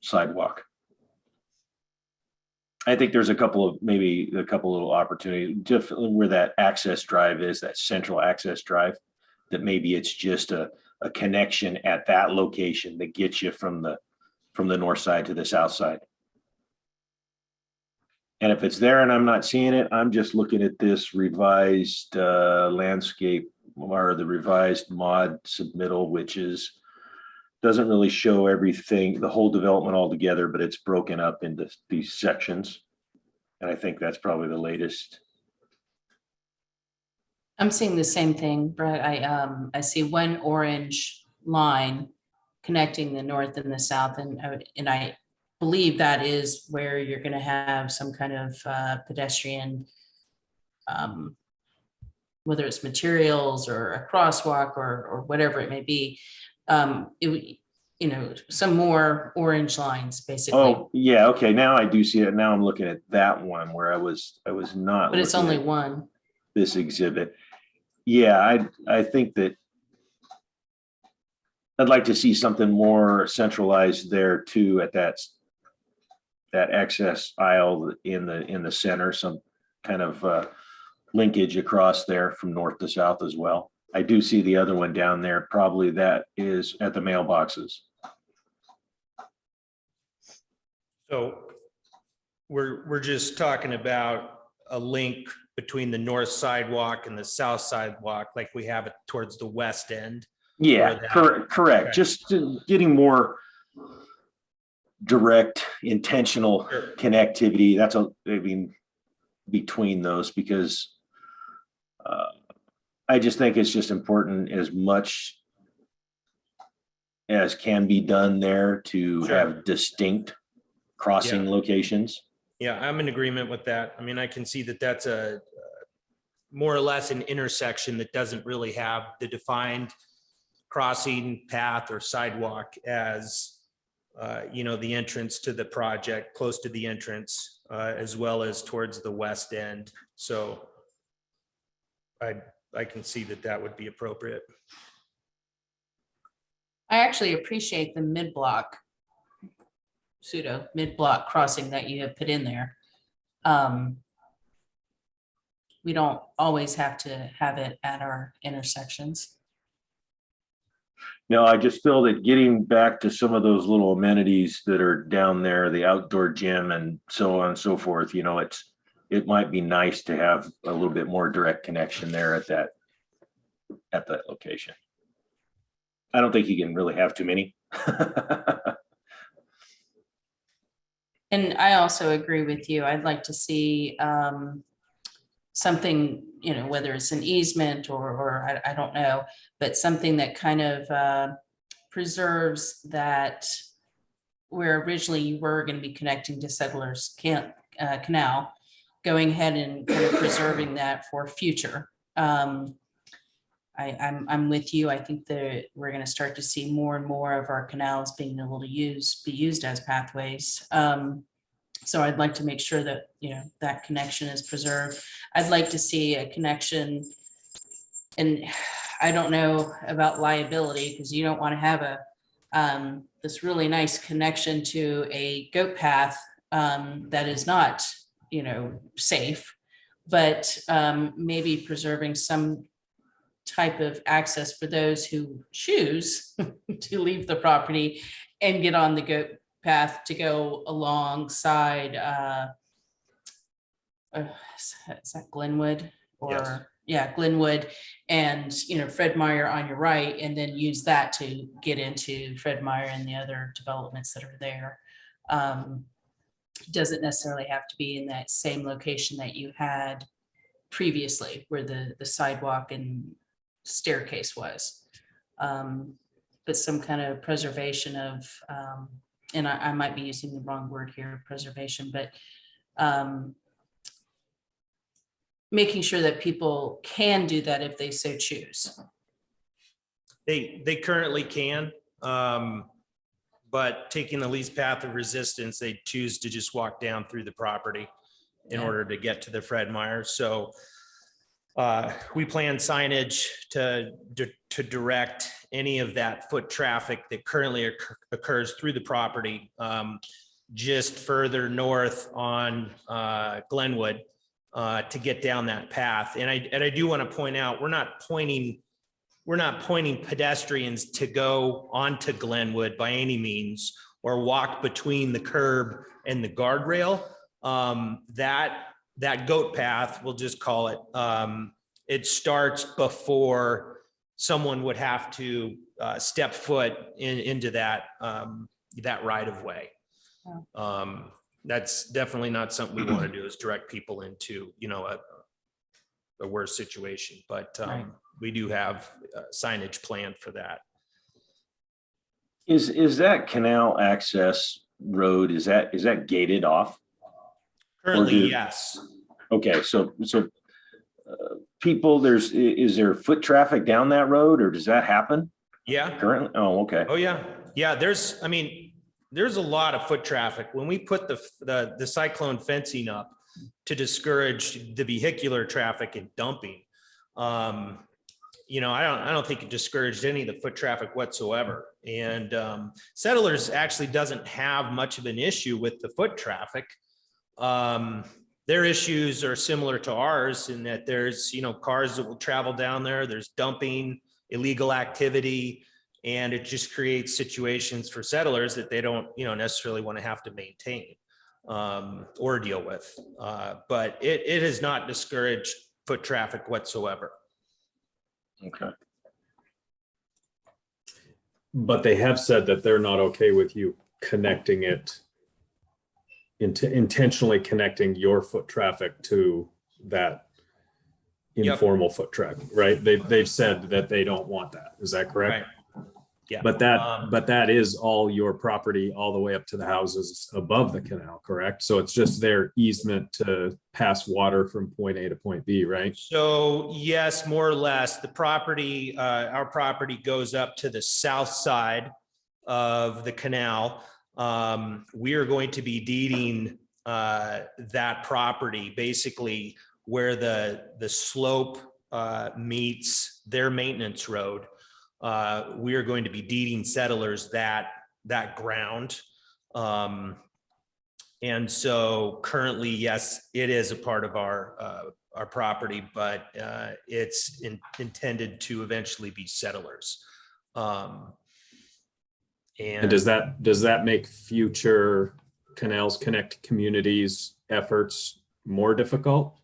Speaker 3: sidewalk. I think there's maybe a couple little opportunities just where that access drive is, that central access drive, that maybe it's just a connection at that location that gets you from the north side to the south side. And if it's there and I'm not seeing it, I'm just looking at this revised landscape or the revised mod submittal, which doesn't really show everything, the whole development all together, but it's broken up into these sections. And I think that's probably the latest.
Speaker 6: I'm seeing the same thing, Brett. I see one orange line connecting the north and the south, and I believe that is where you're going to have some kind of pedestrian, whether it's materials or a crosswalk or whatever it may be. Some more orange lines, basically.
Speaker 3: Oh, yeah, okay, now I do see it. Now I'm looking at that one where I was not.
Speaker 6: But it's
Speaker 3: looking
Speaker 6: only
Speaker 3: at
Speaker 6: one.
Speaker 3: this exhibit. Yeah, I think that I'd like to see something more centralized there too, at that access aisle in the center, some kind of linkage across there from north to south as well. I do see the other one down there. Probably that is at the mailboxes.
Speaker 12: So we're just talking about a link between the north sidewalk and the south sidewalk, like we have it towards the west end.
Speaker 3: Yeah, correct.
Speaker 12: Okay.
Speaker 3: Just getting more direct, intentional connectivity. Between those, because I just think it's just important as much as can be done there to have distinct crossing locations.
Speaker 12: Yeah, I'm in agreement with that. I mean, I can see that that's a more or less an intersection that doesn't really have the defined crossing path or sidewalk as, the entrance to the project, close to the entrance, as well as towards the west end. So I can see that would be appropriate.
Speaker 6: I actually appreciate the mid-block crossing that you have put in there. We don't always have to have it at our intersections.
Speaker 3: No, I just feel that getting back to some of those little amenities that are down there, the outdoor gym and so on and so forth, it might be nice to have a little bit more direct connection there at that location. I don't think you can really have too many.
Speaker 6: And I also agree with you. I'd like to see something, whether it's an easement or I don't know, but something that kind of preserves that where originally you were going to be connecting to Settlers Canal, going ahead and kind of preserving that for future. I'm with you. I think that we're going to start to see more and more of our canals being able to be used as pathways. So I'd like to make sure that, that connection is preserved. I'd like to see a connection, and I don't know about liability, because you don't want to have this really nice connection to a goat path that is not, safe, but maybe preserving some type of access for those who choose to leave the property and get on the goat path to go alongside is that Glenwood or
Speaker 12: Yes.
Speaker 6: Yeah, Glenwood, and Fred Meyer on your right, and then use that to get into Fred Meyer and the other developments that are there. Doesn't necessarily have to be in that same location that you had previously where the sidewalk and staircase was, but some kind of preservation of and I might be using the wrong word here, preservation, but making sure that people can do that if they so choose.
Speaker 12: They currently can, but taking the least path of resistance, they choose to just walk down through the property in order to get to the Fred Meyer. So we plan signage to direct any of that foot traffic that currently occurs through the property just further north on Glenwood to get down that path. And I do want to point out, we're not pointing pedestrians to go onto Glenwood by any means or walk between the curb and the guardrail. that goat path, we'll just call it, it starts before someone would have to step foot into that right of way. That's definitely not something we want to do, is direct people into, a worse situation, but we do have signage planned for that.
Speaker 3: Is that canal access road, is that gated off?
Speaker 12: Currently, yes.
Speaker 3: Okay, so people, is there foot traffic down that road, or does that happen
Speaker 12: Yeah.
Speaker 3: currently? Oh, okay.
Speaker 12: Oh, yeah. Yeah, there's a lot of foot traffic. When we put the cyclone fencing up to discourage the vehicular traffic and dumping, I don't think it discouraged any of the foot traffic whatsoever. And Settlers actually doesn't have much of an issue with the foot traffic. Their issues are similar to ours in that there's, cars that will travel down there, there's dumping, illegal activity, and it just creates situations for settlers that they don't, necessarily want to have to maintain or deal with. But it has not discouraged foot traffic whatsoever.
Speaker 3: Okay.
Speaker 5: But they have said that they're not okay with you connecting it intentionally connecting your foot traffic to that informal foot traffic, right? They've said that they don't want that. Is that correct?
Speaker 12: Right. Yeah.
Speaker 5: But that is all your property all the way up to the houses above the canal, correct? So it's just their easement to pass water from point A to point B, right?
Speaker 12: So yes, more or less, the property, our property goes up to the south side of the canal. We are going to be deeding that property basically where the slope meets their maintenance road. We are going to be deeding settlers that ground. And so currently, yes, it is a part of our property, but it's intended to eventually be settlers.
Speaker 5: And does that make future Canals Connect communities efforts more difficult?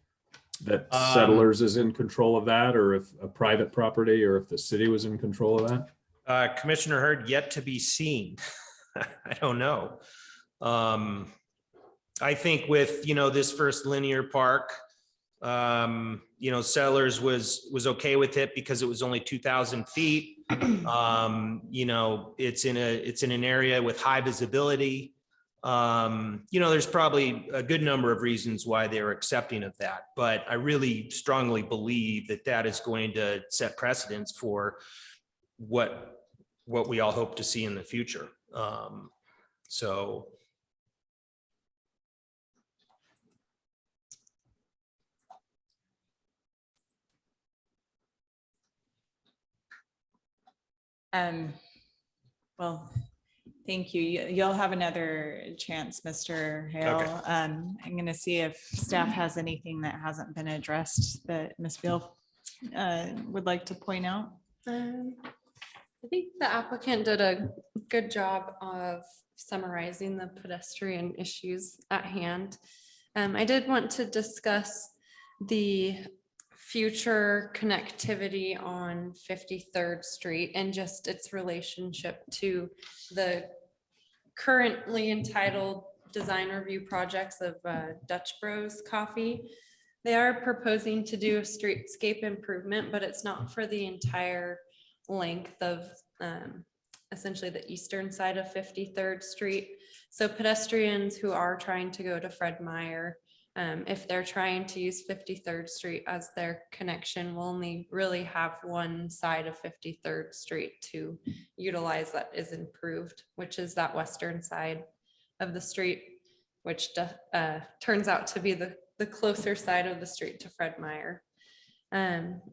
Speaker 5: That Settlers is in control of that, or if a private property, or if the city was in control of that?
Speaker 12: Commissioner Hurd, yet to be seen. I don't know. I think with, this first linear park, Settlers was okay with it because it was only 2,000 feet. It's in an area with high visibility. There's probably a good number of reasons why they were accepting of that, but I really strongly believe that is going to set precedents for what we all hope to see in the future.
Speaker 1: Well, thank you. You'll have another chance, Mr. Hale.
Speaker 12: Okay.
Speaker 1: I'm going to see if staff has anything that hasn't been addressed that Ms. Veal would like to point out.
Speaker 4: I think the applicant did a good job of summarizing the pedestrian issues at hand. I did want to discuss the future connectivity on 53rd Street and just its relationship to the currently entitled design review projects of Dutch Bros Coffee. They are proposing to do a streetscape improvement, but it's not for the entire length of essentially the eastern side of 53rd Street. So pedestrians who are trying to go to Fred Meyer, if they're trying to use 53rd Street as their connection, will only really have one side of 53rd Street to utilize that is improved, which is that western side of the street, which turns out to be the closer side of the street to Fred Meyer.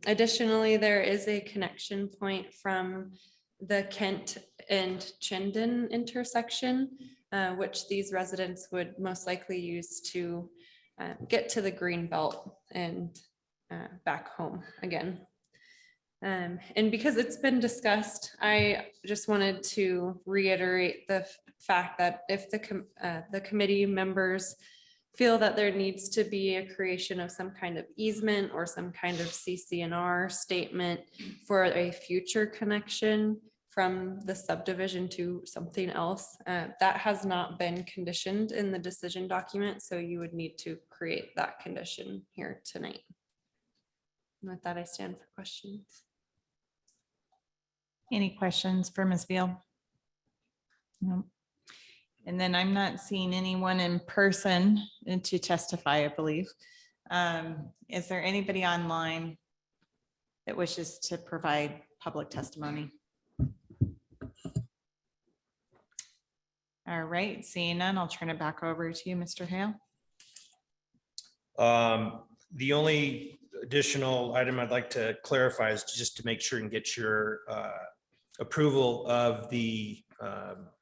Speaker 4: Additionally, there is a connection point from the Kent and Chinden intersection, which these residents would most likely use to get to the green belt and back home again. And because it's been discussed, I just wanted to reiterate the fact that if the committee members feel that there needs to be a creation of some kind of easement or some kind of CCNR statement for a future connection from the subdivision to something else. That has not been conditioned in the decision document, so you would need to create that condition here tonight. And with that, I stand for questions.
Speaker 1: Any questions for Ms. Veal? No. And then I'm not seeing anyone in person to testify, I believe. Is there anybody online that wishes to provide public testimony? All right, seeing none, I'll turn it back over to you, Mr. Hale.
Speaker 12: The only additional item I'd like to clarify is just to make sure and get your approval of the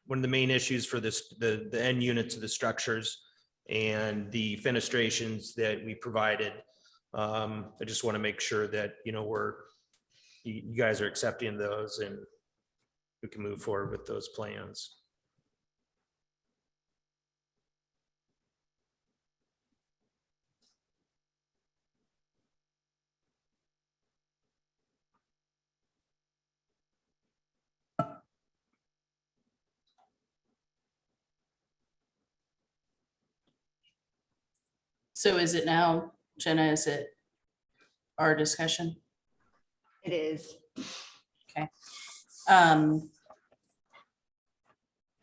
Speaker 12: one of the main issues for this, the end units of the structures and the fenestrations that we provided. I just want to make sure that, you know, you guys are accepting those and we can move forward with those plans.
Speaker 6: So is it now, Jenna, is it our discussion?
Speaker 1: It is.
Speaker 6: Okay. I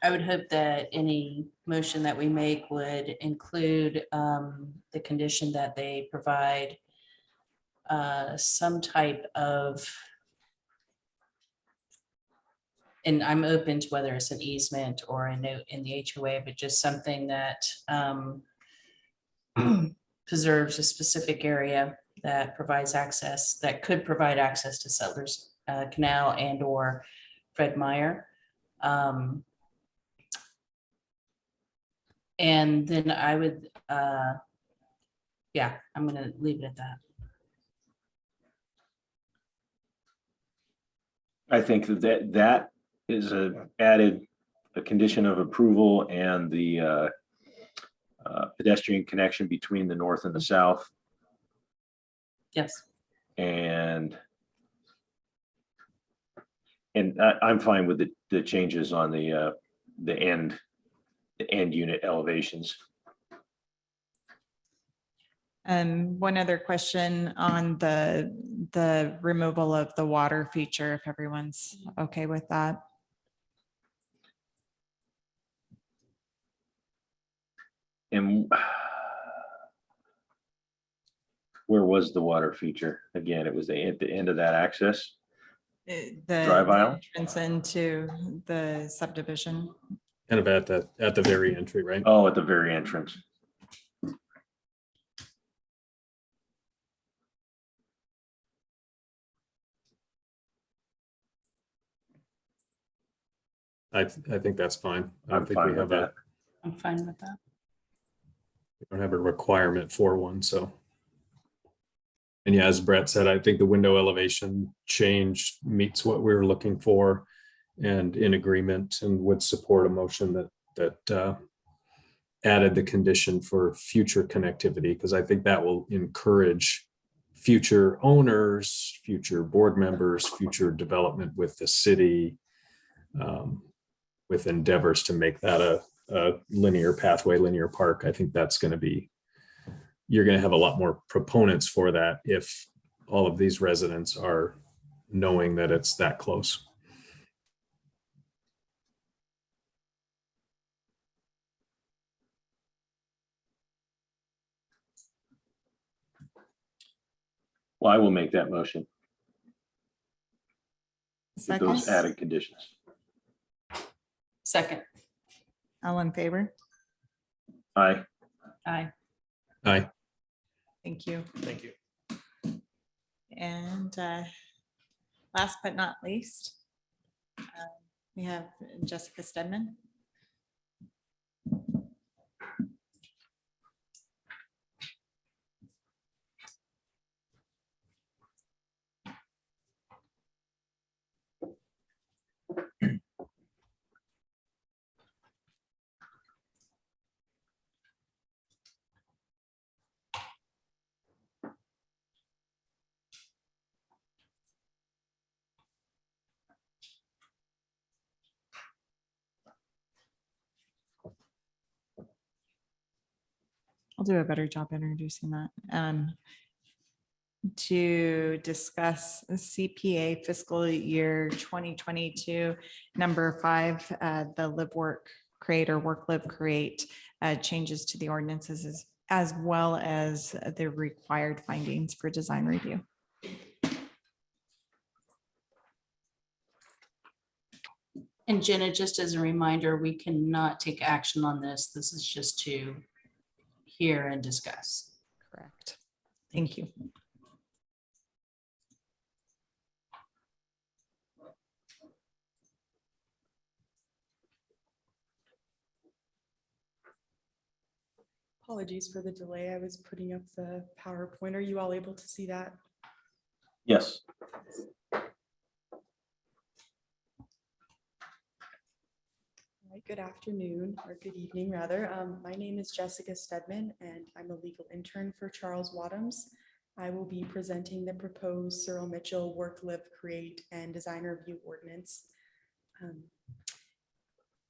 Speaker 6: would hope that any motion that we make would include the condition that they provide some type of, and I'm open to whether it's an easement or a note in the HOA, but just something that preserves a specific area that provides access, that could provide access to Settlers Canal and or Fred Meyer. And then I would, yeah, I'm gonna leave it at that.
Speaker 3: I think that is a condition of approval, and the pedestrian connection between the north and the south.
Speaker 6: Yes.
Speaker 3: And I'm fine with the changes on the end unit elevations.
Speaker 1: One other question on the removal of the water feature, if everyone's okay with that.
Speaker 3: And where was the water feature? Again, it was at the end of that access.
Speaker 1: The
Speaker 3: Drive aisle?
Speaker 1: entrance into the subdivision.
Speaker 5: Kind of at the very entry, right?
Speaker 3: Oh, at the very entrance.
Speaker 5: I think that's fine. I
Speaker 3: I'm
Speaker 5: don't think
Speaker 3: fine
Speaker 5: we
Speaker 3: with
Speaker 5: have
Speaker 3: that.
Speaker 6: I'm fine with that.
Speaker 5: we don't have a requirement for one, so. And yeah, as Brett said, I think the window elevation change meets what we were looking for and in agreement, and would support a motion that added the condition for future connectivity, because I think that will encourage future owners, future board members, future development with the city, with endeavors to make that a linear pathway, linear park. I think that's going to be, you're going to have a lot more proponents for that if all of these residents are knowing that it's that close.
Speaker 3: Well, I will make that motion with those
Speaker 1: Second,
Speaker 3: added conditions.
Speaker 6: Second.
Speaker 1: all in favor?
Speaker 3: Aye.
Speaker 6: Aye.
Speaker 5: Aye.
Speaker 1: Thank you.
Speaker 12: Thank you.
Speaker 1: And last but not least, we have Jessica Stedman. I'll do a better job introducing that. To discuss CPA fiscal year 2022, number 5, the live, work, create or work, live, create changes to the ordinances as well as the required findings for design review.
Speaker 6: And Jenna, just as a reminder, we cannot take action on this. This is just to hear and discuss.
Speaker 1: Correct. Thank you.
Speaker 13: Apologies for the delay. I was putting up the PowerPoint. Are you all able to see that?
Speaker 3: Yes.
Speaker 13: All right, good afternoon or good evening rather. My name is Jessica Stedman and I'm a legal intern for Charles Wadhams. I will be presenting the proposed Searle Mitchell Work, Live, Create, and Design Review Ordinance.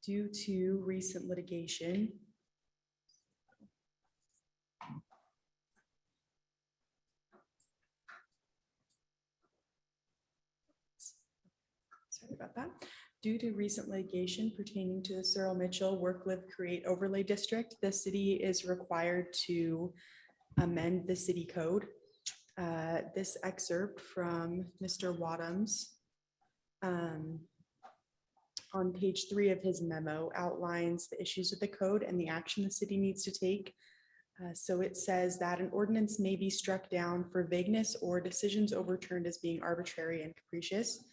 Speaker 13: Due to recent litigation, sorry about that. Due to recent litigation pertaining to the Searle Mitchell Work, Live, Create Overlay District, the city is required to amend the city code. This excerpt from Mr. Wadhams on page 3 of his memo outlines the issues with the code and the action the city needs to take. So it says that an ordinance may be struck down for vagueness or decisions overturned as being arbitrary and capricious.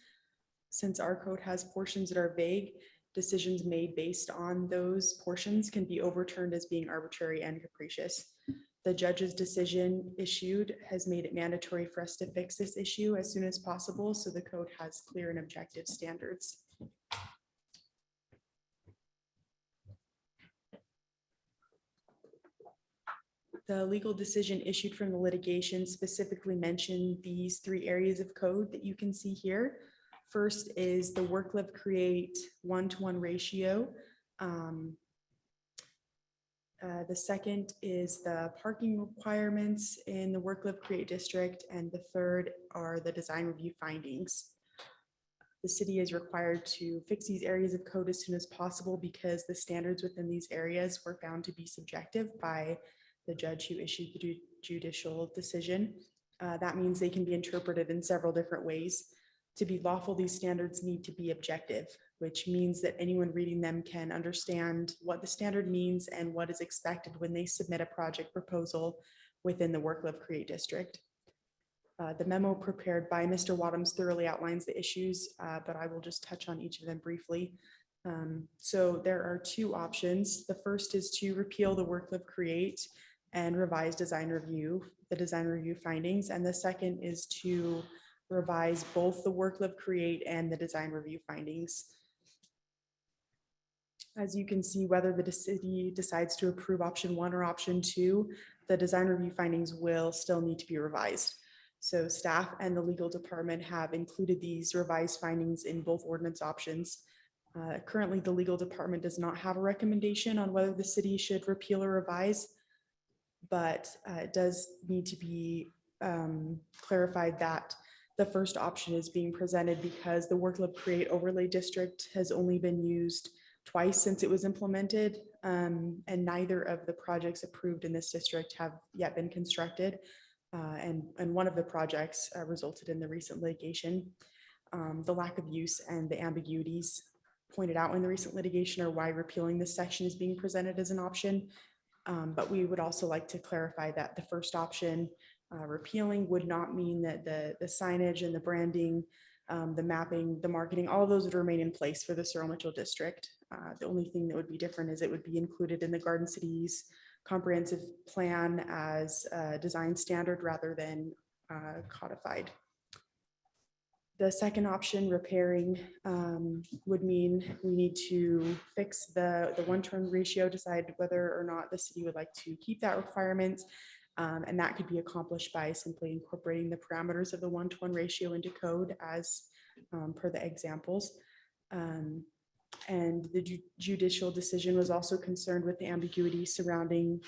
Speaker 13: Since our code has portions that are vague, decisions made based on those portions can be overturned as being arbitrary and capricious. The judge's decision issued has made it mandatory for us to fix this issue as soon as possible, so the code has clear and objective standards. The legal decision issued from the litigation specifically mentioned these 3 areas of code that you can see here. First is the work, live, create 1-to-1 ratio. The second is the parking requirements in the work, live, create district. And the third are the design review findings. The city is required to fix these areas of code as soon as possible because the standards within these areas were found to be subjective by the judge who issued the judicial decision. That means they can be interpreted in several different ways. To be lawful, these standards need to be objective, which means that anyone reading them can understand what the standard means and what is expected when they submit a project proposal within the work, live, create district. The memo prepared by Mr. Wadhams thoroughly outlines the issues, but I will just touch on each of them briefly. So there are 2 options. The first is to repeal the work, live, create and revise design review, the design review findings. And the second is to revise both the work, live, create and the design review findings. As you can see, whether the city decides to approve option 1 or option 2, the design review findings will still need to be revised. So staff and the legal department have included these revised findings in both ordinance options. Currently, the legal department does not have a recommendation on whether the city should repeal or revise, but it does need to be clarified that the first option is being presented because the work, live, create overlay district has only been used twice since it was implemented, and neither of the projects approved in this district have yet been constructed. And one of the projects resulted in the recent litigation. The lack of use and the ambiguities pointed out in the recent litigation are why repealing this section is being presented as an option. But we would also like to clarify that the first option, repealing, would not mean that the signage and the branding, the mapping, the marketing, all of those would remain in place for the Searle Mitchell district. The only thing that would be different is it would be included in the Garden City's comprehensive plan as a design standard rather than codified. The second option, repairing, would mean we need to fix the 1-to-1 ratio, decide whether or not the city would like to keep that requirement. And that could be accomplished by simply incorporating the parameters of the 1-to-1 ratio into code as per the examples. And the judicial decision was also concerned with the ambiguity surrounding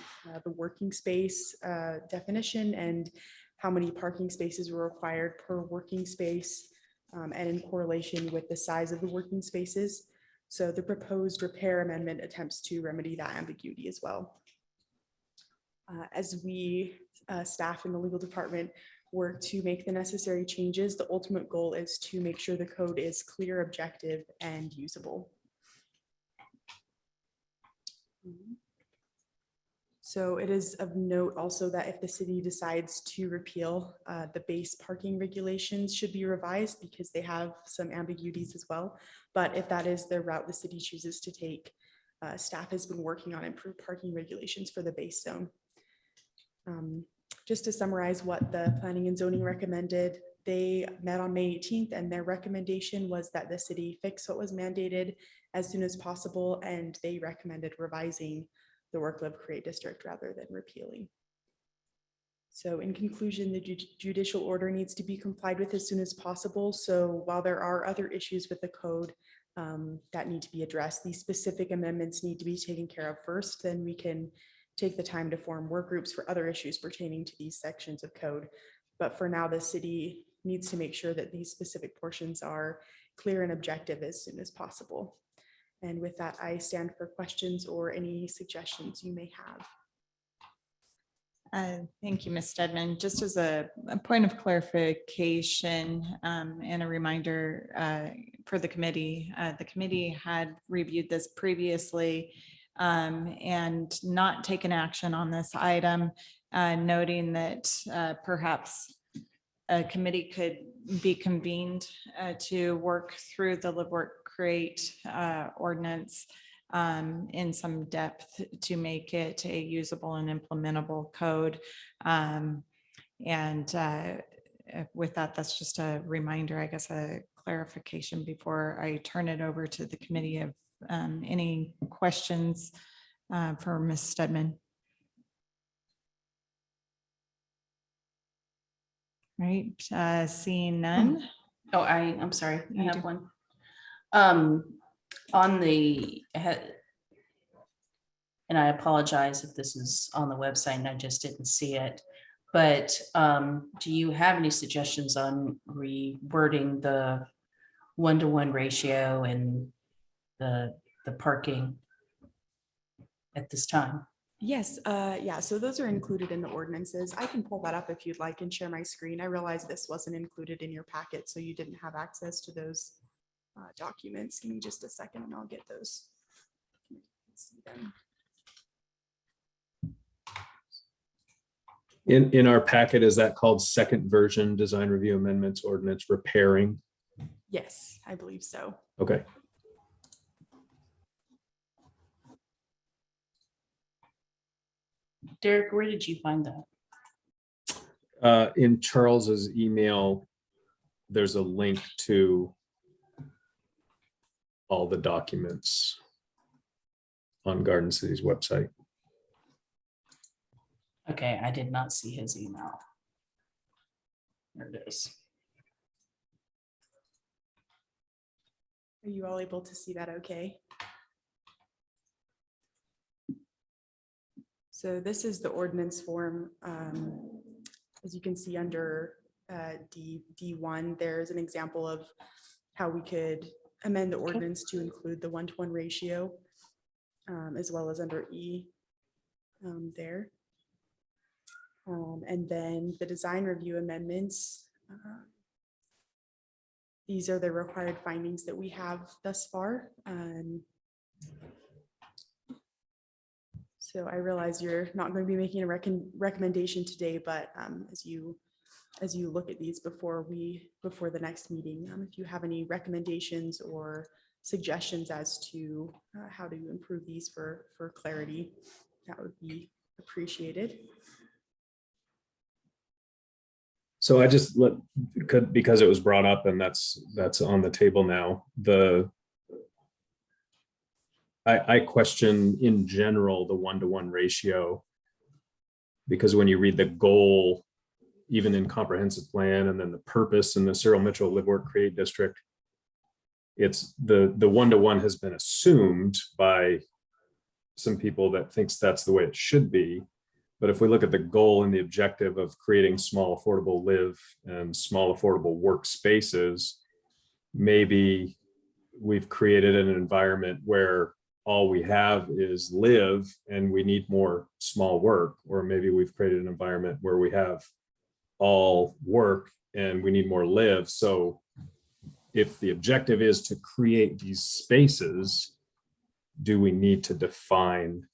Speaker 13: the working space definition and how many parking spaces were required per working space, and in correlation with the size of the working spaces. So the proposed repair amendment attempts to remedy that ambiguity as well. As we, staff in the legal department, work to make the necessary changes, the ultimate goal is to make sure the code is clear, objective, and usable. So it is of note also that if the city decides to repeal, the base parking regulations should be revised because they have some ambiguities as well. But if that is the route the city chooses to take, staff has been working on improved parking regulations for the base zone. Just to summarize what the planning and zoning recommended, they met on May 18th and their recommendation was that the city fix what was mandated as soon as possible, and they recommended revising the work live create district rather than repealing. So in conclusion, the judicial order needs to be complied with as soon as possible. So while there are other issues with the code that need to be addressed, these specific amendments need to be taken care of first, then we can take the time to form work groups for other issues pertaining to these sections of code. But for now, the city needs to make sure that these specific portions are clear and objective as soon as possible. And with that, I stand for questions or any suggestions you may have.
Speaker 1: Thank you, Ms. Stedman. Just as a point of clarification and a reminder for the committee had reviewed this previously and not taken action on this item, noting that perhaps a committee could be convened to work through the live work create ordinance in some depth to make it a usable and implementable code. With that, that's just a reminder, I guess, a clarification before I turn it over to the committee of any questions for Ms. Stedman. Right, seeing none.
Speaker 6: Oh, I'm sorry, I
Speaker 1: You
Speaker 6: have
Speaker 1: do.
Speaker 6: one. On the, and I apologize if this is on the website and I just didn't see it, but do you have any suggestions on rewording the 1-to-1 ratio and the parking at this time?
Speaker 13: Yes, yeah, so those are included in the ordinances. I can pull that up if you'd like and share my screen. I realize this wasn't included in your packet, so you didn't have access to those documents. Give me just a second and I'll get those. See them.
Speaker 5: In our packet, is that called second version design review amendments ordinance repairing?
Speaker 13: Yes, I believe so.
Speaker 5: Okay.
Speaker 6: Derek, where did you find that?
Speaker 5: In Charles's email, there's a link to all the documents on Garden City's website.
Speaker 6: Okay, I did not see his email. There it is.
Speaker 13: Are you all able to see that okay? So this is the ordinance form. As you can see under D1, there's an example of how we could amend the ordinance to include the 1-to-1 ratio, as well as under E there. And then the design review amendments. These are the required findings that we have thus far. So I realize you're not going to be making a recommendation today, but as you look at these before the next meeting, if you have any recommendations or suggestions as to how to improve these for clarity, that would be appreciated.
Speaker 5: So I just because it was brought up and that's on the table now. I question in general the 1-to-1 ratio, because when you read the goal, even in comprehensive plan, and then the purpose in the Cyril Mitchell Live Work Create District, it's the one-to-one has been assumed by some people that thinks that's the way it should be. But if we look at the goal and the objective of creating small affordable live and small affordable workspaces, maybe we've created an environment where all we have is live and we need more small work, or maybe we've created an environment where we have all work and we need more live. So if the objective is to create these spaces, do we need to define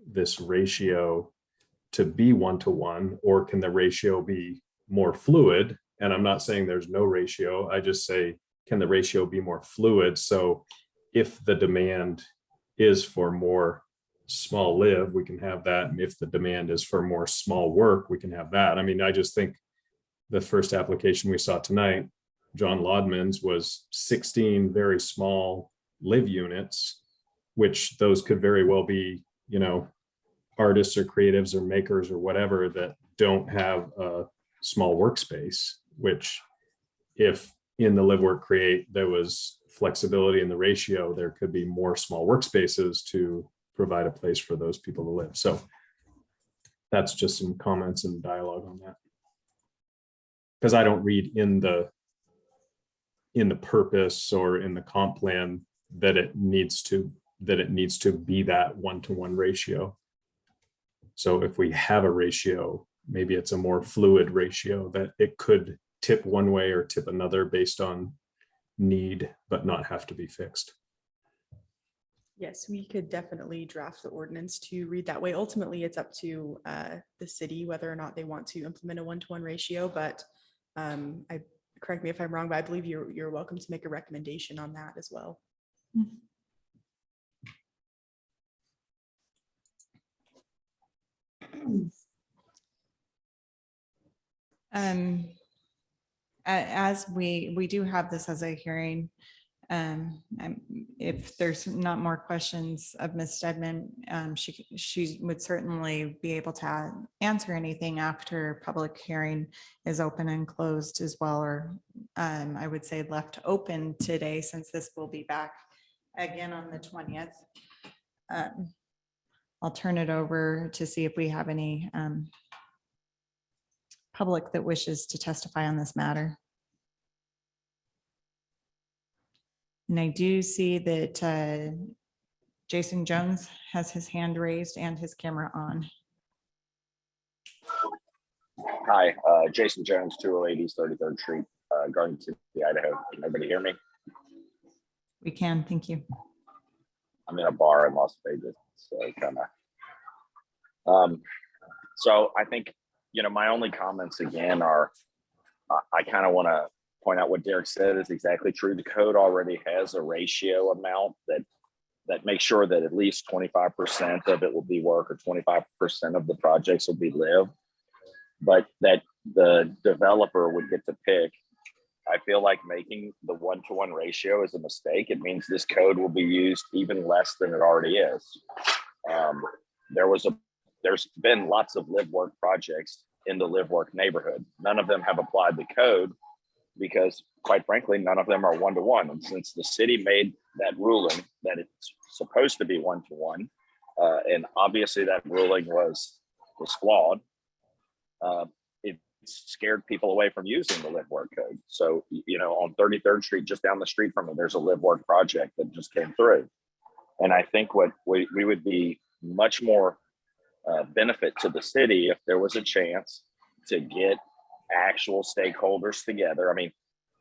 Speaker 5: this ratio to be one-to-one, or can the ratio be more fluid? And I'm not saying there's no ratio. I just say, can the ratio be more fluid? So if the demand is for more small live, we can have that. And if the demand is for more small work, we can have that. I mean, I just think the first application we saw tonight, John Lodman's, was 16 very small live units, which those could very well be, you know, artists or creatives or makers or whatever that don't have a small workspace, which if in the live work create there was flexibility in the ratio, there could be more small workspaces to provide a place for those people to live. So that's just some comments and dialogue on that. Because I don't read in the purpose or in the comp plan that it needs to be that one-to-one ratio. So if we have a ratio, maybe it's a more fluid ratio that it could tip one way or tip another based on need, but not have to be fixed.
Speaker 13: Yes, we could definitely draft the ordinance to read that way. Ultimately, it's up to the city whether or not they want to implement a one-to-one ratio, but correct me if I'm wrong, but I believe you're welcome to make a recommendation on that as well.
Speaker 1: As we do have this as a hearing, if there's not more questions of Ms. Stedman, she would certainly be able to answer anything after public hearing is open and closed as well, or I would say left open today, since this will be back again on the 20th. I'll turn it over to see if we have any public that wishes to testify on this matter. And I do see that Jason Jones has his hand raised and his camera on.
Speaker 14: Hi, Jason Jones, 208 East 33rd Street, Garden City, Idaho. Can everybody hear me?
Speaker 1: We can, thank you.
Speaker 14: I'm in a bar in Las Vegas, so kind of. So I think, you know, my only comments again are, I kind of want to point out what Derek said is exactly true. The code already has a ratio amount that makes sure that at least 25% of it will be work, or 25% of the projects will be live, but that the developer would get to pick. I feel like making the one-to-one ratio is a mistake. It means this code will be used even less than it already is. There's been lots of live work projects in the live work neighborhood. None of them have applied the code because, quite frankly, none of them are one-to-one. And since the city made that ruling that it's supposed to be one-to-one, and obviously that ruling was flawed, it scared people away from using the live work code. So, you know, on 33rd Street, just down the street from it, there's a live work project that just came through. And I think what we would be much more benefit to the city if there was a chance to get actual stakeholders together. I mean,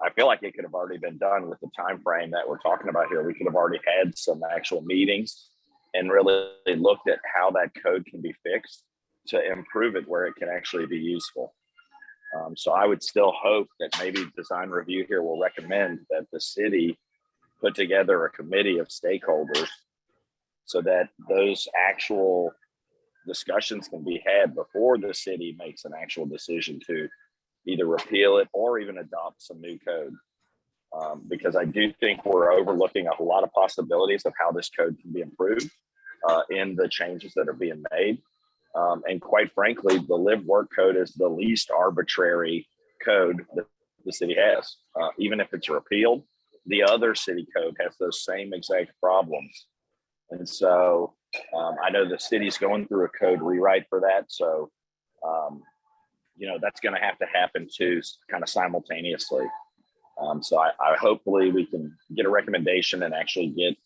Speaker 14: I feel like it could have already been done with the time frame that we're talking about here. We could have already had some actual meetings and really looked at how that code can be fixed to improve it where it can actually be useful. So I would still hope that maybe design review here will recommend that the city put together a committee of stakeholders so that those actual discussions can be had before the city makes an actual decision to either repeal it or even adopt some new code. Because I do think we're overlooking a lot of possibilities of how this code can be improved in the changes that are being made. And quite frankly, the live work code is the least arbitrary code that the city has. Even if it's repealed, the other city code has those same exact problems. And so I know the city's going through a code rewrite for that. So, that's going to have to happen too, kind of simultaneously. So I hopefully we can get a recommendation and actually get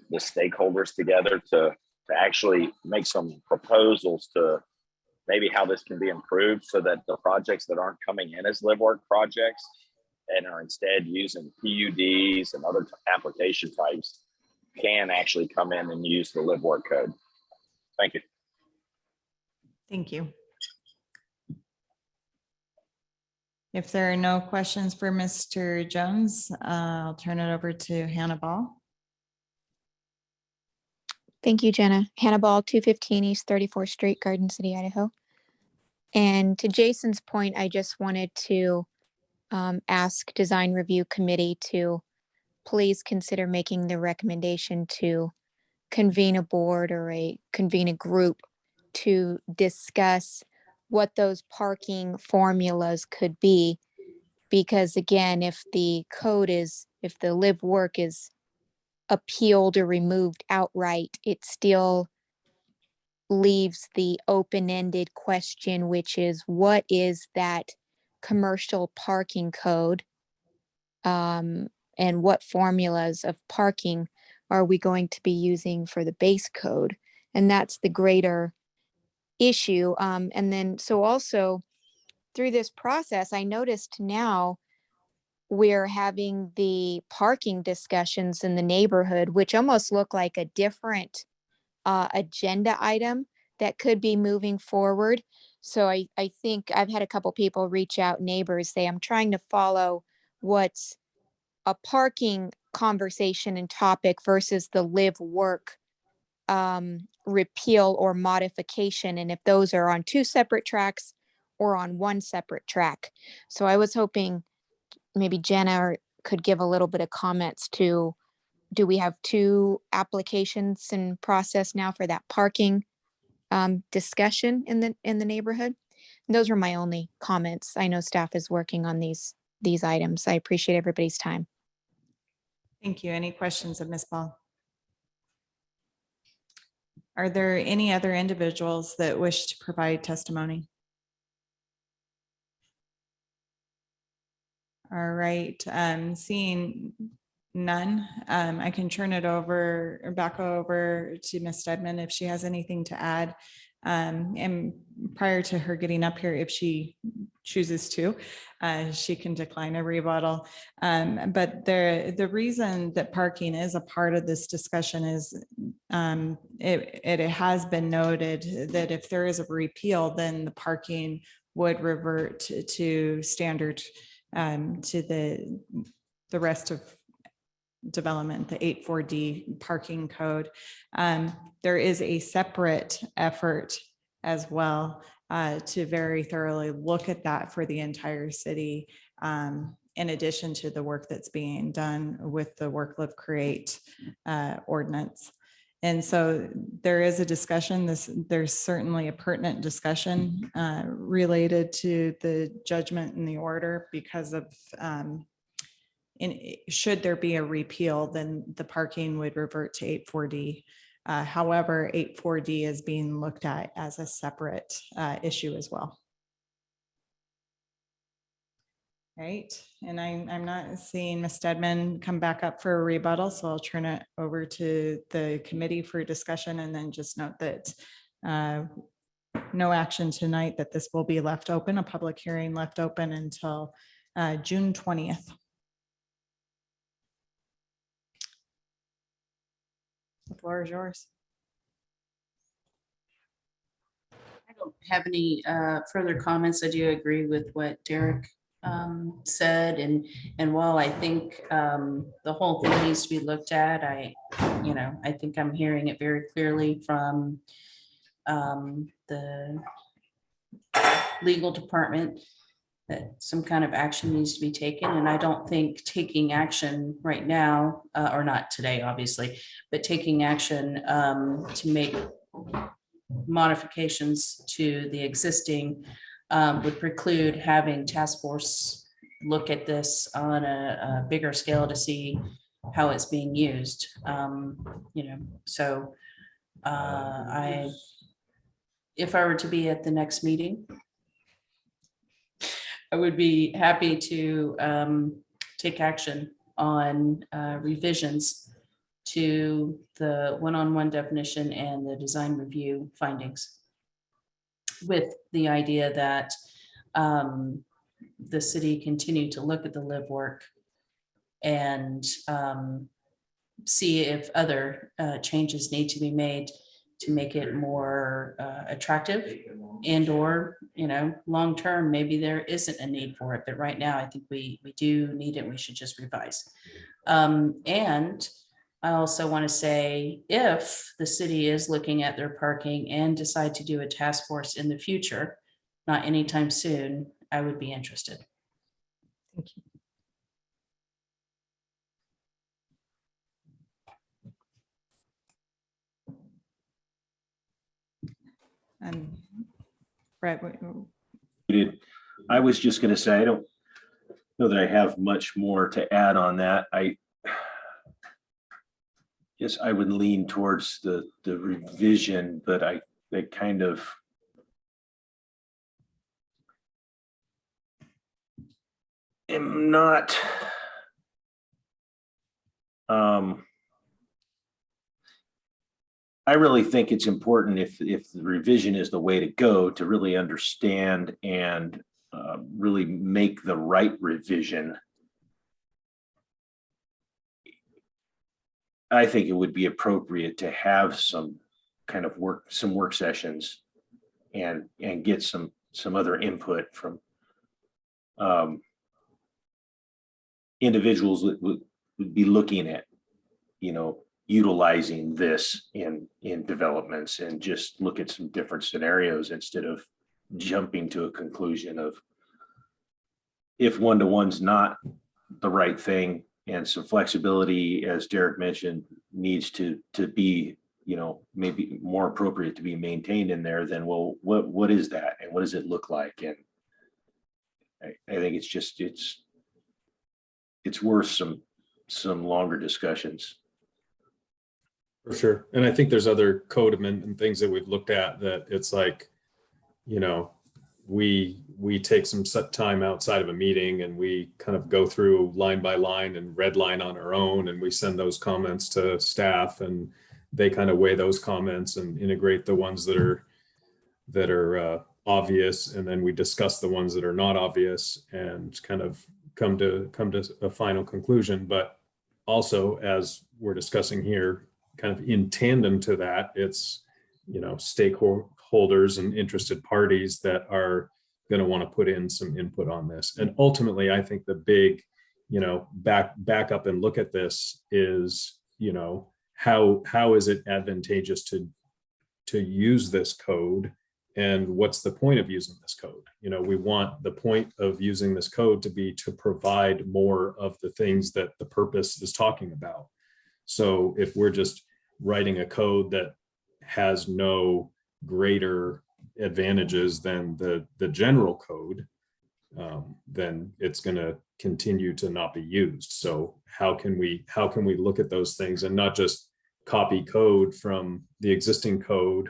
Speaker 14: the stakeholders together to actually make some proposals to maybe how this can be improved so that the projects that aren't coming in as live work projects and are instead using PUDs and other application types can actually come in and use the live work code. Thank you.
Speaker 1: Thank you. If there are no questions for Mr. Jones, I'll turn it over to Hanna Ball.
Speaker 15: Thank you, Jenna. Hanna Ball, 215 East 34th Street, Garden City, Idaho. And to Jason's point, I just wanted to ask Design Review Committee to please consider making the recommendation to convene a board or convene a group to discuss what those parking formulas could be. Because again, if the live work is appealed or removed outright, it still leaves the open-ended question, which is what is that commercial parking code? And what formulas of parking are we going to be using for the base code? And that's the greater issue. And then, so also through this process, I noticed now we're having the parking discussions in the neighborhood, which almost look like a different agenda item that could be moving forward. So I think I've had a couple people reach out, neighbors say, I'm trying to follow what's a parking conversation and topic versus the live work repeal or modification, and if those are on two separate tracks or on one separate track. So I was hoping maybe Jenna could give a little bit of comments to, do we have two applications in process now for that parking discussion in the neighborhood? And those were my only comments. I know staff is working on these items. I appreciate everybody's time.
Speaker 1: Thank you. Any questions of Ms. Ball? Are there any other individuals that wish to provide testimony? All right, seeing none, I can turn it back over to Ms. Stedman if she has anything to add. And prior to her getting up here, if she chooses to, she can decline a rebuttal. But the reason that parking is a part of this discussion is it has been noted that if there is a repeal, then the parking would revert to standard to the rest of development, the 84D parking code. There is a separate effort as well to very thoroughly look at that for the entire city, in addition to the work that's being done with the Work, Live, Create ordinance. And so there is a discussion. There's certainly a pertinent discussion related to the judgment and the order because of should there be a repeal, then the parking would revert to 84D. However, 84D is being looked at as a separate issue as well. Right, and I'm not seeing Ms. Stedman come back up for a rebuttal, so I'll turn it over to the committee for discussion, and then just note that no action tonight, that this will be left open, a public hearing left open until June 20th. The floor is yours.
Speaker 6: I don't have any further comments. I do agree with what Derek said, and while I think the whole thing needs to be looked at, I think I'm hearing it very clearly from the legal department that some kind of action needs to be taken. And I don't think taking action right now, or not today, obviously, but taking action to make modifications to the existing would preclude having task force look at this on a bigger scale to see how it's being used. So if I were to be at the next meeting, I would be happy to take action on revisions to the one-on-one definition and the design review findings, with the idea that the city continue to look at the live work and see if other changes need to be made to make it more attractive, and or, long-term, maybe there isn't a need for it, but right now I think we do need it. We should just revise. And I also want to say, if the city is looking at their parking and decide to do a task force in the future, not anytime soon, I would be interested.
Speaker 1: Thank you. Brett,
Speaker 3: I was just going to say, I don't know that I have much more to add on that. I guess I would lean towards the revision, but I kind of am not I really think it's important, if the revision is the way to go, to really understand and really make the right revision. I think it would be appropriate to have some kind of work sessions and get some other input from individuals that would be looking at, utilizing this in developments, and just look at some different scenarios instead of jumping to a conclusion of, if one-to-one's not the right thing, and some flexibility, as Derek mentioned, needs to be, maybe more appropriate to be maintained in there, then, well, what is that, and what does it look like? And I think it's worth some longer discussions.
Speaker 5: For sure. And I think there's other code amendment and things that we've looked at that it's like, we take some set time outside of a meeting and we kind of go through line by line and red line on our own, and we send those comments to staff, and they kind of weigh those comments and integrate the ones that are obvious, and then we discuss the ones that are not obvious and kind of come to a final conclusion. But also, as we're discussing here, kind of in tandem to that, it's stakeholders and interested parties that are going to want to put in some input on this. And ultimately, I think the big, back up and look at this is, how is it advantageous to use this code, and what's the point of using this code? We want the point of using this code to be to provide more of the things that the purpose is talking about. So if we're just writing a code that has no greater advantages than the general code, then it's going to continue to not be used. So how can we look at those things and not just copy code from the existing code,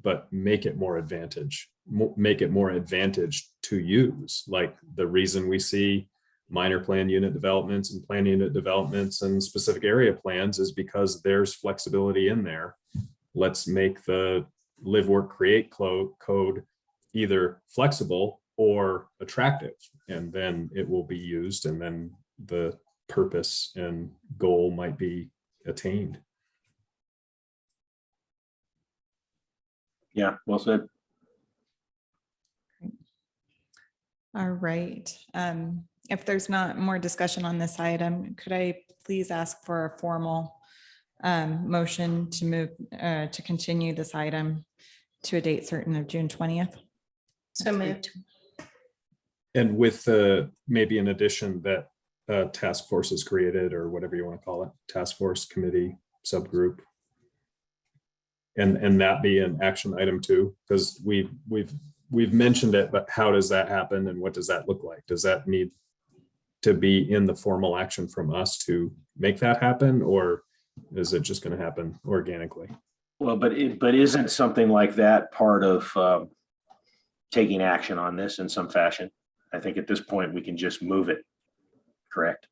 Speaker 5: but make it more advantage to use? Like the reason we see minor plan unit developments and plan unit developments and specific area plans is because there's flexibility in there. Let's make the live, work, create code either flexible or attractive, and then it will be used, and then the purpose and goal might be attained.
Speaker 3: Yeah, well said.
Speaker 1: all right. If there's not more discussion on this item, could I please ask for a formal motion to move to continue this item to a date certain of June 20th?
Speaker 6: So moved.
Speaker 5: And with maybe an addition that a task force is created, or whatever you want to call it, task force, committee, subgroup. And that be an action item too, because we've mentioned it, but how does that happen and what does that look like? Does that need to be in the formal action from us to make that happen, or is it just going to happen organically?
Speaker 3: Well, but isn't something like that part of taking action on this in some fashion? I think at this point, we can just move it, correct?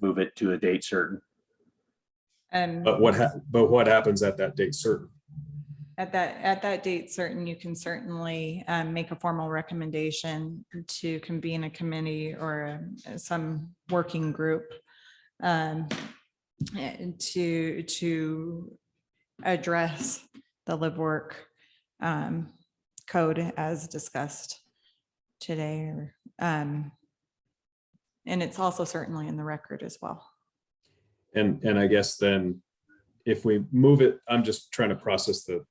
Speaker 3: Move it to a date certain.
Speaker 5: But what happens at that date certain?
Speaker 1: At that date certain, you can certainly make a formal recommendation to convene a committee or some working group to address the live work code as discussed today, and it's also certainly in the record as well.
Speaker 5: And I guess then if we move it, I'm just trying to process the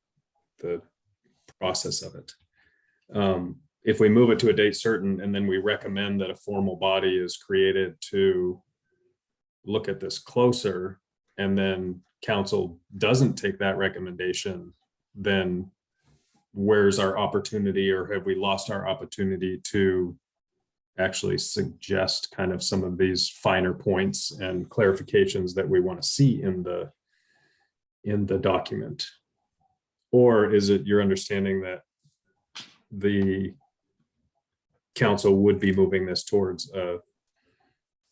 Speaker 5: process of it. If we move it to a date certain and then we recommend that a formal body is created to look at this closer, and then council doesn't take that recommendation, then where's our opportunity, or have we lost our opportunity to actually suggest kind of some of these finer points and clarifications that we want to see in the document? Or is it your understanding that the council would be moving this towards a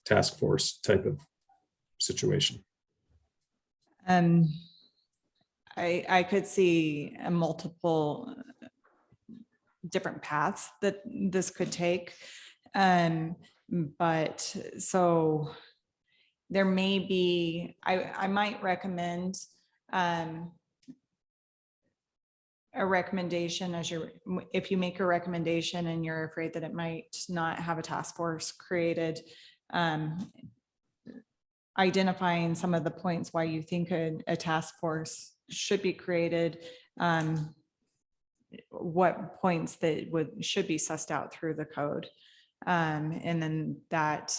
Speaker 5: task force type of situation?
Speaker 1: I could see a multiple different paths that this could take. But so there may be, I might recommend a recommendation if you make a recommendation and you're afraid that it might not have a task force created, identifying some of the points why you think a task force should be created, what points that should be sussed out through the code. And then that,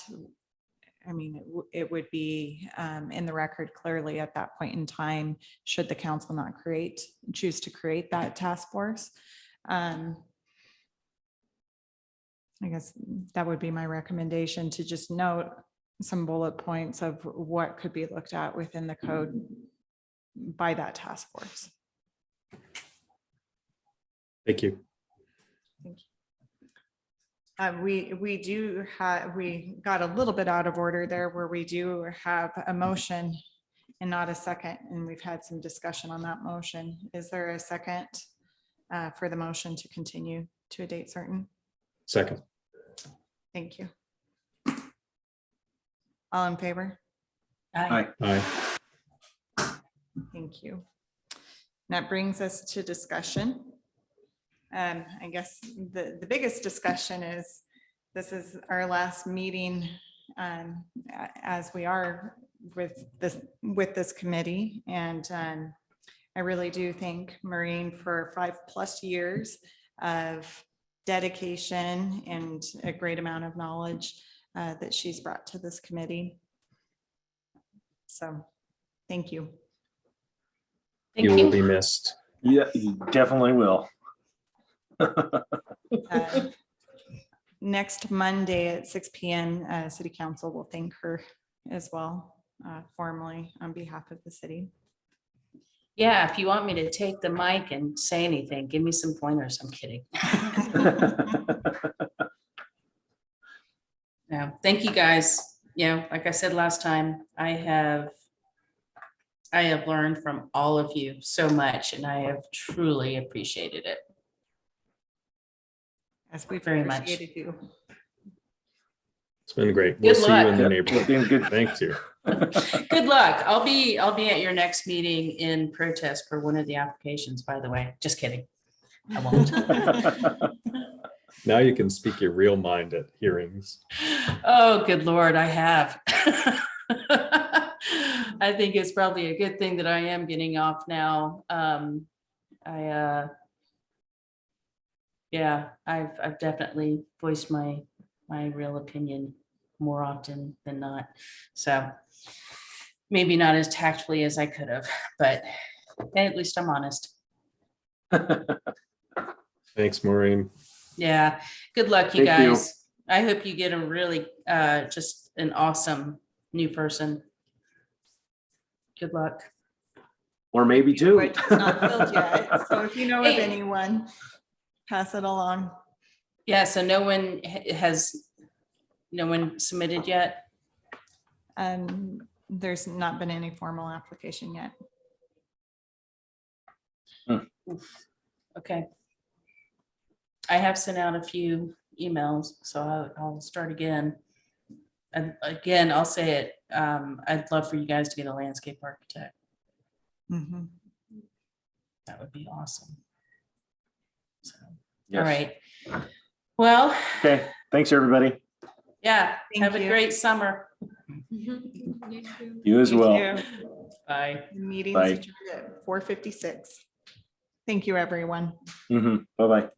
Speaker 1: I mean, it would be in the record clearly at that point in time, should the council not choose to create that task force. I guess that would be my recommendation, to just note some bullet points of what could be looked at within the code by that task force.
Speaker 5: Thank you.
Speaker 1: Thank you. We got a little bit out of order there, where we do have a motion and not a second, and we've had some discussion on that motion. Is there a second for the motion to continue to a date certain?
Speaker 5: Second.
Speaker 1: Thank you. All in favor?
Speaker 6: Aye.
Speaker 5: Aye.
Speaker 1: Thank you. That brings us to discussion. I guess the biggest discussion is, this is our last meeting as we are with this committee. And I really do thank Maureen for 5+ years of dedication and a great amount of knowledge that she's brought to this committee. So thank you.
Speaker 5: You will be missed.
Speaker 3: Yeah, you definitely will.
Speaker 1: Next Monday at 6 p.m. City Council will thank her as well, formally on behalf of the city.
Speaker 6: Yeah, if you want me to take the mic and say anything, give me some pointers. I'm kidding. No, thank you guys. You know, like I said last time, I have learned from all of you so much, and I have truly appreciated it.
Speaker 1: As we
Speaker 6: very much.
Speaker 1: you.
Speaker 5: It's been great. We'll
Speaker 6: Good
Speaker 5: see you in the
Speaker 6: luck.
Speaker 5: neighborhood. Thank you.
Speaker 6: Good luck. I'll be at your next meeting in protest for one of the applications, by the way. Just kidding. I won't.
Speaker 5: Now you can speak your real mind at hearings.
Speaker 6: Oh, good Lord, I have. I think it's probably a good thing that I am getting off now. Yeah, I've definitely voiced my real opinion more often than not. So maybe not as tactfully as I could have, but at least I'm honest.
Speaker 5: Thanks, Maureen.
Speaker 6: Yeah, good luck, you
Speaker 3: Thank you.
Speaker 6: guys. I hope you get a really, just an awesome new person. Good luck.
Speaker 3: Or maybe two.
Speaker 1: But it's not filled yet. So if you know of
Speaker 6: Hey.
Speaker 1: anyone, pass it along.
Speaker 6: Yeah, so no one no one submitted yet?
Speaker 1: There's not been any formal application yet.
Speaker 6: Oof. Okay. I have sent out a few emails, so I'll start again. And again, I'll say it, I'd love for you guys to get a landscape architect.
Speaker 1: Mhm.
Speaker 6: That would be awesome. So,
Speaker 3: Yes.
Speaker 6: all right. Well,
Speaker 3: Okay, thanks, everybody.
Speaker 6: yeah,
Speaker 1: Thank
Speaker 6: have a
Speaker 1: you.
Speaker 6: great summer.
Speaker 3: You as
Speaker 1: You
Speaker 3: well.
Speaker 1: too.
Speaker 6: Bye.
Speaker 1: The Meeting's
Speaker 3: Bye.
Speaker 1: adjourned at 4:56. Thank you, everyone.
Speaker 3: Bye-bye.